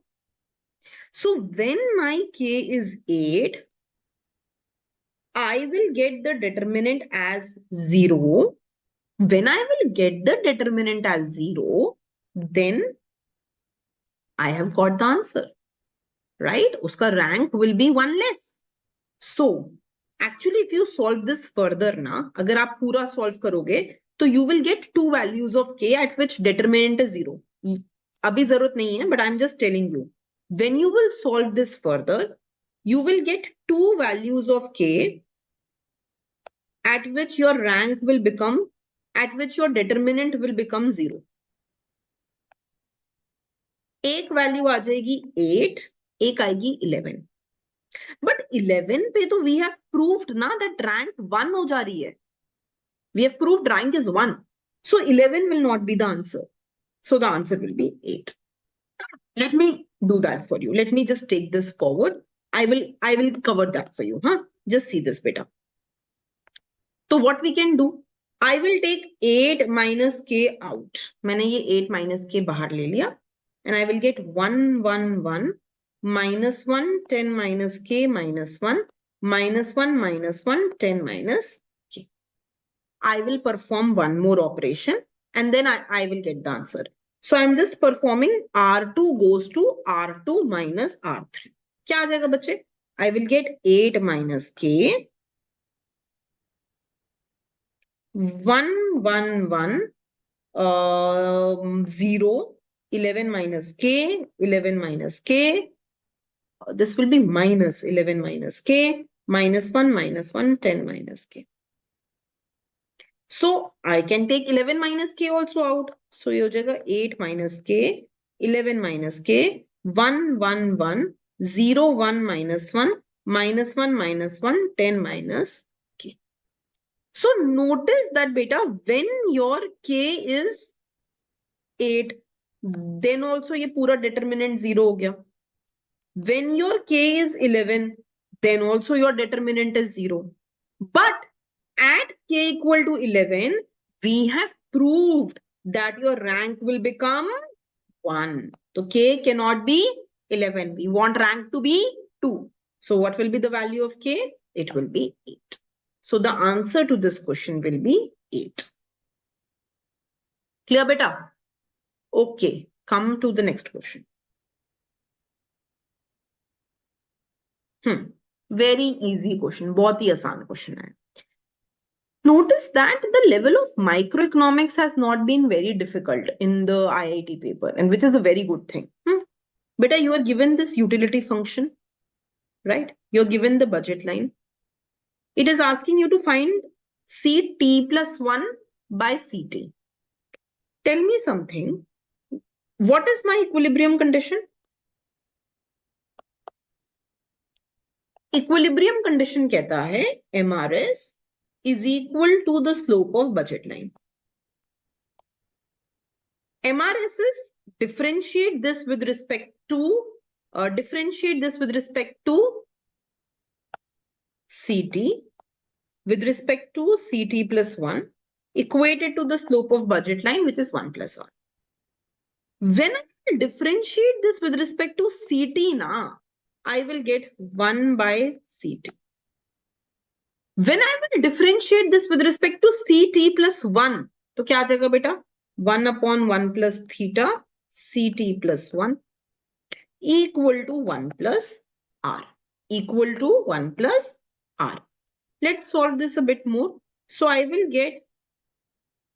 So when my k is 8, I will get the determinant as 0. When I will get the determinant as 0, then I have got the answer, right? Uska rank will be 1 less. So actually if you solve this further na, agar aap pura solve karoge, तो you will get two values of k at which determinant is 0. अभी जरूरत नहीं है, but I'm just telling you. When you will solve this further, you will get two values of k at which your rank will become, at which your determinant will become 0. एक value आ जाएगी 8, एक आएगी 11. But 11 पे तो we have proved ना that rank 1 हो जा रही है. We have proved rank is 1. So 11 will not be the answer. So the answer will be 8. Let me do that for you. Let me just take this forward. I will cover that for you. Huh? Just see this beta. So what we can do? I will take 8 minus k out. मैंने ये 8 minus k बाहर ले लिया. And I will get 1, 1, 1, minus 1, 10 minus k minus 1, minus 1, minus 1, 10 minus k. I will perform one more operation and then I will get the answer. So I'm just performing R2 goes to R2 minus R3. क्या आ जाएगा बच्चे? I will get 8 minus k, 1, 1, 1, 0, 11 minus k, 11 minus k. This will be minus 11 minus k, minus 1, minus 1, 10 minus k. So I can take 11 minus k also out. So ये हो जाएगा 8 minus k, 11 minus k, 1, 1, 1, 0, 1 minus 1, minus 1, minus 1, 10 minus k. So notice that beta, when your k is 8, then also ये पूरा determinant 0 हो गया. When your k is 11, then also your determinant is 0. But at k equal to 11, we have proved that your rank will become 1. So k cannot be 11. We want rank to be 2. So what will be the value of k? It will be 8. So the answer to this question will be 8. Clear beta? Okay, come to the next question. Very easy question. बहुत ही आसान question है. Notice that the level of microeconomics has not been very difficult in the IIT paper, and which is a very good thing. Beta, you are given this utility function, right? You're given the budget line. It is asking you to find CT plus 1 by CT. Tell me something. What is my equilibrium condition? Equilibrium condition कहता है MRS is equal to the slope of budget line. MRS is differentiate this with respect to CT with respect to CT plus 1 equated to the slope of budget line, which is 1 plus 1. When I will differentiate this with respect to CT now, I will get 1 by CT. When I will differentiate this with respect to CT plus 1, तो क्या आ जाएगा बेटा? 1 upon 1 plus theta CT plus 1 equal to 1 plus R. Equal to 1 plus R. Let's solve this a bit more. So I will get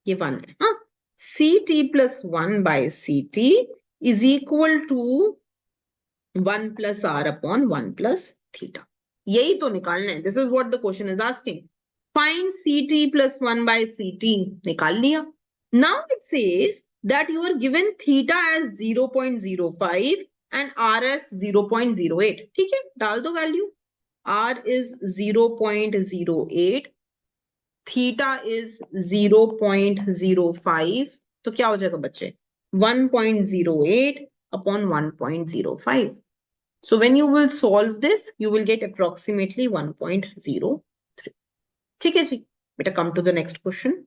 ये 1 है, हाँ? CT plus 1 by CT is equal to 1 plus R upon 1 plus theta. यही तो निकालना है. This is what the question is asking. Find CT plus 1 by CT. निकाल लिया. Now it says that you are given theta as 0.05 and R as 0.08. ठीक है? डाल दो value. R is 0.08. Theta is 0.05. तो क्या हो जाएगा बच्चे? 1.08 upon 1.05. So when you will solve this, you will get approximately 1.03. ठीक है जी? Better come to the next question.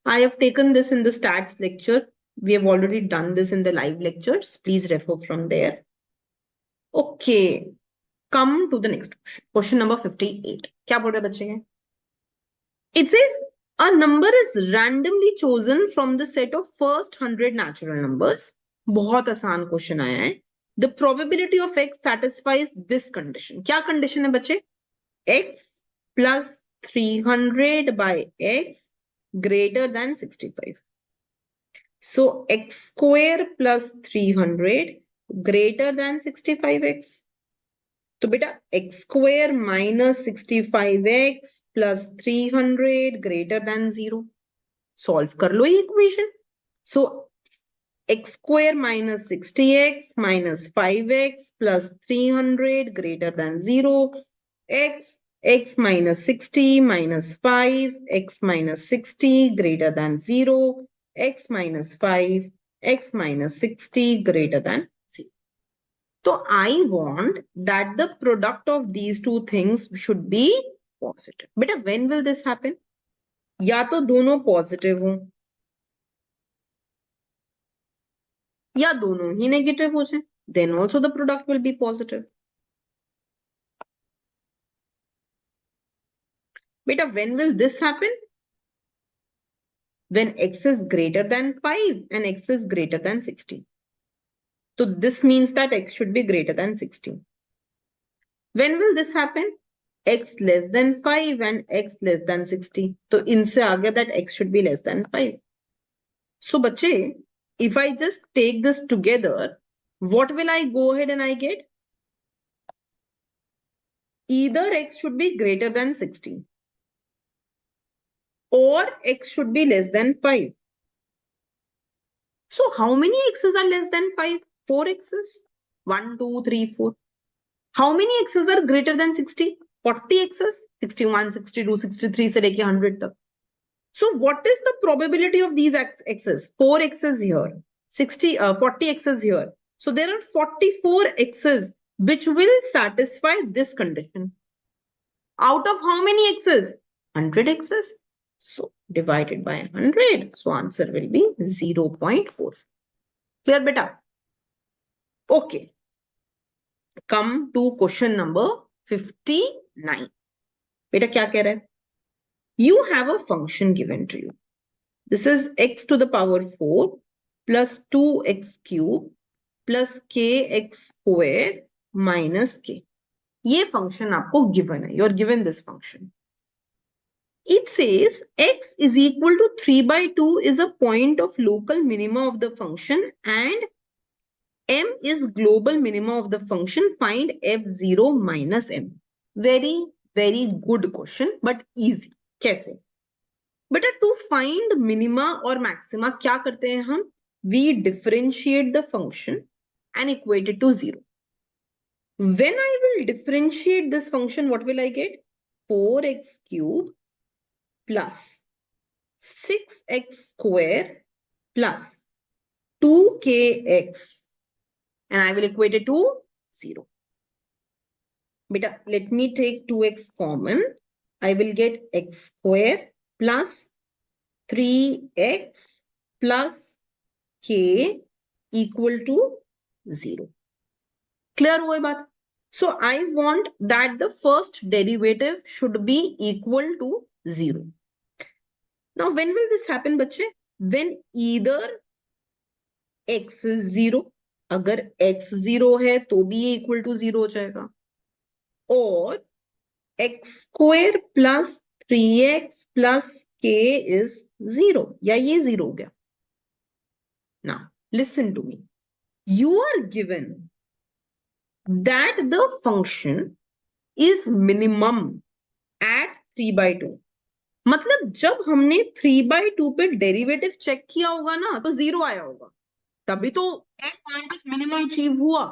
I have taken this in the stats lecture. We have already done this in the live lectures. Please refer from there. Okay. Come to the next question. Question number 58. क्या बोल रहे बच्चे? It says a number is randomly chosen from the set of first 100 natural numbers. बहुत आसान question आया है. The probability of x satisfies this condition. क्या condition है बच्चे? X plus 300 by x greater than 65. So x square plus 300 greater than 65x. तो बेटा x square minus 65x plus 300 greater than 0. Solve कर लो ये equation. So x square minus 60x minus 5x plus 300 greater than 0. X minus 60 minus 5, x minus 60 greater than 0, x minus 5, x minus 60 greater than 0. So I want that the product of these two things should be positive. Beta, when will this happen? या तो दोनों positive हों या दोनों ही negative हो जाए, then also the product will be positive. Beta, when will this happen? When x is greater than 5 and x is greater than 60. So this means that x should be greater than 60. When will this happen? X less than 5 and x less than 60. So inse aage that x should be less than 5. So bache, if I just take this together, what will I go ahead and I get? Either x should be greater than 60 or x should be less than 5. So how many x's are less than 5? 4 x's. 1, 2, 3, 4. How many x's are greater than 60? 40 x's. 61, 62, 63 से लेके 100 तक. So what is the probability of these x's? 4 x's here. 40 x's here. So there are 44 x's which will satisfy this condition. Out of how many x's? 100 x's. So divided by 100. So answer will be 0.4. Clear, beta? Okay. Come to question number 59. Beta, kya keh raha hai? You have a function given to you. This is x to the power 4 plus 2x cube plus kx square minus k. ये function आपको given है. You're given this function. It says x is equal to 3 by 2 is a point of local minima of the function and m is global minima of the function. Find f0 minus m. Very, very good question, but easy. कैसे? But to find minima or maxima, क्या करते हैं हम? We differentiate the function and equate it to 0. When I will differentiate this function, what will I get? 4x cube plus 6x square plus 2kx, and I will equate it to 0. Beta, let me take 2x common. I will get x square plus 3x plus k equal to 0. Clear हुआ बात? So I want that the first derivative should be equal to 0. Now when will this happen बच्चे? When either x is 0, अगर x 0 है तो भी ये equal to 0 हो जाएगा, और x square plus 3x plus k is 0, या ये 0 हो गया. Now listen to me. You are given that the function is minimum at 3 by 2. मतलब जब हमने 3 by 2 पे डेरिवेटिव चेक किया होगा ना तो 0 आया होगा, तभी तो एक पॉइंट ऑफ मिनिमम अचीव हुआ.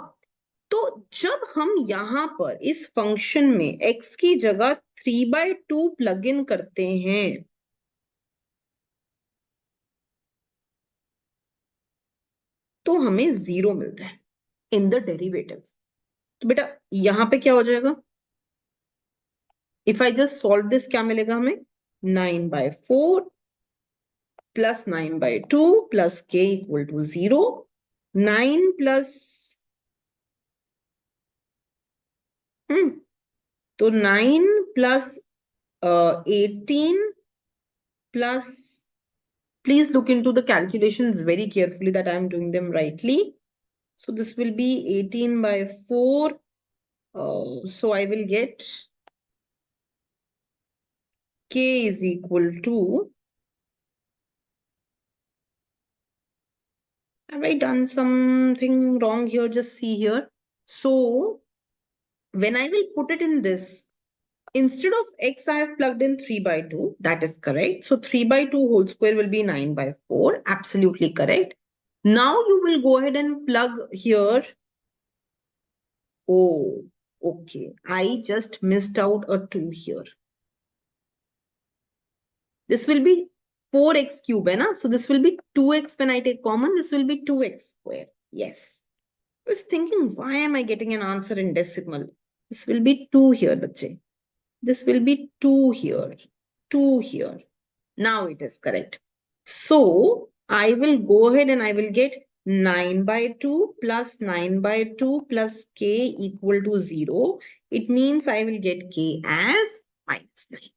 तो जब हम यहां पर इस फंक्शन में x की जगह 3 by 2 प्लग इन करते हैं तो हमें 0 मिलता है इन द डेरिवेटिव. तो बेटा यहां पे क्या हो जाएगा? If I just solve this, क्या मिलेगा हमें? 9 by 4 plus 9 by 2 plus k equal to 0. 9 plus तो 9 plus 18 plus, please look into the calculations very carefully that I am doing them rightly. So this will be 18 by 4. So I will get k is equal to Have I done something wrong here? Just see here. So when I will put it in this, instead of x, I have plugged in 3 by 2. That is correct. So 3 by 2 whole square will be 9 by 4. Absolutely correct. Now you will go ahead and plug here. Oh, okay. I just missed out a 2 here. This will be 4x cube, hai na? So this will be 2x when I take common. This will be 2x square. Yes. I was thinking, why am I getting an answer in decimal? This will be 2 here, bache. This will be 2 here. 2 here. Now it is correct. So I will go ahead and I will get 9 by 2 plus 9 by 2 plus k equal to 0. It means I will get k as -9.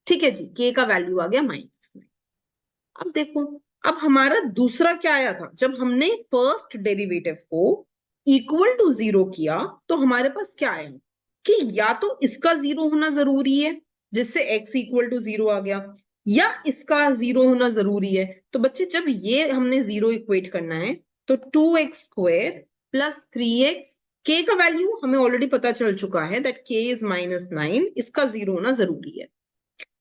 ठीक है जी, k का value आ गया -9. अब देखो, अब हमारा दूसरा क्या आया था? जब हमने फर्स्ट डेरिवेटिव को इक्वल टू 0 किया तो हमारे पास क्या आया कि या तो इसका 0 होना जरूरी है जिससे x इक्वल टू 0 आ गया, या इसका 0 होना जरूरी है. तो बच्चे जब ये हमने 0 इक्वेट करना है तो 2x square plus 3x, k का वैल्यू हमें ऑलरेडी पता चल चुका है दैट k इज -9. इसका 0 होना जरूरी है.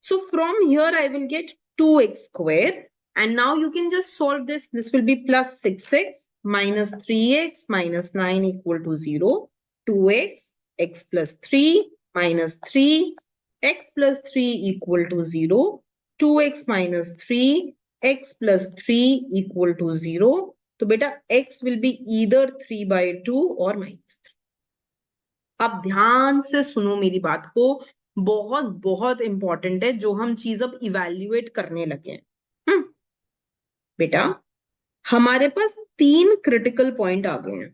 So from here I will get 2x square, and now you can just solve this. This will be plus 6x minus 3x minus 9 equal to 0. 2x, x plus 3 minus 3, x plus 3 equal to 0. 2x minus 3, x plus 3 equal to 0. तो बेटा x will be either 3 by 2 or -3. अब ध्यान से सुनो मेरी बात को, बहुत बहुत इंपॉर्टेंट है जो हम चीज अब इवैल्यूएट करने लगे हैं. बेटा हमारे पास 3 क्रिटिकल पॉइंट आ गए हैं.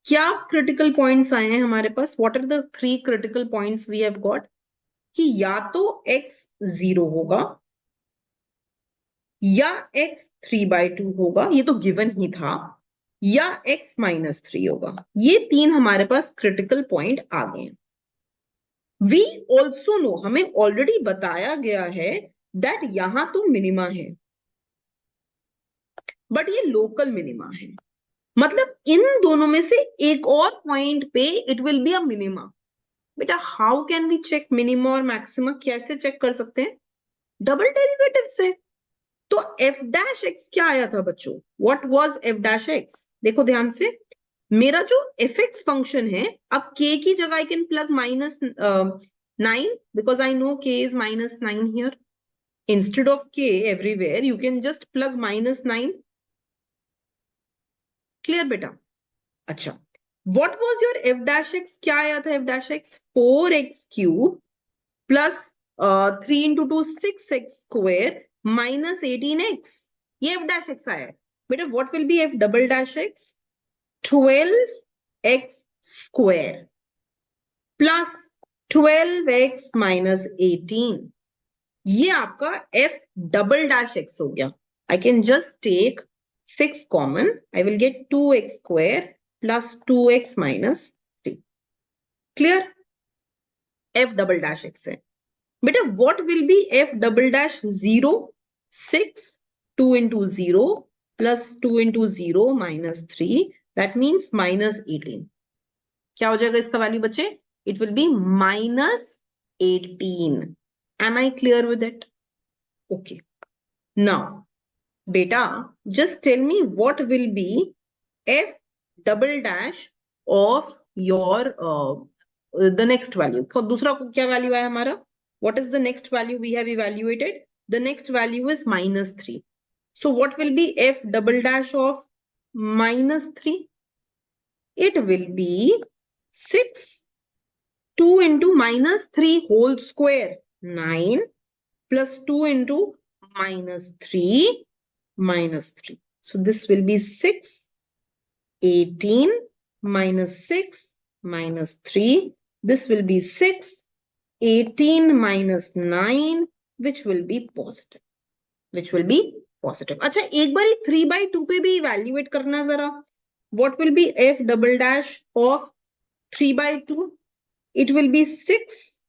क्या क्रिटिकल पॉइंट्स आए हैं हमारे पास? What are the 3 critical points we have got? कि या तो x 0 होगा, या x 3 by 2 होगा, ये तो गिवन ही था, या x -3 होगा. ये 3 हमारे पास क्रिटिकल पॉइंट आ गए हैं. वी ऑल्सो नो, हमें ऑलरेडी बताया गया है दैट यहां तो मिनिमा है बट ये लोकल मिनिमा है. मतलब इन दोनों में से एक और पॉइंट पे it will be a minima. बेटा how can we check minima और मैक्सिमा? कैसे चेक कर सकते हैं? डबल डेरिवेटिव से. तो f डैश एक्स क्या आया था बच्चों? What was f dash x? देखो ध्यान से, मेरा जो fx फंक्शन है, अब k की जगह I can plug -9 because I know k is -9 here. Instead of k everywhere you can just plug -9. Clear बेटा? अच्छा, what was your f dash x? क्या आया था f dash x? 4x cube plus 3 into 2 6x square minus 18x. ये f dash x आया है. बेटा what will be f double dash x? 12x square plus 12x minus 18. ये आपका f double dash x हो गया. I can just take 6 common. I will get 2x square plus 2x minus 3. Clear? f double dash x है. बेटा what will be f double dash 0? 6, 2 into 0 plus 2 into 0 minus 3. That means minus 18. क्या हो जाएगा इसका value बच्चे? It will be minus 18. Am I clear with it? Okay. Now, beta, just tell me what will be f double dash of your the next value. दूसरा क्या value है हमारा? What is the next value we have evaluated? The next value is -3. So what will be f double dash of -3? It will be 6, 2 into -3 whole square, 9 plus 2 into -3 minus 3. So this will be 6, 18 minus 6 minus 3. This will be 6, 18 minus 9, which will be positive. Which will be positive. अच्छा, एक बार 3 by 2 पे भी evaluate करना जरा. What will be f double dash of 3 by 2? It will be 6,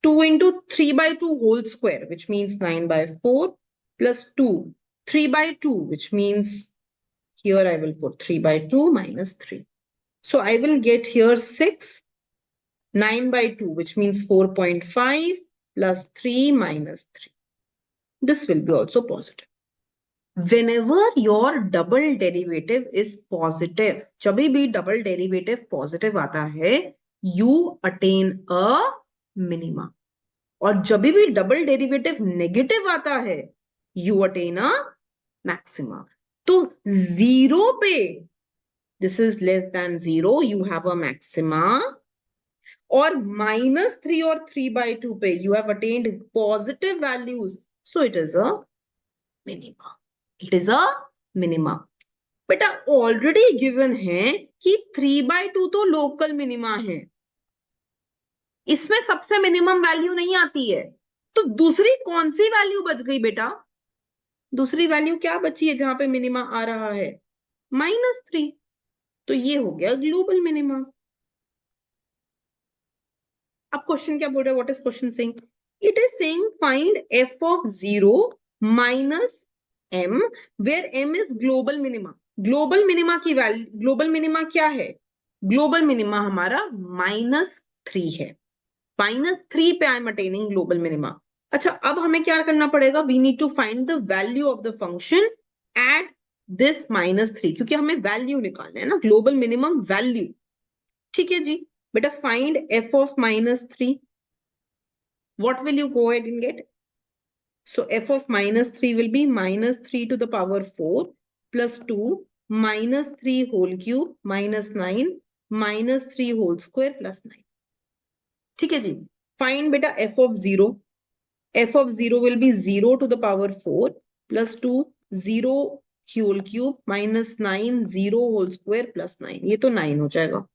2 into 3 by 2 whole square, which means 9 by 4 plus 2. 3 by 2, which means here I will put 3 by 2 minus 3. So I will get here 6, 9 by 2, which means 4.5 plus 3 minus 3. This will be also positive. Whenever your double derivative is positive, जब भी double derivative positive आता है, you attain a minima. और जब भी double derivative negative आता है, you attain a maxima. तो 0 पे, this is less than 0, you have a maxima. और -3 और 3 by 2 पे you have attained positive values. So it is a minima. It is a minima. बेटा already given है कि 3 by 2 तो local minima है. इसमें सबसे मिनिमम वैल्यू नहीं आती है. तो दूसरी कौन सी वैल्यू बच गई बेटा? दूसरी वैल्यू क्या बची है जहां पे मिनिमा आ रहा है? -3. तो ये हो गया ग्लोबल मिनिमा. अब क्वेश्चन क्या बोल रहा है? What is question saying? It is saying find f of 0 minus m where m is global minima. Global minima की वैल्यू, ग्लोबल मिनिमा क्या है? ग्लोबल मिनिमा हमारा -3 है. -3 पे I am attaining global minima. अच्छा, अब हमें क्या करना पड़ेगा? We need to find the value of the function at this -3, क्योंकि हमें वैल्यू निकालना है ना, ग्लोबल मिनिमम वैल्यू. ठीक है जी. बेटा find f of -3. What will you go ahead and get? So f of -3 will be -3 to the power 4 plus 2 -3 whole cube minus 9 -3 whole square plus 9. ठीक है जी. Find बेटा f of 0. f of 0 will be 0 to the power 4 plus 2 0 whole cube minus 9 0 whole square plus 9. ये तो 9 हो जाएगा.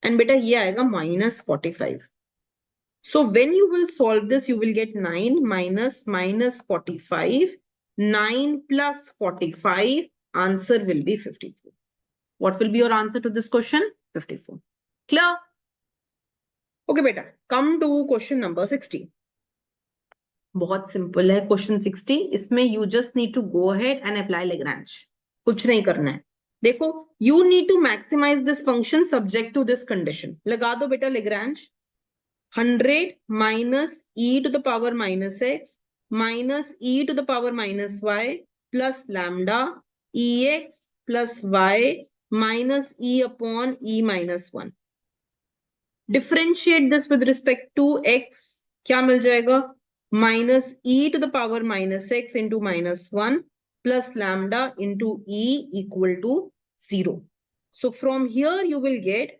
And beta ये आएगा -45. So when you will solve this, you will get 9 minus -45. 9 plus 45. Answer will be 54. What will be your answer to this question? 54. Clear? Okay beta. Come to question number 60. बहुत simple है question 60. इसमें you just need to go ahead and apply Lagrange. कुछ नहीं करना है. देखो, you need to maximize this function subject to this condition. लगा दो बेटा Lagrange. 100 minus e to the power minus x minus e to the power minus y plus lambda ex plus y minus e upon e minus 1. Differentiate this with respect to x. क्या मिल जाएगा? Minus e to the power minus x into minus 1 plus lambda into e equal to 0. So from here you will get,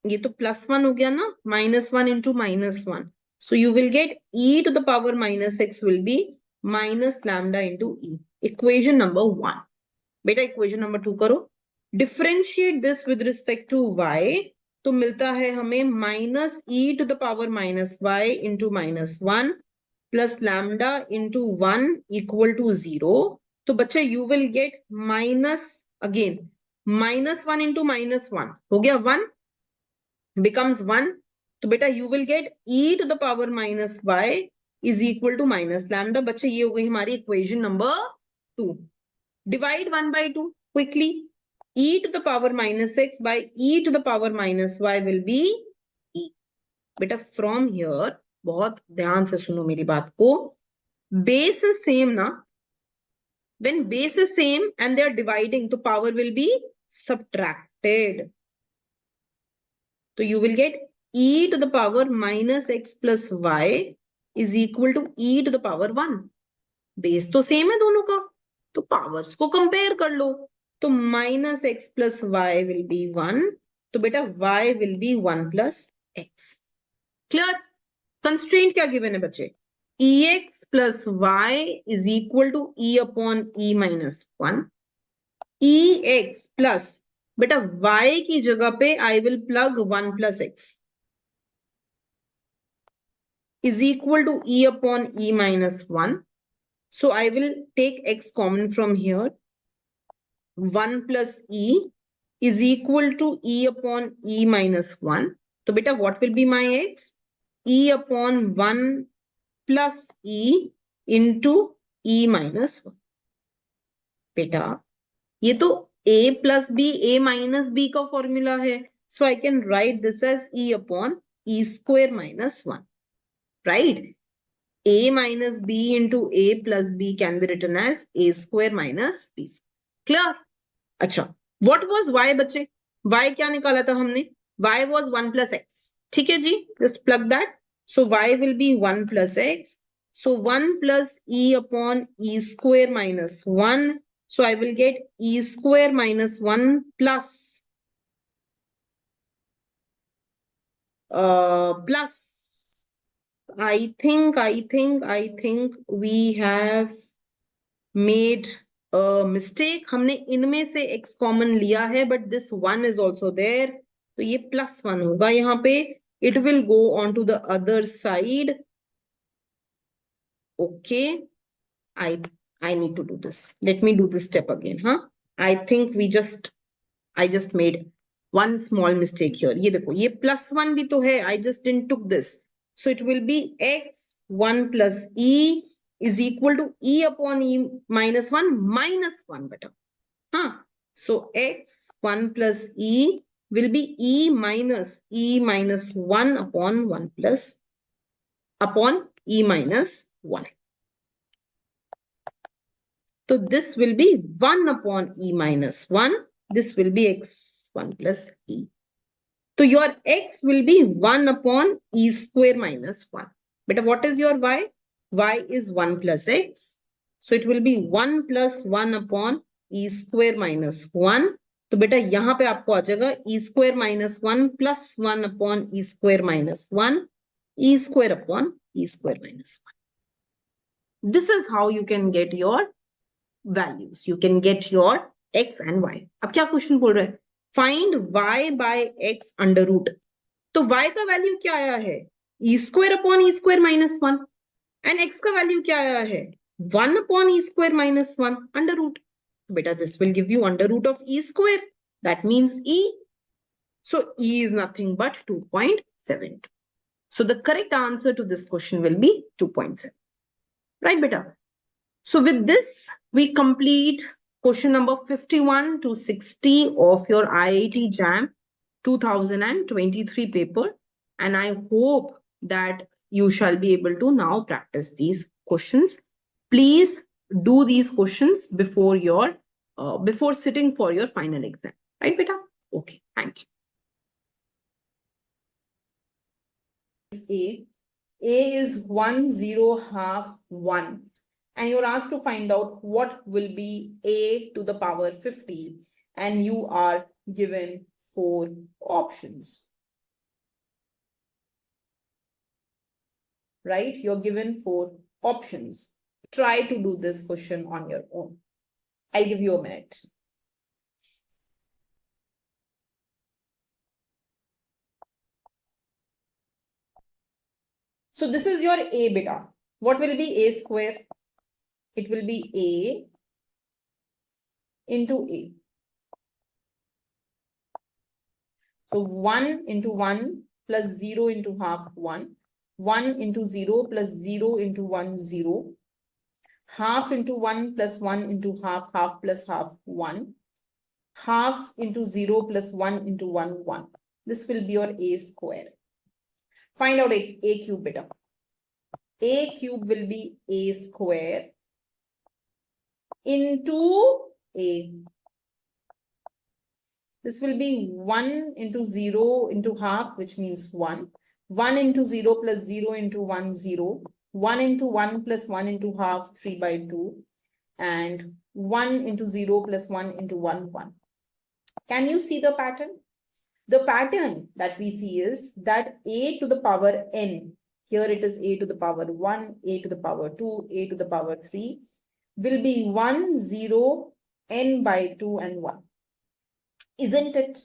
ये तो +1 हो गया ना, -1 into -1. So you will get e to the power minus x will be minus lambda into e. Equation number 1. बेटा equation number 2 करो. Differentiate this with respect to y. तो मिलता है हमें minus e to the power minus y into -1 plus lambda into 1 equal to 0. तो बच्चे you will get minus again -1 into -1 हो गया 1 becomes 1. तो बेटा you will get e to the power minus y is equal to minus lambda. बच्चे ये हो गई हमारी equation number 2. Divide 1 by 2 quickly. E to the power minus x by e to the power minus y will be e. बेटा from here, बहुत ध्यान से सुनो मेरी बात को, base is same ना. When base is same and they are dividing, तो power will be subtracted. तो you will get e to the power minus x plus y is equal to e to the power 1. Base तो same है दोनों का, तो powers को compare कर लो. तो minus x plus y will be 1. तो बेटा y will be 1 plus x. Clear? Constraint क्या गिवन है बच्चे? ex plus y is equal to e upon e minus 1. ex plus, बेटा y की जगह पे I will plug 1 plus x is equal to e upon e minus 1. So I will take x common from here. 1 plus e is equal to e upon e minus 1. So beta what will be my x? E upon 1 plus e into e minus 1. बेटा ये तो a plus b a minus b का formula है, so I can write this as e upon e square minus 1, right? a minus b into a plus b can be written as a square minus b square. Clear? अच्छा, what was y बच्चे? y क्या निकाला था हमने? y was 1 plus x. ठीक है जी, just plug that. So y will be 1 plus x. So 1 plus e upon e square minus 1. So I will get e square minus 1 plus I think we have made a mistake. हमने इनमें से x common लिया है, but this 1 is also there. तो ये +1 होगा यहाँ पे. It will go on to the other side. Okay. I need to do this. Let me do this step again, huh? I think I just made one small mistake here. ये देखो, ये +1 भी तो है. I just didn't took this. So it will be x1 plus e is equal to e upon e minus 1 minus 1 beta. Huh? So x1 plus e will be e minus 1 upon 1 plus upon e minus 1. So this will be 1 upon e minus 1. This will be x1 plus e. So your x will be 1 upon e square minus 1. But what is your y? Y is 1 plus x. So it will be 1 plus 1 upon e square minus 1. तो बेटा यहाँ पे आपको आ जाएगा e square minus 1 plus 1 upon e square minus 1, e square upon e square minus 1. This is how you can get your values. You can get your x and y. अब क्या question बोल रहा है? Find y by x under root. तो y का value क्या आया है? e square upon e square minus 1. And x का वैल्यू क्या आया है? 1 upon e square minus 1 under root. बेटा this will give you under root of e square. That means e. So e is nothing but 2.72. So the correct answer to this question will be 2.7. Right, beta? So with this, we complete question number 51 to 60 of your IIT JAM 2023 paper. And I hope that you shall be able to now practice these questions. Please do these questions before your before sitting for your final exam. Right, beta? Okay, thank you. A is 1, 0, half, 1. And you're asked to find out what will be a to the power 50. And you are given 4 options. Right? You're given 4 options. Try to do this question on your own. I'll give you a minute. So this is your a beta. What will be a square? It will be a into a. So 1 into 1 plus 0 into half 1. 1 into 0 plus 0 into 1, 0. Half into 1 plus 1 into half, half plus half, 1. Half into 0 plus 1 into 1, 1. This will be your a square. Find out a cube beta. A cube will be a square into a. This will be 1 into 0 into half, which means 1. 1 into 0 plus 0 into 1, 0. 1 into 1 plus 1 into half, 3 by 2. And 1 into 0 plus 1 into 1, 1. Can you see the pattern? The pattern that we see is that a to the power n, here it is a to the power 1, a to the power 2, a to the power 3, will be 1, 0, n by 2 and 1. Isn't it?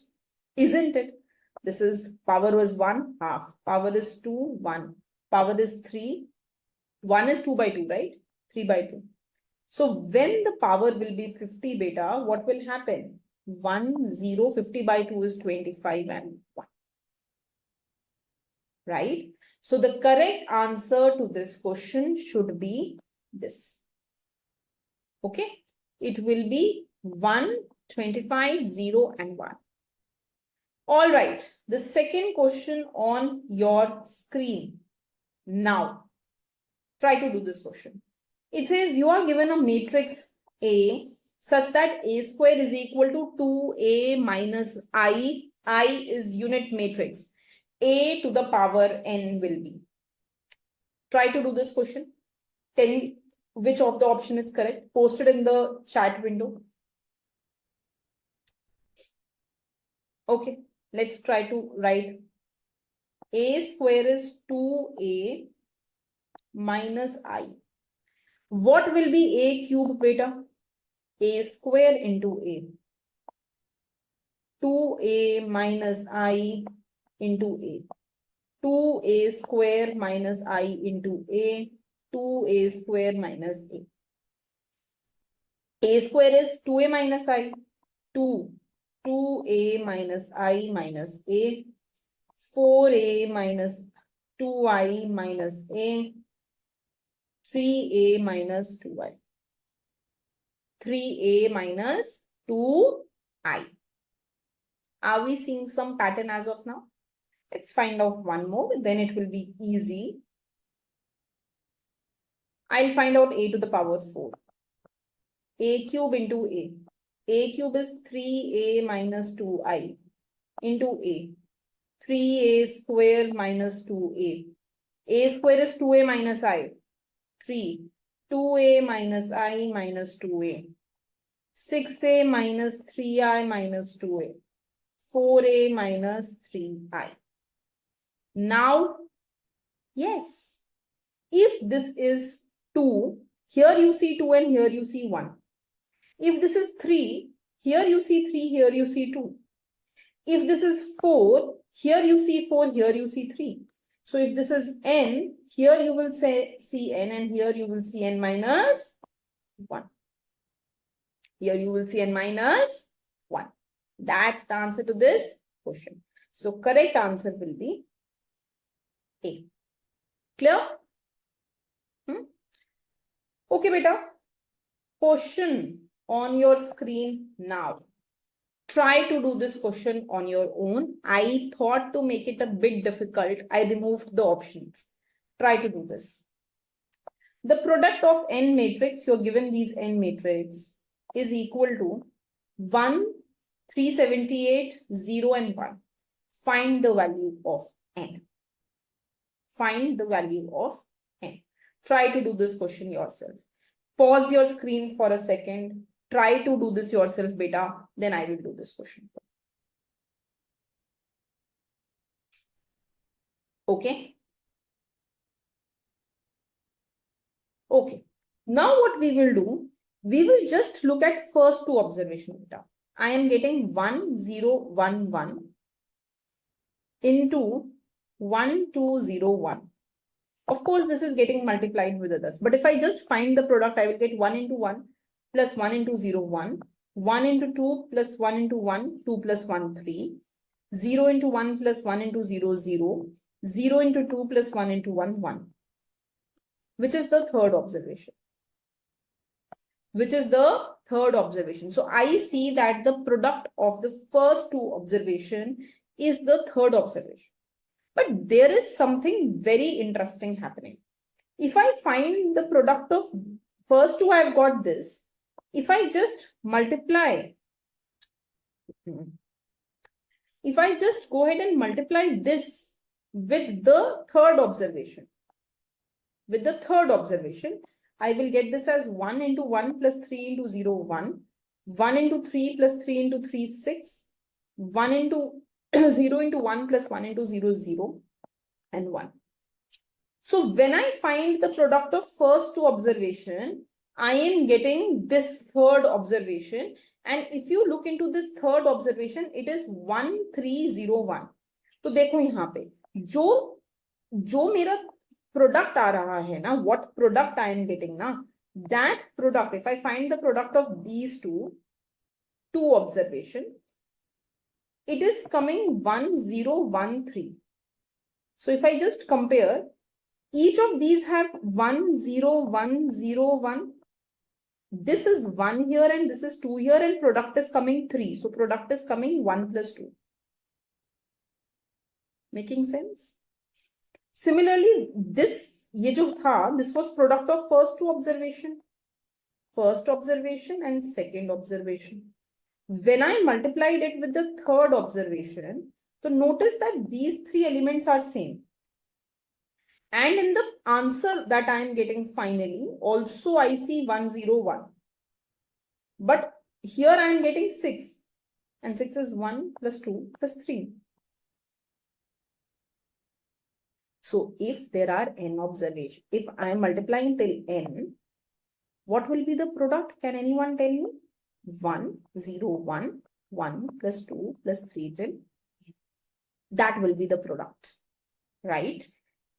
Isn't it? This is power was 1, half. Power is 2, 1. Power is 3. 1 is 2 by 2, right? 3 by 2. So when the power will be 50 beta, what will happen? 1, 0, 50 by 2 is 25 and 1. Right? So the correct answer to this question should be this. Okay? It will be 1, 25, 0 and 1. All right, the second question on your screen. Now, try to do this question. It says you are given a matrix A such that A square is equal to 2A minus I. I is unit matrix. A to the power n will be. Try to do this question. Tell me which of the option is correct. Post it in the chat window. Okay, let's try to write. A square is 2A minus I. What will be A cube, beta? A square into A. 2A minus I into A. 2A square minus I into A. 2A square minus A. A square is 2A minus I. 2A minus I minus A. 4A minus 2I minus A. 3A minus 2I. 3A minus 2I. Are we seeing some pattern as of now? Let's find out one more, then it will be easy. I'll find out A to the power 4. A cube into A. A cube is 3A minus 2I into A. 3A square minus 2A. A square is 2A minus I. 3. 2A minus I minus 2A. 6A minus 3I minus 2A. 4A minus 3I. Now, yes, if this is 2, here you see 2 and here you see 1. If this is 3, here you see 3, here you see 2. If this is 4, here you see 4, here you see 3. So if this is n, here you will see n and here you will see n minus 1. Here you will see n minus 1. That's the answer to this question. So correct answer will be A. Clear? Okay, beta. Question on your screen now. Try to do this question on your own. I thought to make it a bit difficult, I removed the options. Try to do this. The product of n matrix, you're given these n matrix, is equal to 1, 378, 0 and 1. Find the value of n. Find the value of n. Try to do this question yourself. Pause your screen for a second. Try to do this yourself, beta. Then I will do this question. Okay. Okay. Now what we will do, we will just look at first two observation beta. I am getting 1, 0, 1, 1 into 1, 2, 0, 1. Of course, this is getting multiplied with others. But if I just find the product, I will get 1 into 1 plus 1 into 0, 1. 1 into 2 plus 1 into 1, 2 plus 1, 3. 0 into 1 plus 1 into 0, 0. 0 into 2 plus 1 into 1, 1. Which is the third observation. Which is the third observation. So I see that the product of the first two observation is the third observation. But there is something very interesting happening. If I find the product of first two, I've got this. If I just multiply, if I just go ahead and multiply this with the third observation, I will get this as 1 into 1 plus 3 into 0, 1. 1 into 3 plus 3 into 3, 6. 1 into 0 into 1 plus 1 into 0, 0 and 1. So when I find the product of first two observation, I am getting this third observation. And if you look into this third observation, it is 1, 3, 0, 1. तो देखो यहाँ पे जो मेरा product आ रहा है ना, what product I am getting ना, that product, if I find the product of these two observation, it is coming 1, 0, 1, 3. So if I just compare, each of these have 1, 0, 1, 0, 1. This is 1 here and this is 2 here and product is coming 3. So product is coming 1 plus 2. Making sense? Similarly, this was product of first observation and second observation. When I multiplied it with the third observation, so notice that these 3 elements are same. And in the answer that I am getting finally, also I see 1, 0, 1. But here I am getting 6. And 6 is 1 plus 2 plus 3. So if there are n observations, if I am multiplying till n, what will be the product? Can anyone tell me? 1, 0, 1, 1 plus 2 plus 3 till n. That will be the product, right?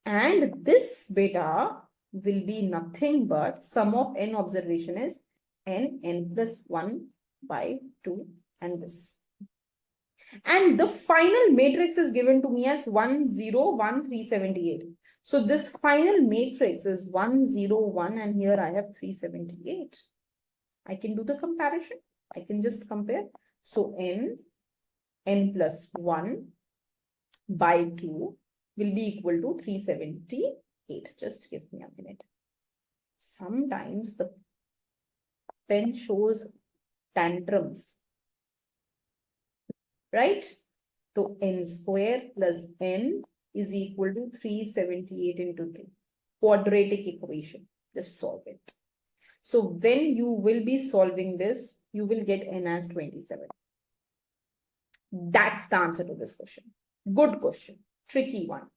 And this beta will be nothing but sum of n observation is n plus 1 by 2 and this. And the final matrix is given to me as 1, 0, 1, 378. So this final matrix is 1, 0, 1 and here I have 378. I can do the comparison. I can just compare. So n plus 1 by 2 will be equal to 378. Just give me a minute. Sometimes the pen shows tantrums, right? So n square plus n is equal to 378 into 2. Quadratic equation. Just solve it. So when you will be solving this, you will get n as 27. That's the answer to this question. Good question. Tricky one.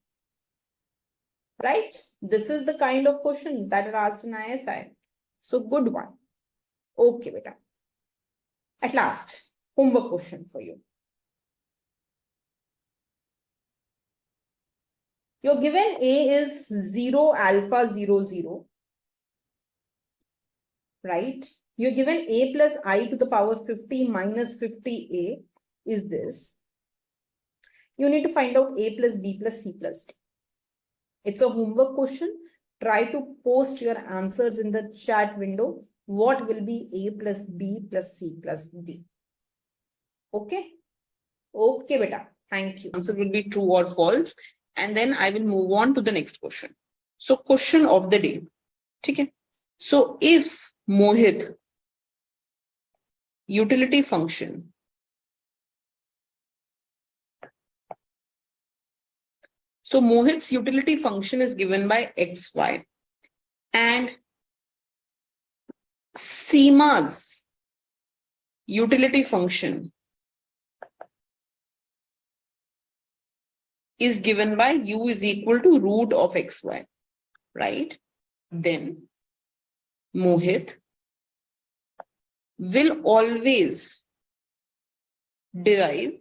Right? This is the kind of questions that are asked in ISI. So good one. Okay, beta. At last, homework question for you. You're given A is 0 alpha 0 0. Right? You're given A plus I to the power 50 minus 50A is this. You need to find out A plus B plus C plus D. It's a homework question. Try to post your answers in the chat window. What will be A plus B plus C plus D? Okay? Okay, beta. Thank you. Answer will be true or false. And then I will move on to the next question. So question of the day. Okay? So if Mohit utility function So Mohit's utility function is given by xy and Seema's utility function is given by u is equal to root of xy, right? Then Mohit will always derive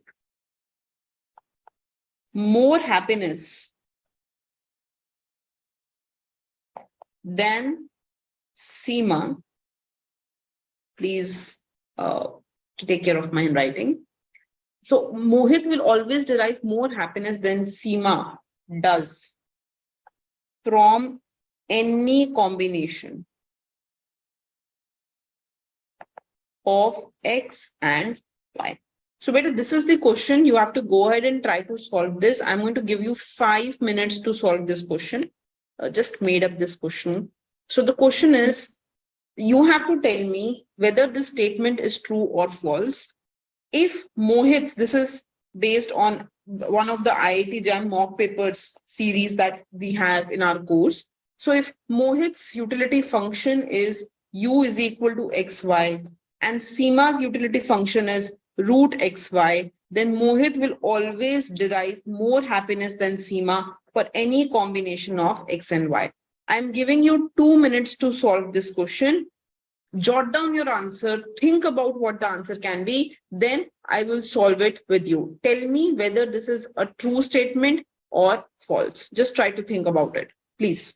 more happiness than Seema. Please take care of my handwriting. So Mohit will always derive more happiness than Seema does from any combination of x and y. So beta, this is the question. You have to go ahead and try to solve this. I'm going to give you 5 minutes to solve this question. Just made up this question. So the question is, you have to tell me whether this statement is true or false. If Mohit's, this is based on one of the IIT JAM mock papers series that we have in our course. So if Mohit's utility function is u is equal to xy and Seema's utility function is root xy, then Mohit will always derive more happiness than Seema for any combination of x and y. I'm giving you 2 minutes to solve this question. Jot down your answer, think about what the answer can be, then I will solve it with you. Tell me whether this is a true statement or false. Just try to think about it, please.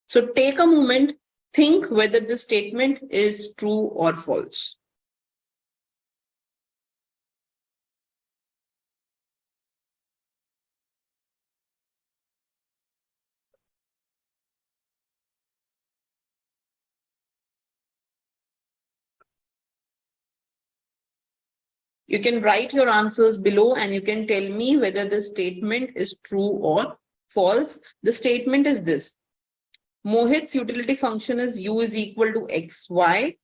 So take a moment, think whether this statement is true or false. You can write your answers below and you can tell me whether the statement is true or false. The statement is this: Mohit's utility function is u is equal to xy,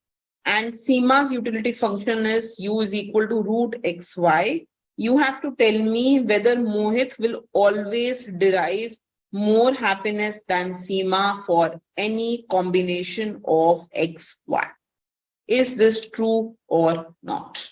and Seema's utility function is u is equal to root xy. You have to tell me whether Mohit will always derive more happiness than Seema for any combination of xy. Is this true or not?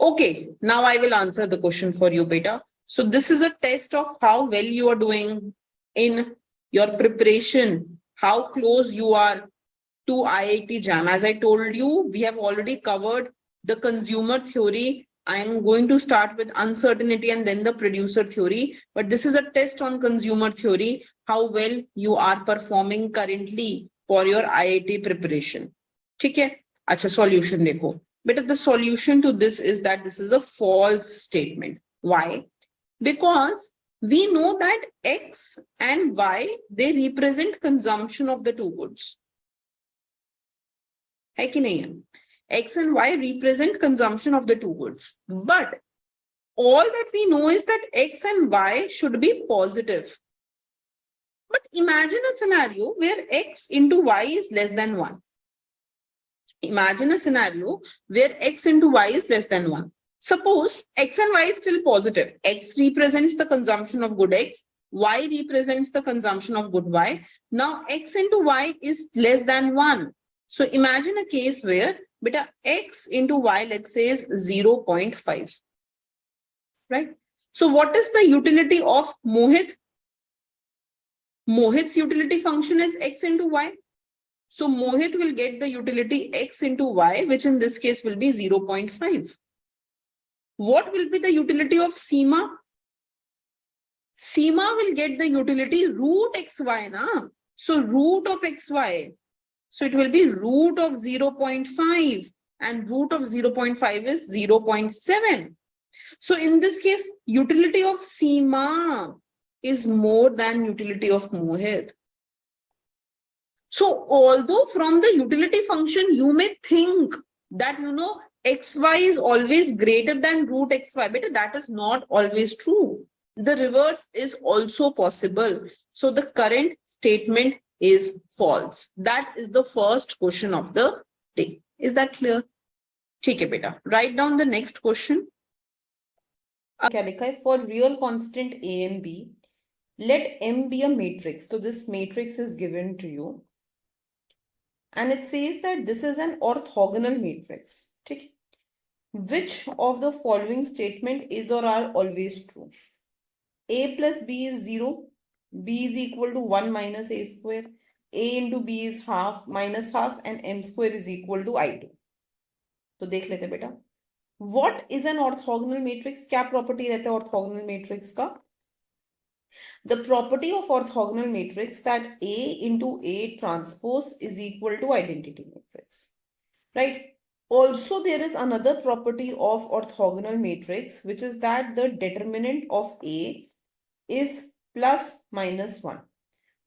Okay, now I will answer the question for you, beta. So this is a test of how well you are doing in your preparation, how close you are to IIT JAM. As I told you, we have already covered the consumer theory. I am going to start with uncertainty and then the producer theory. But this is a test on consumer theory, how well you are performing currently for your IIT preparation. Okay? Acha, solution dekho. But the solution to this is that this is a false statement. Why? Because we know that X and Y, they represent consumption of the two goods. है कि नहीं है? X and Y represent consumption of the two goods. But all that we know is that X and Y should be positive. But imagine a scenario where X into Y is less than 1. Imagine a scenario where X into Y is less than 1. Suppose X and Y is still positive. X represents the consumption of good X. Y represents the consumption of good Y. Now X into Y is less than 1. So imagine a case where beta X into Y, let's say, is 0.5. Right? So what is the utility of Mohit? Mohit's utility function is X into Y. So Mohit will get the utility X into Y, which in this case will be 0.5. What will be the utility of Seema? Seema will get the utility root xy, na? So root of xy. So it will be root of 0.5, and root of 0.5 is 0.7. So in this case, utility of Seema is more than utility of Mohit. So although from the utility function, you may think that, xy is always greater than root xy, but that is not always true. The reverse is also possible. So the current statement is false. That is the first question of the day. Is that clear? Okay, beta. Write down the next question. For real constant a and b, let M be a matrix. So this matrix is given to you. And it says that this is an orthogonal matrix. Okay. Which of the following statement is or are always true? A plus b is 0. B is equal to 1 minus a square. A into b is half minus half, and m square is equal to I2. तो देख लेते बेटा. What is an orthogonal matrix? क्या property रहता है orthogonal matrix का? The property of orthogonal matrix that A into A transpose is equal to identity matrix, right? Also, there is another property of orthogonal matrix, which is that the determinant of A is plus minus 1.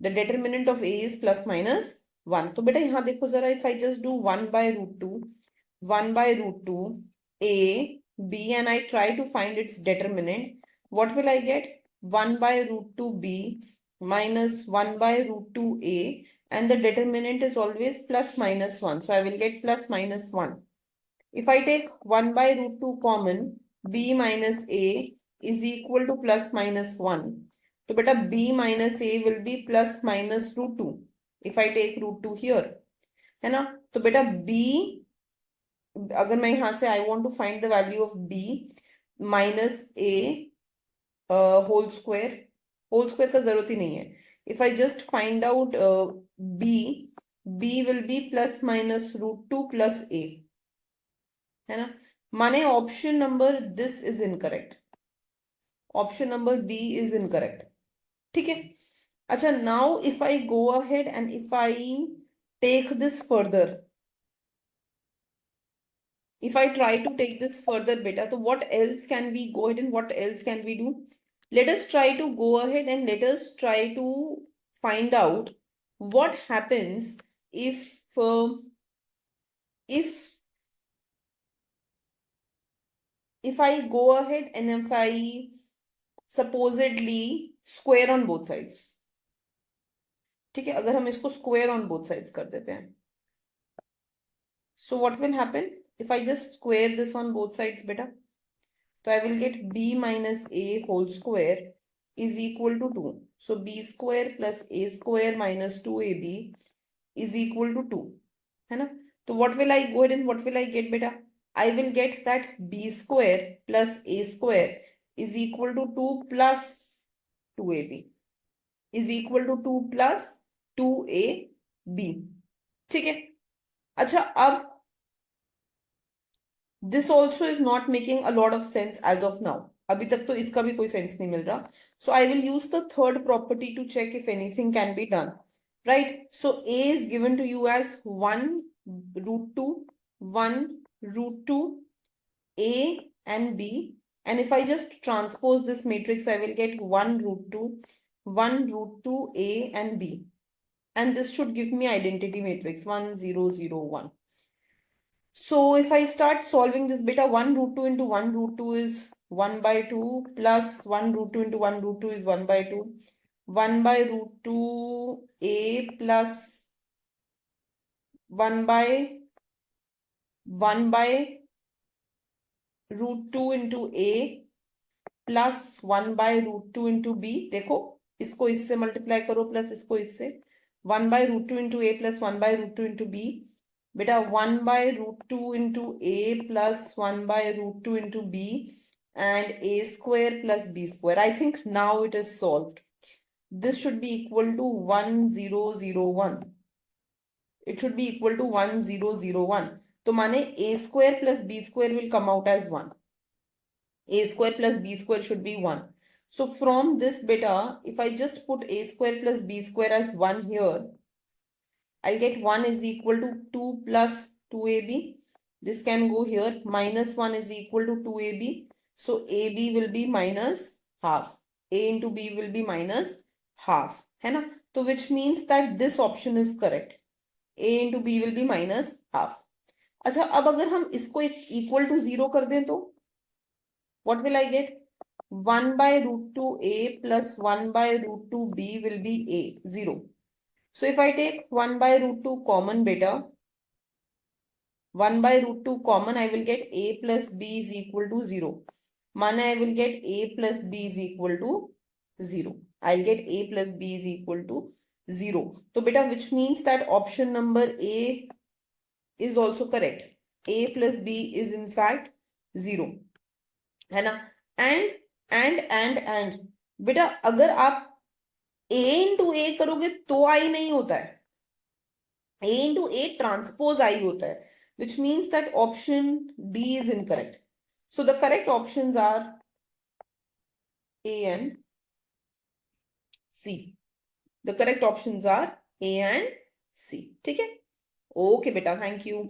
The determinant of A is plus minus 1. So, beta, यहाँ देखो जरा, if I just do 1 by root 2, 1 by root 2, A, B, and I try to find its determinant, what will I get? 1 by root 2b minus 1 by root 2a, and the determinant is always plus minus 1. So I will get plus minus 1. If I take 1 by root 2 common, b minus a is equal to plus minus 1. So beta b minus a will be plus minus root 2. If I take root 2 here, है ना? तो beta b, अगर मैं यहाँ से I want to find the value of b minus a whole square का जरूरत ही नहीं है. If I just find out b will be plus minus root 2 plus a, है ना? माने option number this is incorrect. Option number B is incorrect. ठीक है? अच्छा, now if I go ahead and if I take this further, If I try to take this further beta, so what else can we go ahead and what else can we do? Let us try to go ahead and let us try to find out what happens if I go ahead and if I supposedly square on both sides. ठीक है, अगर हम इसको square on both sides कर देते हैं, so what will happen if I just square this on both sides beta? So I will get b minus a whole square is equal to 2. So b square plus a square minus 2ab is equal to 2. है ना? तो what will I go ahead and what will I get beta? I will get that b square plus a square is equal to 2 plus 2ab is equal to 2 plus 2ab. ठीक है? अच्छा, अब this also is not making a lot of sense as of now. अभी तक तो इसका भी कोई सेंस नहीं मिल रहा. So I will use the third property to check if anything can be done. Right? So a is given to you as 1 root 2, 1 root 2, a and b. And if I just transpose this matrix, I will get 1 root 2, 1 root 2, a and b. And this should give me identity matrix 1, 0, 0, 1. So if I start solving this beta, 1 root 2 into 1 root 2 is 1 by 2 plus 1 root 2 into 1 root 2 is 1 by 2. 1 by root 2 a plus 1 by root 2 into a plus 1 by root 2 into b. देखो, इसको इससे multiply करो plus इसको इससे. 1 by root 2 into a plus 1 by root 2 into b. Beta 1 by root 2 into a plus 1 by root 2 into b and a square plus b square. I think now it is solved. This should be equal to 1, 0, 0, 1. It should be equal to 1, 0, 0, 1. So माने a square plus b square will come out as 1. A square plus b square should be 1. So from this beta, if I just put a square plus b square as 1 here, I'll get 1 is equal to 2 plus 2ab. This can go here. Minus 1 is equal to 2ab. So ab will be minus half. A into b will be minus half. है ना? So which means that this option is correct. A into b will be minus half. अच्छा, अब अगर हम इसको equal to 0 कर दें तो what will I get? 1 by root 2a plus 1 by root 2b will be a, 0. So if I take 1 by root 2 common beta, 1 by root 2 common, I will get a plus b is equal to 0. Mana I will get a plus b is equal to 0. I'll get a plus b is equal to 0. So beta, which means that option number A is also correct. A plus b is in fact 0. है ना? And beta, अगर आप a into a करोगे तो I नहीं होता है. A into a transpose I होता है, which means that option D is incorrect. So the correct options are A and C. The correct options are A and C. ठीक है? Okay, beta. Thank you.